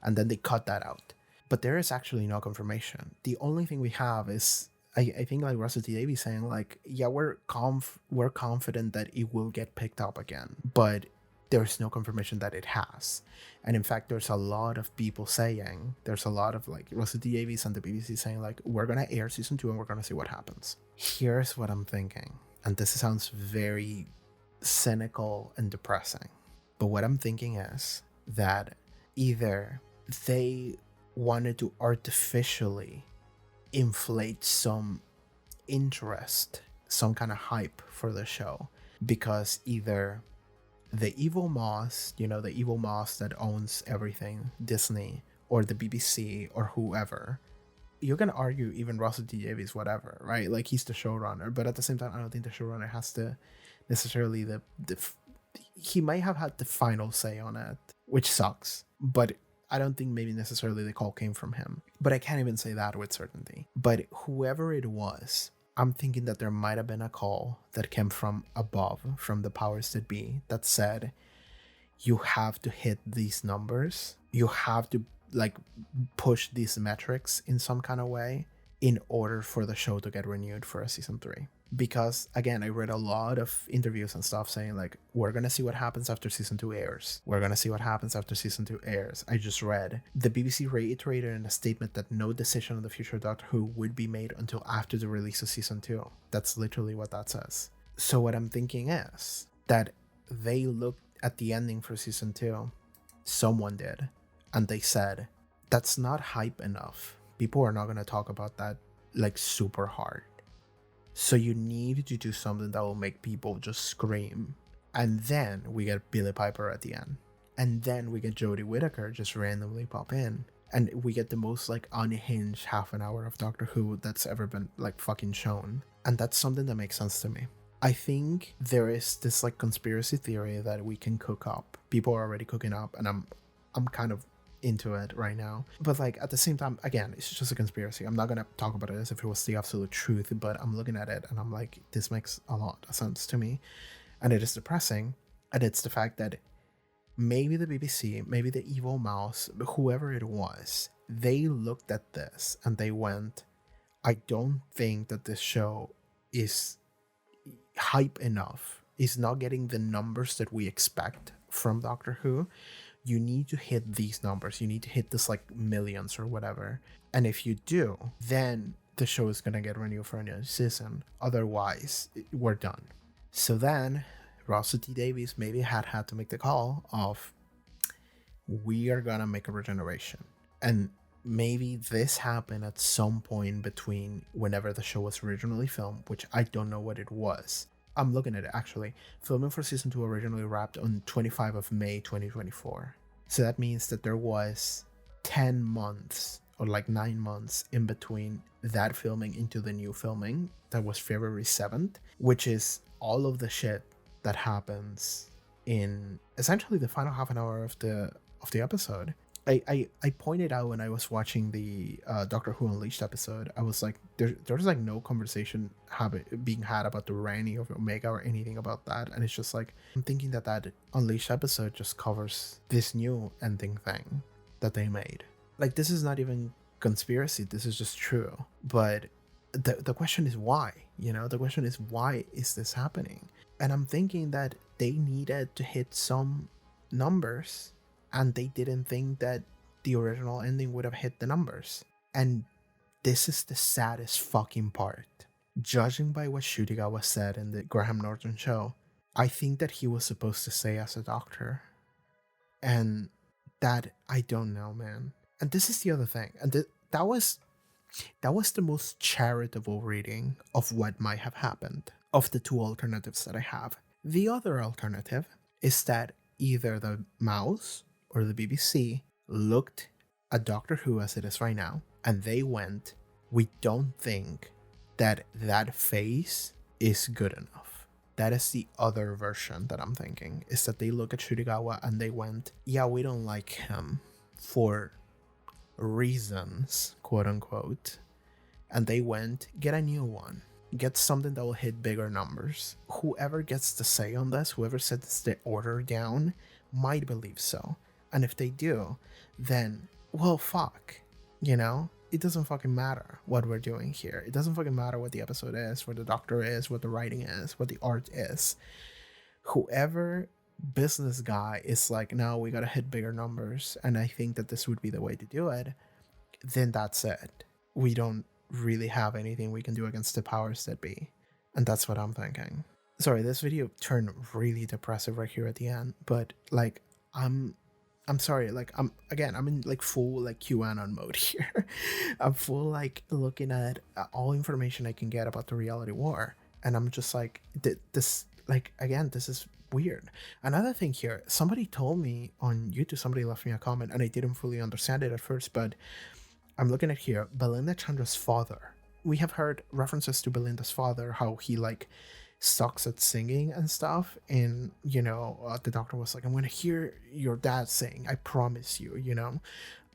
And then they cut that out. But there is actually no confirmation. The only thing we have is, I think like Russell T Davies saying like, yeah, we're confident that it will get picked up again, but there's no confirmation that it has. And in fact, there's a lot of people saying, there's a lot of like Russell T Davies and the BBC saying like, we're gonna air season 2 and we're gonna see what happens. Here's what I'm thinking, and this sounds very cynical and depressing, but what I'm thinking is that either they wanted to artificially inflate some interest, some kind of hype for the show, because either the evil moss, you know, the evil moss that owns everything, Disney or the BBC or whoever, you can argue even Russell T Davies, whatever, right? Like, he's the showrunner, but at the same time, I don't think the showrunner has to necessarily he might have had the final say on it, which sucks, but I don't think maybe necessarily the call came from him. But I can't even say that with certainty. But whoever it was, I'm thinking that there might have been a call that came from above, from the powers that be, that said, you have to hit these numbers. You have to like push these metrics in some kind of way in order for the show to get renewed for a season 3. Because again, I read a lot of interviews and stuff saying like, we're gonna see what happens after season 2 airs. We're gonna see what happens after season 2 airs. I just read the BBC reiterated in a statement that no decision on the future Doctor Who would be made until after the release of season 2. That's literally what that says. So what I'm thinking is that they looked at the ending for season 2, someone did, and they said, that's not hype enough. People are not gonna talk about that like super hard. So you need to do something that will make people just scream. And then we get Billie Piper at the end. And then we get Jodie Whittaker just randomly pop in. And we get the most like unhinged half an hour of Doctor Who that's ever been like fucking shown. And that's something that makes sense to me. I think there is this like conspiracy theory that we can cook up. People are already cooking up, and I'm kind of into it right now, but like at the same time, again, it's just a conspiracy. I'm not gonna talk about it as if it was the absolute truth, but I'm looking at it and I'm like, this makes a lot of sense to me, and it is depressing. And it's the fact that maybe the BBC, maybe the evil mouse, whoever it was, they looked at this and they went, I don't think that this show is hype enough, is not getting the numbers that we expect from Doctor Who. You need to hit these numbers. You need to hit this like millions or whatever. And if you do, then the show is going to get renewed for another season. Otherwise, we're done. So then Russell T Davies maybe had to make the call of, we are going to make a regeneration. And maybe this happened at some point between whenever the show was originally filmed, which I don't know what it was. I'm looking at it actually. Filming for season 2 originally wrapped on 25 of May 2024. So that means that there was 10 months or like 9 months in between that filming into the new filming that was February 7th, which is all of the shit that happens in essentially the final half an hour of the episode. I pointed out when I was watching the Doctor Who Unleashed episode, I was like, there's like no conversation being had about the Rani of Omega or anything about that. And it's just like, I'm thinking that Unleashed episode just covers this new ending thing that they made. Like, this is not even conspiracy, this is just true. But the question is why? You know, the question is why is this happening? And I'm thinking that they needed to hit some numbers, and they didn't think that the original ending would have hit the numbers. And this is the saddest fucking part. Judging by what Shudigawa said in the Graham Norton show, I think that he was supposed to stay as a doctor. And that, I don't know, man. And this is the other thing. And that was the most charitable reading of what might have happened, of the two alternatives that I have. The other alternative is that either the mouse or the BBC looked at Doctor Who as it is right now, and they went, we don't think that phase is good enough. That is the other version that I'm thinking, is that they look at Shudigawa and they went, yeah, we don't like him for reasons, quote unquote, and they went, get a new one. Get something that will hit bigger numbers. Whoever gets the say on this, whoever sets the order down, might believe so. And if they do, then, well, fuck. You know? It doesn't fucking matter what we're doing here. It doesn't fucking matter what the episode is, what the doctor is, what the writing is, what the art is. Whoever business guy is like, no, we gotta hit bigger numbers, and I think that this would be the way to do it, then that's it. We don't really have anything we can do against the powers that be. And that's what I'm thinking. Sorry, this video turned really depressive right here at the end, but like, I'm sorry, like, I'm in like full like QAnon mode here. I'm full like looking at all information I can get about the reality war, and I'm just like, this, like, again, this is weird. Another thing here, somebody told me on YouTube, somebody left me a comment, and I didn't fully understand it at first, but I'm looking at here, Belinda Chandra's father. We have heard references to Belinda's father, how he like sucks at singing and stuff, and you know, the doctor was like, I'm gonna hear your dad sing, I promise you, you know.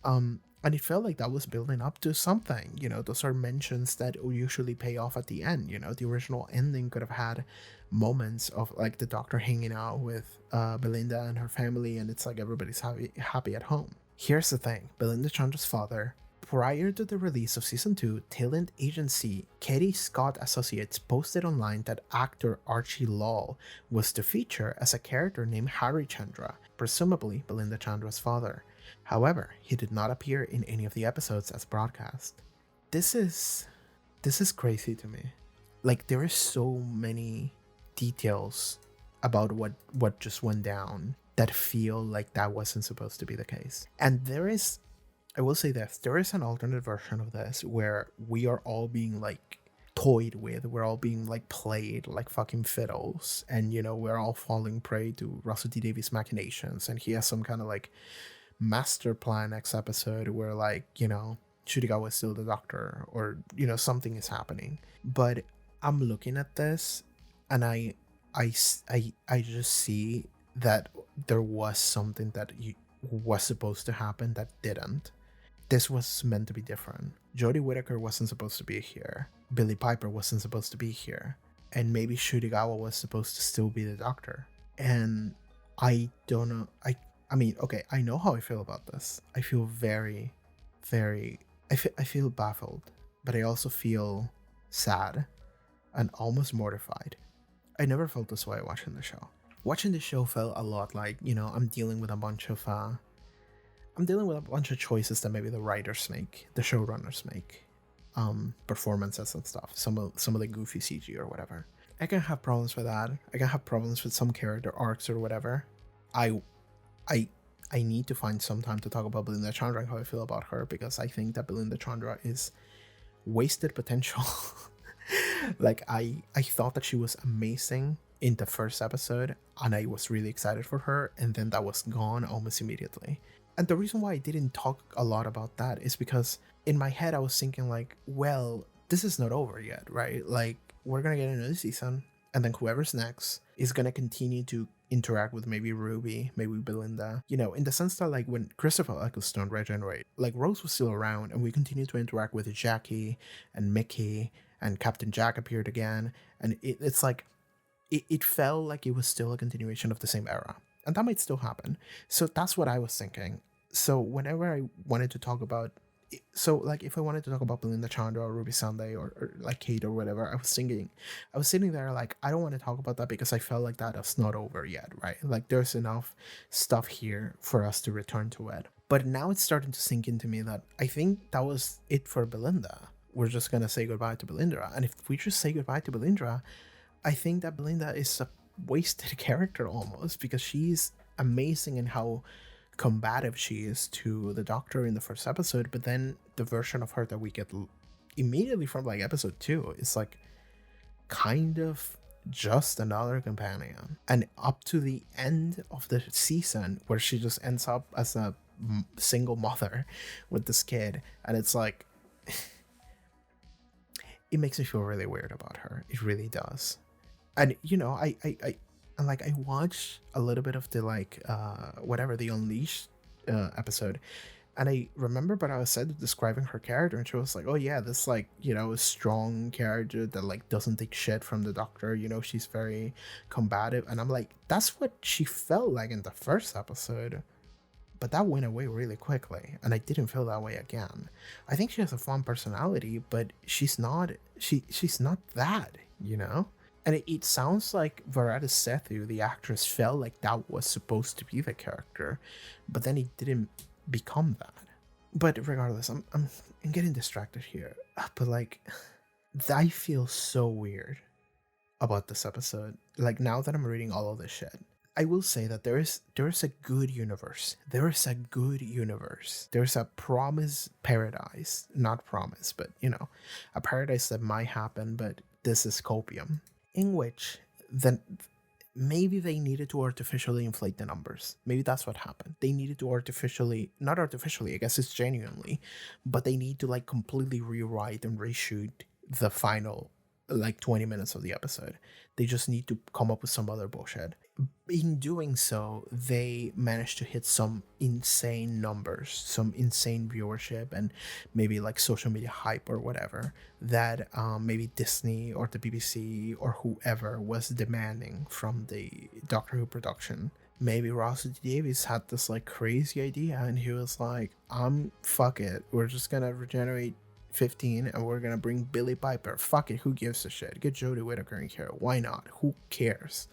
And it felt like that was building up to something, you know. Those are mentions that usually pay off at the end, you know. The original ending could have had moments of like the doctor hanging out with Belinda and her family, and it's like everybody's happy at home. Here's the thing, Belinda Chandra's father, prior to the release of season 2, talent agency Katie Scott Associates posted online that actor Archie Lal was to feature as a character named Hari Chandra, presumably Belinda Chandra's father. However, he did not appear in any of the episodes as broadcast. This is crazy to me. Like, there is so many details about what just went down that feel like that wasn't supposed to be the case. And I will say this, there is an alternate version of this where we are all being like toyed with, we're all being like played like fucking fiddles, and you know, we're all falling prey to Russell T Davies' machinations, and he has some kind of like master plan next episode where, like, you know, Shudigawa is still the doctor, or you know, something is happening. But I'm looking at this and I just see that there was something that was supposed to happen that didn't. This was meant to be different. Jodie Whittaker wasn't supposed to be here. Billie Piper wasn't supposed to be here. And maybe Shudigawa was supposed to still be the doctor. And I don't know. I mean, okay, I know how I feel about this. I feel very, very... I feel baffled. But I also feel sad and almost mortified. I never felt this way watching the show. Watching the show felt a lot like, you know, I'm dealing with a bunch of choices that maybe the writers make, the showrunners make, performances and stuff, some of the goofy CG or whatever. I can have problems with that. I can have problems with some character arcs or whatever. I I need to find some time to talk about Belinda Chandra and how I feel about her, because I think that Belinda Chandra is wasted potential. Like I thought that she was amazing in the first episode, and I was really excited for her, and then that was gone almost immediately. And the reason why I didn't talk a lot about that is because in my head I was thinking like, well, this is not over yet, right? Like, we're gonna get another season, and then whoever's next is gonna continue to interact with maybe Ruby, maybe Belinda, you know, in the sense that like when Christopher Eccleston regenerated, like Rose was still around, and we continued to interact with Jackie and Mickey, and Captain Jack appeared again, and it's like it felt like it was still a continuation of the same era, and that might still happen. So that's what I was thinking. So whenever I wanted to talk about, so like if I wanted to talk about Belinda Chandra or Ruby Sunday or like Kate or whatever, I was sitting there like, I don't want to talk about that because I felt like that is not over yet, right? Like there's enough stuff here for us to return to it. But now it's starting to sink into me that I think that was it for Belinda. We're just gonna say goodbye to Belinda, and if we just say goodbye to Belinda, I think that Belinda is a wasted character almost, because she's amazing in how combative she is to the Doctor in the first episode, but then the version of her that we get immediately from like episode 2 is like kind of just another companion, and up to the end of the season where she just ends up as a single mother with this kid, and it's like it makes me feel really weird about her. It really does. And you know, I watched a little bit of the like the Unleashed episode, and I remember but I was said describing her character, and she was like, oh yeah, this like, you know, strong character that like doesn't take shit from the Doctor, you know, she's very combative. And I'm like, that's what she felt like in the first episode, but that went away really quickly, and I didn't feel that way again. I think she has a fun personality, but she's not that, you know. And it sounds like Verada Sethu, the actress, felt like that was supposed to be the character, but then it didn't become that. But regardless, I'm getting distracted here. But like, I feel so weird about this episode. Like, now that I'm reading all of this shit, I will say that there is a good universe. There is a good universe. There's a promise paradise, not promise, but you know, a paradise that might happen. But this is copium, in which then maybe they needed to artificially inflate the numbers. Maybe that's what happened. They needed to not artificially, I guess it's genuinely, but they need to like completely rewrite and reshoot the final like 20 minutes of the episode. They just need to come up with some other bullshit. In doing so, they managed to hit some insane numbers, some insane viewership, and maybe like social media hype or whatever that maybe Disney or the BBC or whoever was demanding from the Doctor Who production. Maybe Russell T Davies had this like crazy idea, and he was like, fuck it, we're just gonna regenerate 15 and we're gonna bring Billy Piper. Fuck it, who gives a shit? Get Jodie Whittaker in here. Why not? Who cares?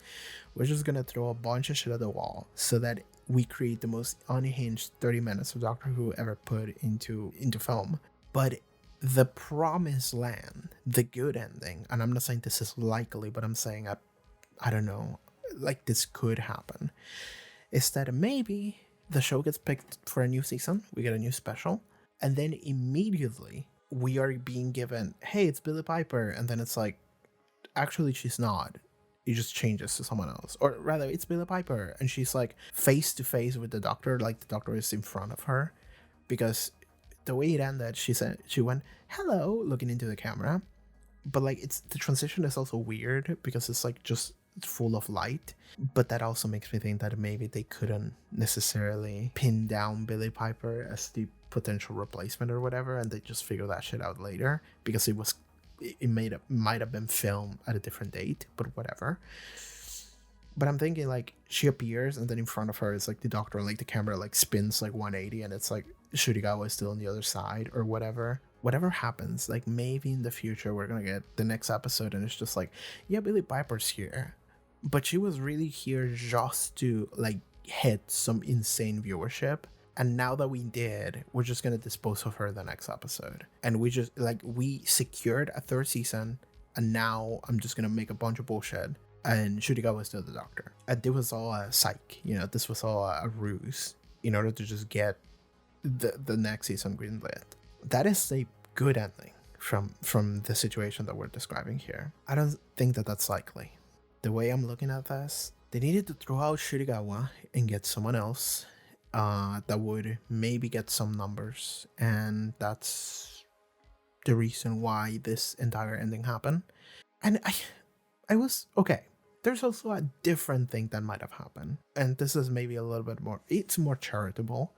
We're just gonna throw a bunch of shit at the wall so that we create the most unhinged 30 minutes of Doctor Who ever put into film. But the promised land, the good ending, and I'm not saying this is likely, but I'm saying I don't know, like this could happen, is that maybe the show gets picked for a new season, we get a new special, and then immediately we are being given, hey, it's Billie Piper, and then it's like, actually she's not. It just changes to someone else. Or rather, it's Billie Piper, and she's like face to face with the Doctor, like the Doctor is in front of her. Because the way it ended, she went, hello, looking into the camera. But like the transition is also weird because it's like just full of light. But that also makes me think that maybe they couldn't necessarily pin down Billie Piper as the potential replacement or whatever, and they just figure that shit out later because it might have been filmed at a different date, but whatever. But I'm thinking like she appears and then in front of her is like the Doctor, and like the camera like spins like 180 and it's like Shurigawa is still on the other side or whatever happens. Like maybe in the future we're gonna get the next episode and it's just like, yeah, Billie Piper's here, but she was really here just to like hit some insane viewership. And now that we did, we're just going to dispose of her the next episode. And we secured a third season. And now I'm just going to make a bunch of bullshit. And Shurigawa was still the Doctor. And it was all a psych. You know, this was all a ruse. in order to just get the next season greenlit. That is a good ending from the situation that we're describing here. I don't think that that's likely. The way I'm looking at this, they needed to throw out Shirigawa and get someone else that would maybe get some numbers, and that's the reason why this entire ending happened. And I was okay. There's also a different thing that might have happened, and this is maybe a little bit more. It's more charitable.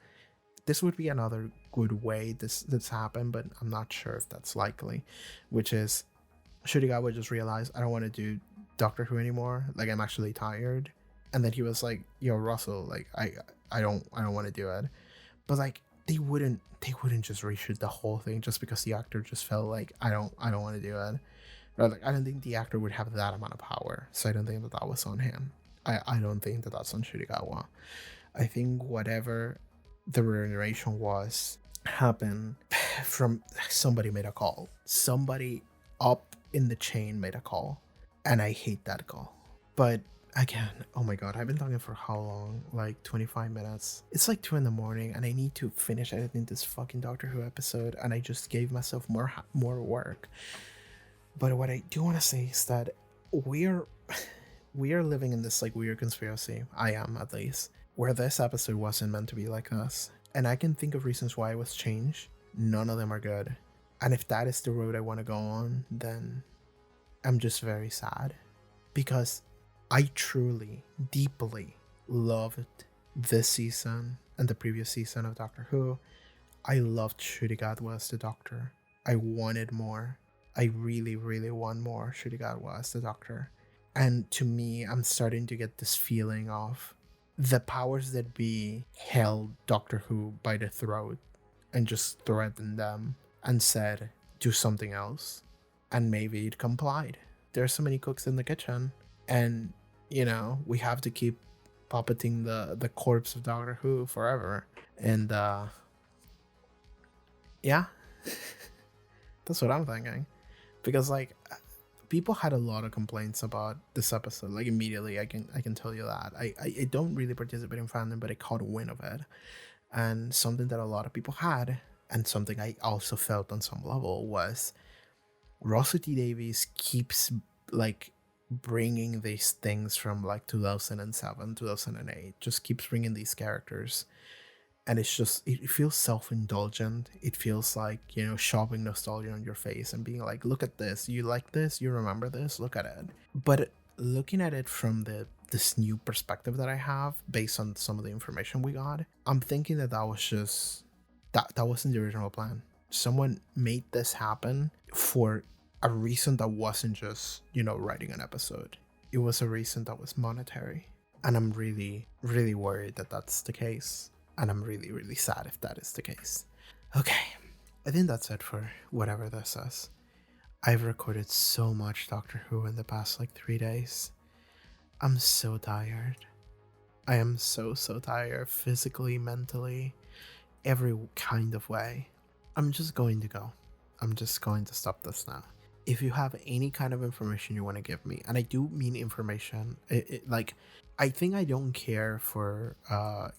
This would be another good way this happened, but I'm not sure if that's likely. Which is, Shirigawa just realized, I don't want to do Doctor Who anymore. Like, I'm actually tired. And then he was like, "Yo, Russell, like, I don't want to do it." But like, they wouldn't just reshoot the whole thing just because the actor just felt like, I don't want to do it. Right? Like, I don't think the actor would have that amount of power. So I don't think that was on him. I don't think that that's on Shirigawa. I think whatever the remuneration was happened from somebody made a call. Somebody up in the chain made a call. And I hate that call. But again, oh my god, I've been talking for how long? Like 25 minutes. It's like 2 a.m. and I need to finish editing this fucking Doctor Who episode, and I just gave myself more work. But what I do want to say is that we are living in this like weird conspiracy. I am, at least, where this episode wasn't meant to be like this. And I can think of reasons why it was changed. None of them are good. And if that is the road I want to go on, then I'm just very sad. Because I truly, deeply loved this season and the previous season of Doctor Who. I loved Ncuti Gatwa as the Doctor. I wanted more. I really, really want more Ncuti Gatwa as the Doctor. And to me, I'm starting to get this feeling of the powers that be held Doctor Who by the throat and just threatened them and said, do something else. And maybe it complied. There's so many cooks in the kitchen, and you know, we have to keep puppeting the corpse of Doctor Who forever. And yeah, that's what I'm thinking. Because like, people had a lot of complaints about this episode. Like, immediately, I can tell you that. I don't really participate in fandom, but I caught wind of it. And something that a lot of people had, and something I also felt on some level, was Russell T Davies keeps like bringing these things from like 2007, 2008, just keeps bringing these characters. And it's just, it feels self-indulgent. It feels like, you know, shoving nostalgia on your face and being like, look at this, you like this, you remember this, look at it. But looking at it from this new perspective that I have, based on some of the information we got, I'm thinking that was just, that wasn't the original plan. Someone made this happen for a reason that wasn't just, you know, writing an episode. It was a reason that was monetary. And I'm really, really worried that that's the case. And I'm really, really sad if that is the case. Okay, I think that's it for whatever this is. I've recorded so much Doctor Who in the past like 3 days. I'm so tired. I am so tired, physically, mentally, every kind of way. I'm just going to go. I'm just going to stop this now. If you have any kind of information you want to give me, and I do mean information, like, I think I don't care for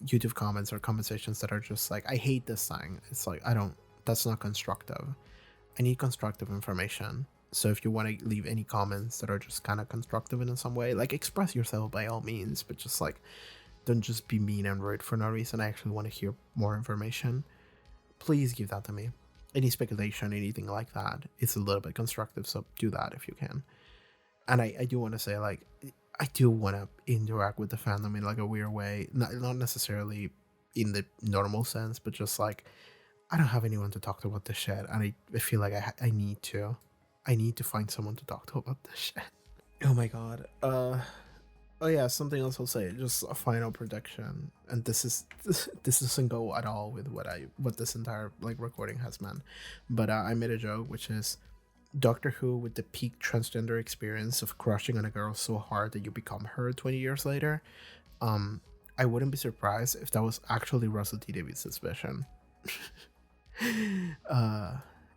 YouTube comments or conversations that are just like, I hate this thing. It's like, that's not constructive. I need constructive information. So if you want to leave any comments that are just kind of constructive in some way, like, express yourself by all means, but just like, don't just be mean and rude for no reason. I actually want to hear more information. Please give that to me. Any speculation, anything like that, it's a little bit constructive, so do that if you can. And I do want to say, like, I do want to interact with the fandom in like a weird way, not necessarily in the normal sense, but just like, I don't have anyone to talk to about this shit, and I feel like I need to find someone to talk to about this shit. Oh my god. Oh yeah, something else I'll say, just a final prediction, and this doesn't go at all with what this entire like recording has meant, but I made a joke, which is Doctor Who with the peak transgender experience of crushing on a girl so hard that you become her 20 years later. I wouldn't be surprised if that was actually Russell T Davies' suspicion.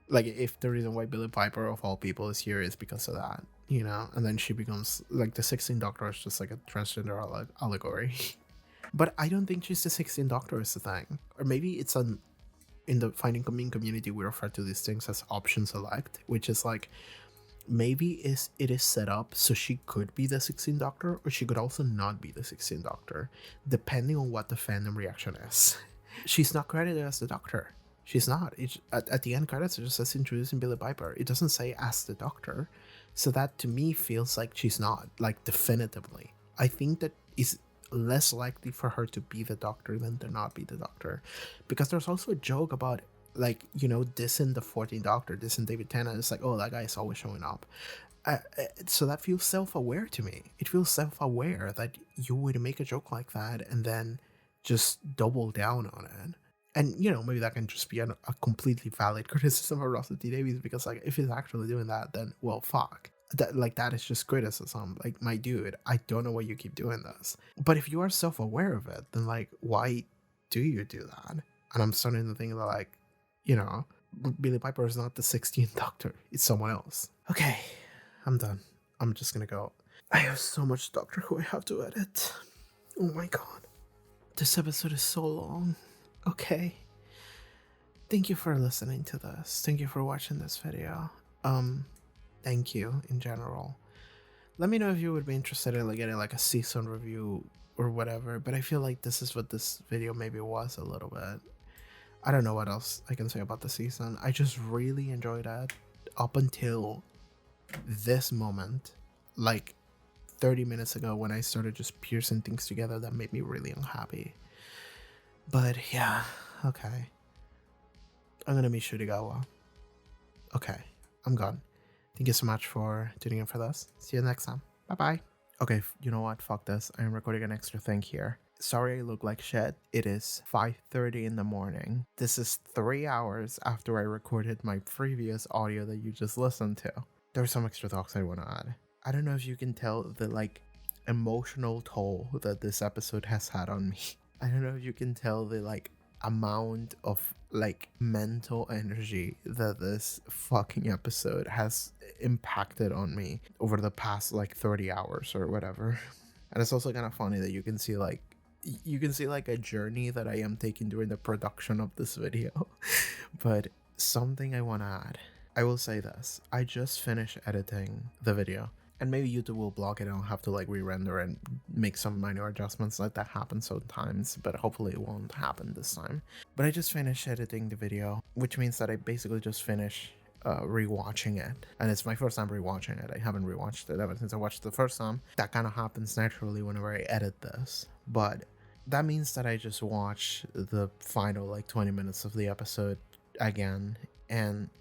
Like, if the reason why Billie Piper of all people is here is because of that, you know, and then she becomes like the 16th Doctor is just like a transgender allegory. But I don't think she's the 16th Doctor is the thing. Or maybe it's in the Finding Commune community, we refer to these things as option select, which is like, maybe it is set up so she could be the 16th Doctor, or she could also not be the 16th Doctor, depending on what the fandom reaction is. She's not credited as the Doctor. She's not. At the end credits, it just says introducing Billie Piper. It doesn't say as the Doctor. So that to me feels like she's not, like definitively. I think that is less likely for her to be the Doctor than to not be the Doctor. Because there's also a joke about, like, you know, dissing the 14th Doctor, dissing David Tennant. It's like, oh, that guy is always showing up. So that feels self-aware to me. It feels self-aware that you would make a joke like that and then just double down on it. And, you know, maybe that can just be a completely valid criticism of Russell T Davies, because, like, if he's actually doing that, then, well, fuck. That is just criticism. Like, my dude, I don't know why you keep doing this. But if you are self-aware of it, then, like, why do you do that? And I'm starting to think that, like, you know, Billie Piper is not the 16th Doctor. It's someone else. Okay, I'm done. I'm just gonna go. I have so much Doctor Who I have to edit. Oh my god. This episode is so long. Okay. Thank you for listening to this. Thank you for watching this video. Thank you in general. Let me know if you would be interested in like getting like a season review or whatever, but I feel like this is what this video maybe was a little bit. I don't know what else I can say about the season. I just really enjoyed it up until this moment, like 30 minutes ago, when I started just piecing things together that made me really unhappy. But yeah, okay. I'm gonna meet Shurigawa. Okay, I'm gone. Thank you so much for tuning in for this. See you next time. Bye-bye. Okay, you know what? Fuck this. I am recording an extra thing here. Sorry I look like shit. It is 5:30 in the morning. This is 3 hours after I recorded my previous audio that you just listened to. There's some extra talks I want to add. I don't know if you can tell the like emotional toll that this episode has had on me. I don't know if you can tell the like amount of like mental energy that this fucking episode has impacted on me over the past like 30 hours or whatever. And it's also kind of funny that you can see like a journey that I am taking during the production of this video. But something I want to add. I will say this. I just finished editing the video. And maybe YouTube will block it and I'll have to like re-render and make some minor adjustments. Like that happens sometimes, but hopefully it won't happen this time. But I just finished editing the video, which means that I basically just finished rewatching it. And it's my first time rewatching it. I haven't rewatched it ever since I watched it the first time. That kind of happens naturally whenever I edit this. But that means that I just watch the final like 20 minutes of the episode again. And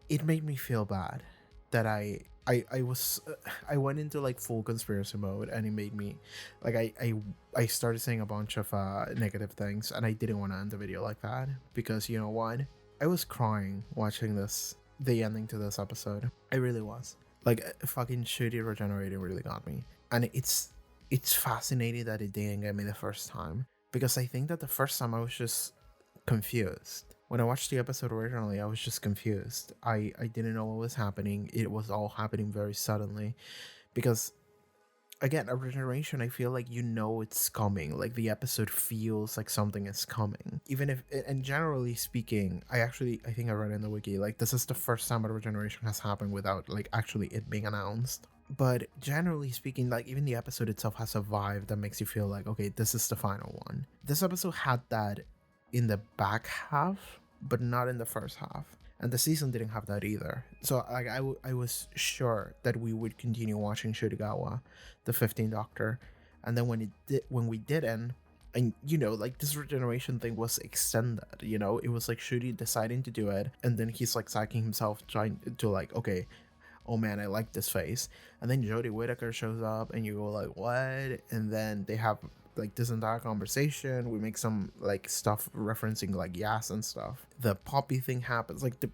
it made me feel bad that I went into like full conspiracy mode, and it made me like I started saying a bunch of negative things, and I didn't want to end the video like that, because you know what, I was crying watching the ending to this episode. I really was. Like fucking shitty regenerating really got me, and it's fascinating that it didn't get me the first time, because I think that the first time I was just confused. When I watched the episode originally, I was just confused. I didn't know what was happening. It was all happening very suddenly. Because, again, a regeneration, I feel like you know it's coming. Like, the episode feels like something is coming. Even if, and generally speaking, I think I read in the wiki, like, this is the first time a regeneration has happened without, like, actually it being announced. But generally speaking, like, even the episode itself has a vibe that makes you feel like, okay, this is the final one. This episode had that in the back half, but not in the first half, and the season didn't have that either. So like I was sure that we would continue watching Shurigawa, the 15th Doctor, and then when we didn't, and you know, like this regeneration thing was extended. You know, it was like Shuri deciding to do it, and then he's like psyching himself, trying to like, okay, oh man, I like this face, and then Jodie Whittaker shows up, and you go like, what? And then they have like this entire conversation. We make some like stuff referencing like Yas and stuff. The Poppy thing happens, like the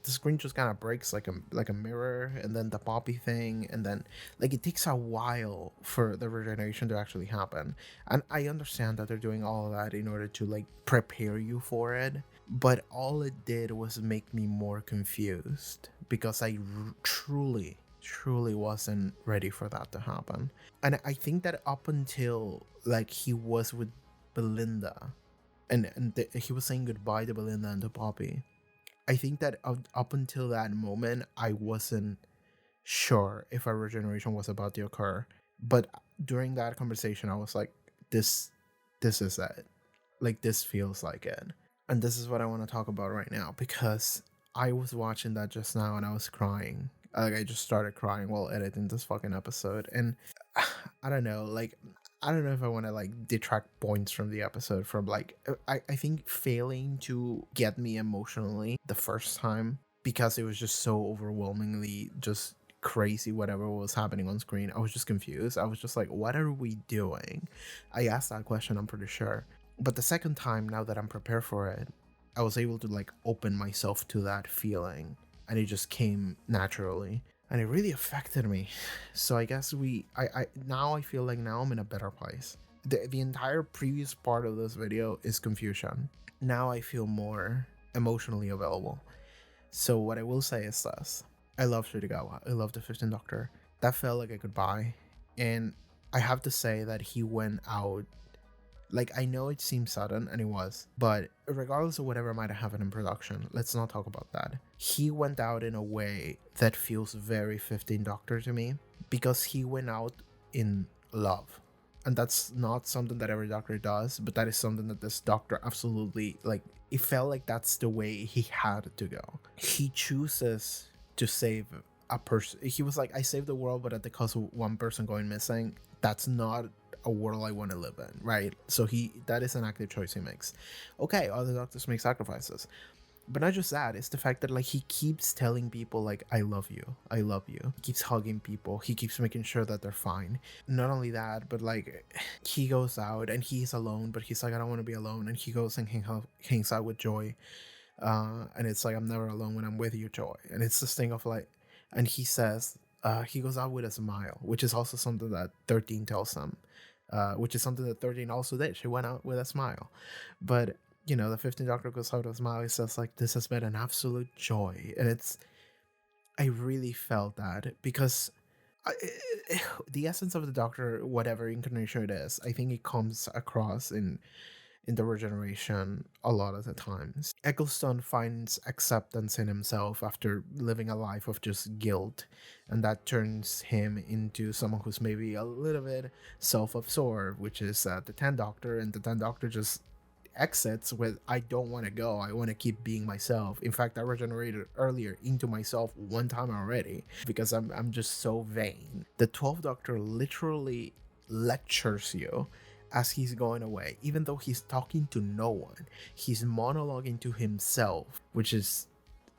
screen just kind of breaks like a mirror, and then the Poppy thing, and then like it takes a while for the regeneration to actually happen. And I understand that they're doing all of that in order to like prepare you for it, but all it did was make me more confused, because I truly truly wasn't ready for that to happen. And I think that up until like he was with Belinda and he was saying goodbye to Belinda and to Poppy, I think that up until that moment, I wasn't sure if a regeneration was about to occur. But during that conversation, I was like, this is it. Like, this feels like it. And this is what I want to talk about right now, because I was watching that just now and I was crying. Like, I just started crying while editing this fucking episode. And I don't know, like, I don't know if I want to like detract points from the episode from like, I think failing to get me emotionally the first time, because it was just so overwhelmingly just crazy whatever was happening on screen. I was just confused. I was just like, what are we doing? I asked that question, I'm pretty sure. But the second time, now that I'm prepared for it, I was able to like open myself to that feeling, and it just came naturally, and it really affected me. So I guess I now I feel like now I'm in a better place. The entire previous part of this video is confusion. Now I feel more emotionally available. So what I will say is this: I love Shidogawa. I love the 15th Doctor. That felt like a goodbye, and I have to say that he went out. Like, I know it seems sudden, and it was, but regardless of whatever might have happened in production, let's not talk about that. He went out in a way that feels very 15th Doctor to me, because he went out in love. And that's not something that every doctor does, but that is something that this doctor absolutely, like, it felt like that's the way he had to go. He chooses to save a person. He was like, I saved the world, but at the cost of one person going missing. That's not a world I want to live in, right? So that is an active choice he makes. Okay, other doctors make sacrifices, but not just that. It's the fact that like he keeps telling people like, I love you. He keeps hugging people. He keeps making sure that they're fine. Not only that, but like he goes out and he's alone, but he's like, I don't want to be alone, and he goes and hangs out with Joy, and it's like, I'm never alone when I'm with you, Joy. And it's this thing of like, and he says he goes out with a smile, which is also something that 13 tells him. Which is something that 13 also did. She went out with a smile. But, you know, the 15th Doctor goes out with a smile. He says, like, this has been an absolute joy. And I really felt that, because the essence of the Doctor, whatever incarnation it is, I think it comes across in the regeneration a lot of the times. Eccleston finds acceptance in himself after living a life of just guilt, and that turns him into someone who's maybe a little bit self-absorbed, which is the 10th Doctor, and the 10th Doctor just exits with, I don't want to go, I want to keep being myself. In fact, I regenerated earlier into myself one time already, because I'm just so vain. The 12th Doctor literally lectures you as he's going away, even though he's talking to no one. He's monologuing to himself, which is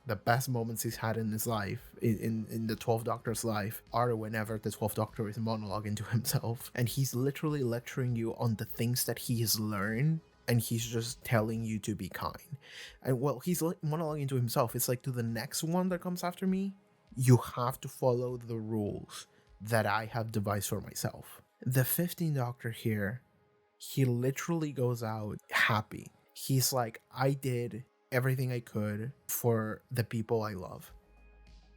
the best moments he's had in his life, in the 12th Doctor's life, are whenever the 12th Doctor is monologuing to himself. And he's literally lecturing you on the things that he has learned, and he's just telling you to be kind. And well, he's monologuing to himself. It's like, to the next one that comes after me, you have to follow the rules that I have devised for myself. The 15th Doctor here, he literally goes out happy. He's like, I did everything I could for the people I love,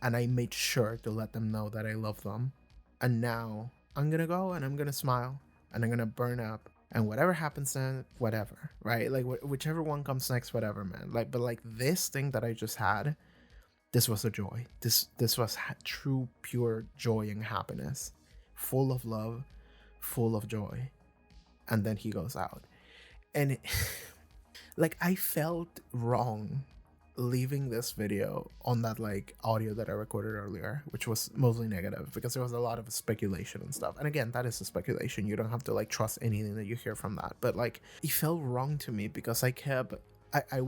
and I made sure to let them know that I love them. And now I'm gonna go and I'm gonna smile and I'm gonna burn up, and whatever happens then, whatever, right? Like whichever one comes next, whatever, man. Like, but like this thing that I just had, this was a joy. This was true, pure joy and happiness, full of love, full of joy. And then he goes out, and like, I felt wrong leaving this video on that like audio that I recorded earlier, which was mostly negative, because there was a lot of speculation and stuff. And again, that is a speculation. You don't have to like trust anything that you hear from that. But like, it felt wrong to me, because I kept, as I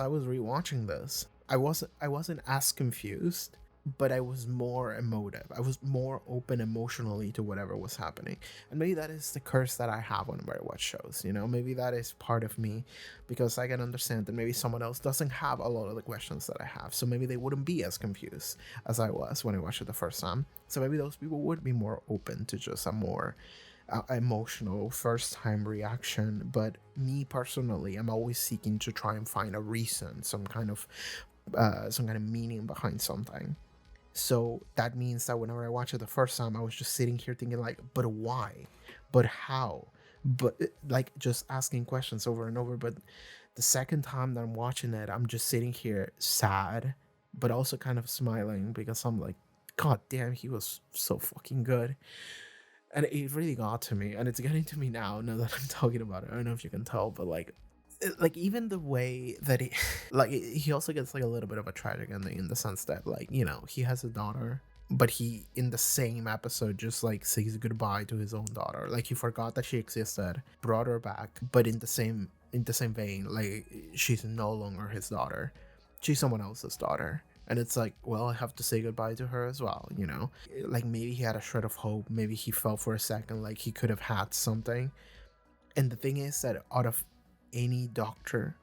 was rewatching this, I wasn't as confused, but I was more emotive. I was more open emotionally to whatever was happening. And maybe that is the curse that I have when I watch shows, you know? Maybe that is part of me, because I can understand that maybe someone else doesn't have a lot of the questions that I have. So maybe they wouldn't be as confused as I was when I watched it the first time. So maybe those people would be more open to just a more emotional first time reaction. But me personally, I'm always seeking to try and find a reason, some kind of meaning behind something. So that means that whenever I watched it the first time, I was just sitting here thinking like, but why? But how? But like just asking questions over and over. But the second time that I'm watching it, I'm just sitting here sad, but also kind of smiling because I'm like, God damn, he was so fucking good. And it really got to me, and it's getting to me now that I'm talking about it. I don't know if you can tell, but like even the way that he like he also gets like a little bit of a tragic ending in the sense that, like, you know, he has a daughter, but he in the same episode just like says goodbye to his own daughter. Like he forgot that she existed, brought her back, but in the same vein, like she's no longer his daughter, she's someone else's daughter. And it's like, well, I have to say goodbye to her as well, you know? Like maybe he had a shred of hope, maybe he felt for a second like he could have had something. And the thing is that out of any goddamn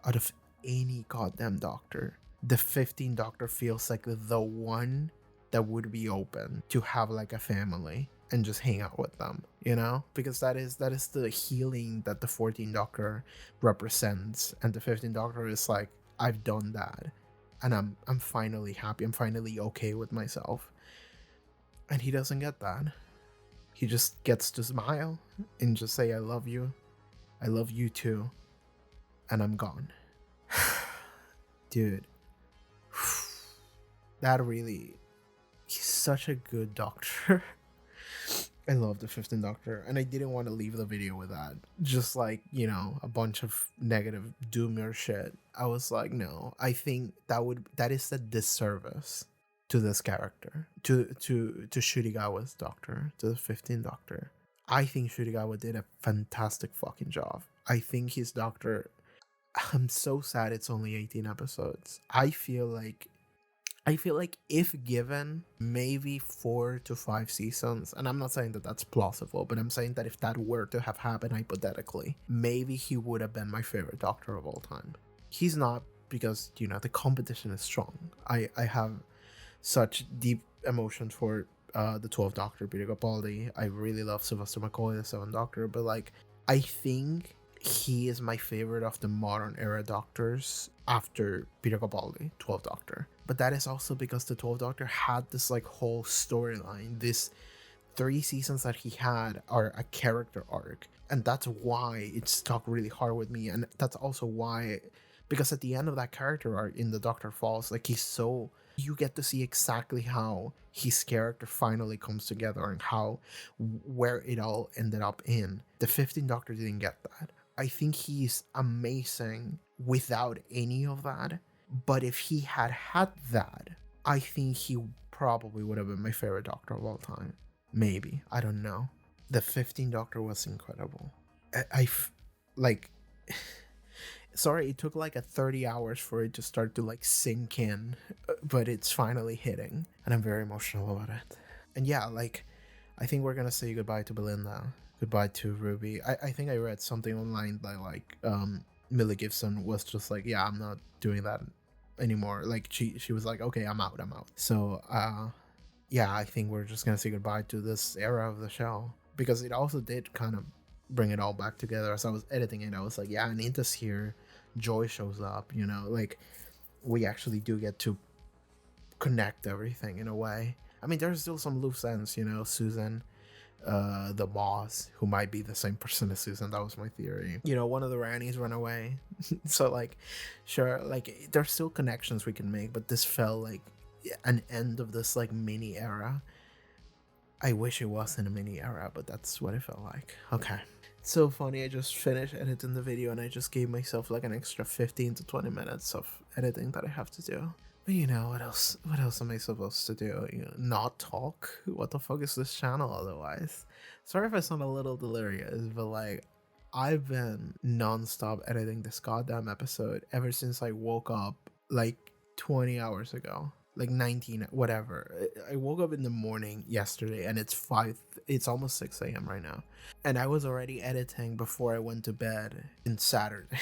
doctor, the 15th Doctor feels like the one that would be open to have like a family and just hang out with them, you know? Because that is the healing that the 14th Doctor represents. And the 15th Doctor is like, I've done that, and I'm finally happy, I'm finally okay with myself. And he doesn't get that. He just gets to smile and just say, I love you too, and I'm gone. Dude, that really, he's such a good doctor. I love the 15th Doctor, and I didn't want to leave the video with that. Just like, you know, a bunch of negative doomer shit. I was like, no, I think that is a disservice to this character, to Shurigawa's Doctor, to the 15th Doctor. I think Shurigawa did a fantastic fucking job. I think his Doctor, I'm so sad it's only 18 episodes. I feel like if given maybe 4 to 5 seasons, and I'm not saying that that's plausible, but I'm saying that if that were to have happened hypothetically, maybe he would have been my favorite Doctor of all time. He's not, because, you know, the competition is strong. I have such deep emotion for the 12th Doctor, Peter Capaldi. I really love Sylvester McCoy, the 7th Doctor, but like, I think he is my favorite of the modern era Doctors after Peter Capaldi, 12th Doctor. But that is also because the 12th Doctor had this like whole storyline. This 3 seasons that he had are a character arc, and that's why it stuck really hard with me. And that's also why, because at the end of that character arc in The Doctor Falls, like you get to see exactly how his character finally comes together and where it all ended up in. The 15th Doctor didn't get that. I think he's amazing without any of that. But if he had that, I think he probably would have been my favorite Doctor of all time. Maybe. I don't know. The 15th Doctor was incredible. Sorry, it took like 30 hours for it to start to like sink in, but it's finally hitting, and I'm very emotional about it. And yeah, like, I think we're gonna say goodbye to Belinda, goodbye to Ruby. I think I read something online that like Millie Gibson was just like, yeah, I'm not doing that anymore. Like she was like, okay, I'm out. So yeah, I think we're just gonna say goodbye to this era of the show, because it also did kind of bring it all back together. As I was editing it, I was like, yeah, Anita's here, Joy shows up, you know, like we actually do get to connect everything in a way. I mean, there's still some loose ends, you know, Susan, the boss, who might be the same person as Susan. That was my theory. You know, one of the Rannies run away. So like, sure, like there's still connections we can make, but this felt like an end of this like mini era. I wish it wasn't a mini era, but that's what it felt like. Okay. It's so funny, I just finished editing the video and I just gave myself like an extra 15 to 20 minutes of editing that I have to do. But you know, what else am I supposed to do? You know, not talk? What the fuck is this channel otherwise? Sorry if I sound a little delirious, but like, I've been non-stop editing this goddamn episode ever since I woke up like 20 hours ago. Like 19, whatever. I woke up in the morning yesterday and it's almost 6 a.m. right now. And I was already editing before I went to bed on Saturday.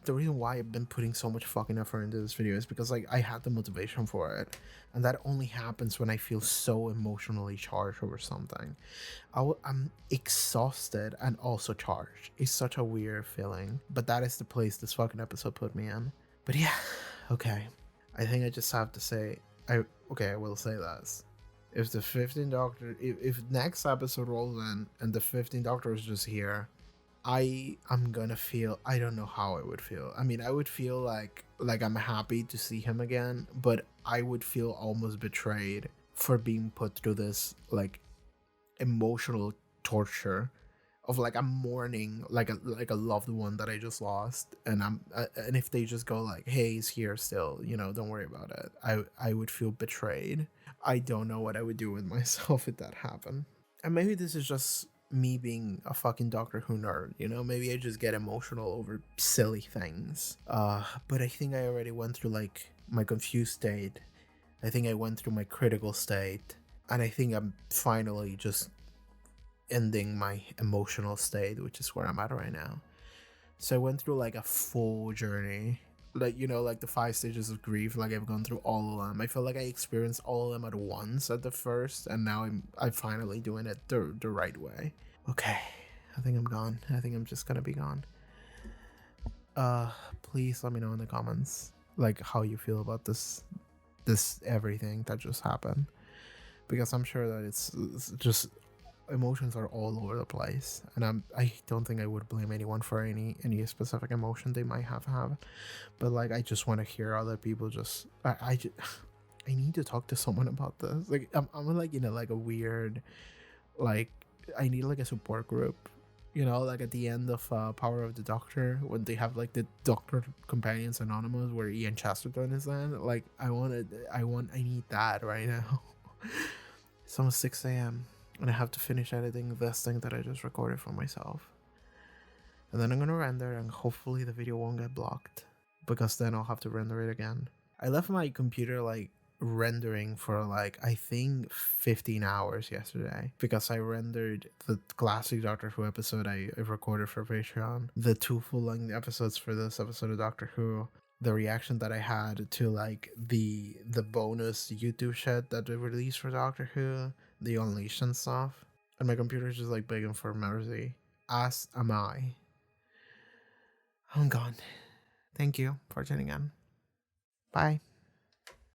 The reason why I've been putting so much fucking effort into this video is because like I had the motivation for it. And that only happens when I feel so emotionally charged over something. I'm exhausted and also charged. It's such a weird feeling. But that is the place this fucking episode put me in. But yeah, okay. I think I just have to say, I will say this. If the 15th Doctor, if next episode rolls in and the 15th Doctor is just here, I'm gonna feel, I don't know how I would feel. I mean, I would feel like I'm happy to see him again, but I would feel almost betrayed for being put through this like emotional torture of like I'm mourning like a loved one that I just lost, and and if they just go like, hey, he's here still, you know, don't worry about it, I would feel betrayed. I don't know what I would do with myself if that happened. And maybe this is just me being a fucking Doctor Who nerd, you know, maybe I just get emotional over silly things. But I think I already went through like my confused state. I think I went through my critical state, and I think I'm finally just ending my emotional state, which is where I'm at right now. So I went through like a full journey, like, you know, like the 5 stages of grief. Like I've gone through all of them. I feel like I experienced all of them at once at the first, and now I'm finally doing it the right way. Okay, I think I'm gone. I think I'm just gonna be gone. Please let me know in the comments like how you feel about this everything that just happened, because I'm sure that it's just emotions are all over the place, and I don't think I would blame anyone for any specific emotion they might have, but like I just want to hear other people just I need to talk to someone about this. Like I'm like, you know, like a weird, like I need like a support group, you know, like at the end of Power of the Doctor, when they have like the Doctor Companions Anonymous where Ian Chesterton is in. Like I need that right now. It's almost 6 a.m. and I have to finish editing this thing that I just recorded for myself. And then I'm gonna render, and hopefully the video won't get blocked, because then I'll have to render it again. I left my computer like rendering for like I think 15 hours yesterday, because I rendered the classic Doctor Who episode I recorded for Patreon, the 2 full-length episodes for this episode of Doctor Who, the reaction that I had to like the bonus YouTube shit that they released for Doctor Who, the Unleashed and stuff, and my computer's just like begging for mercy, as am I. I'm gone. Thank you for tuning in. Bye.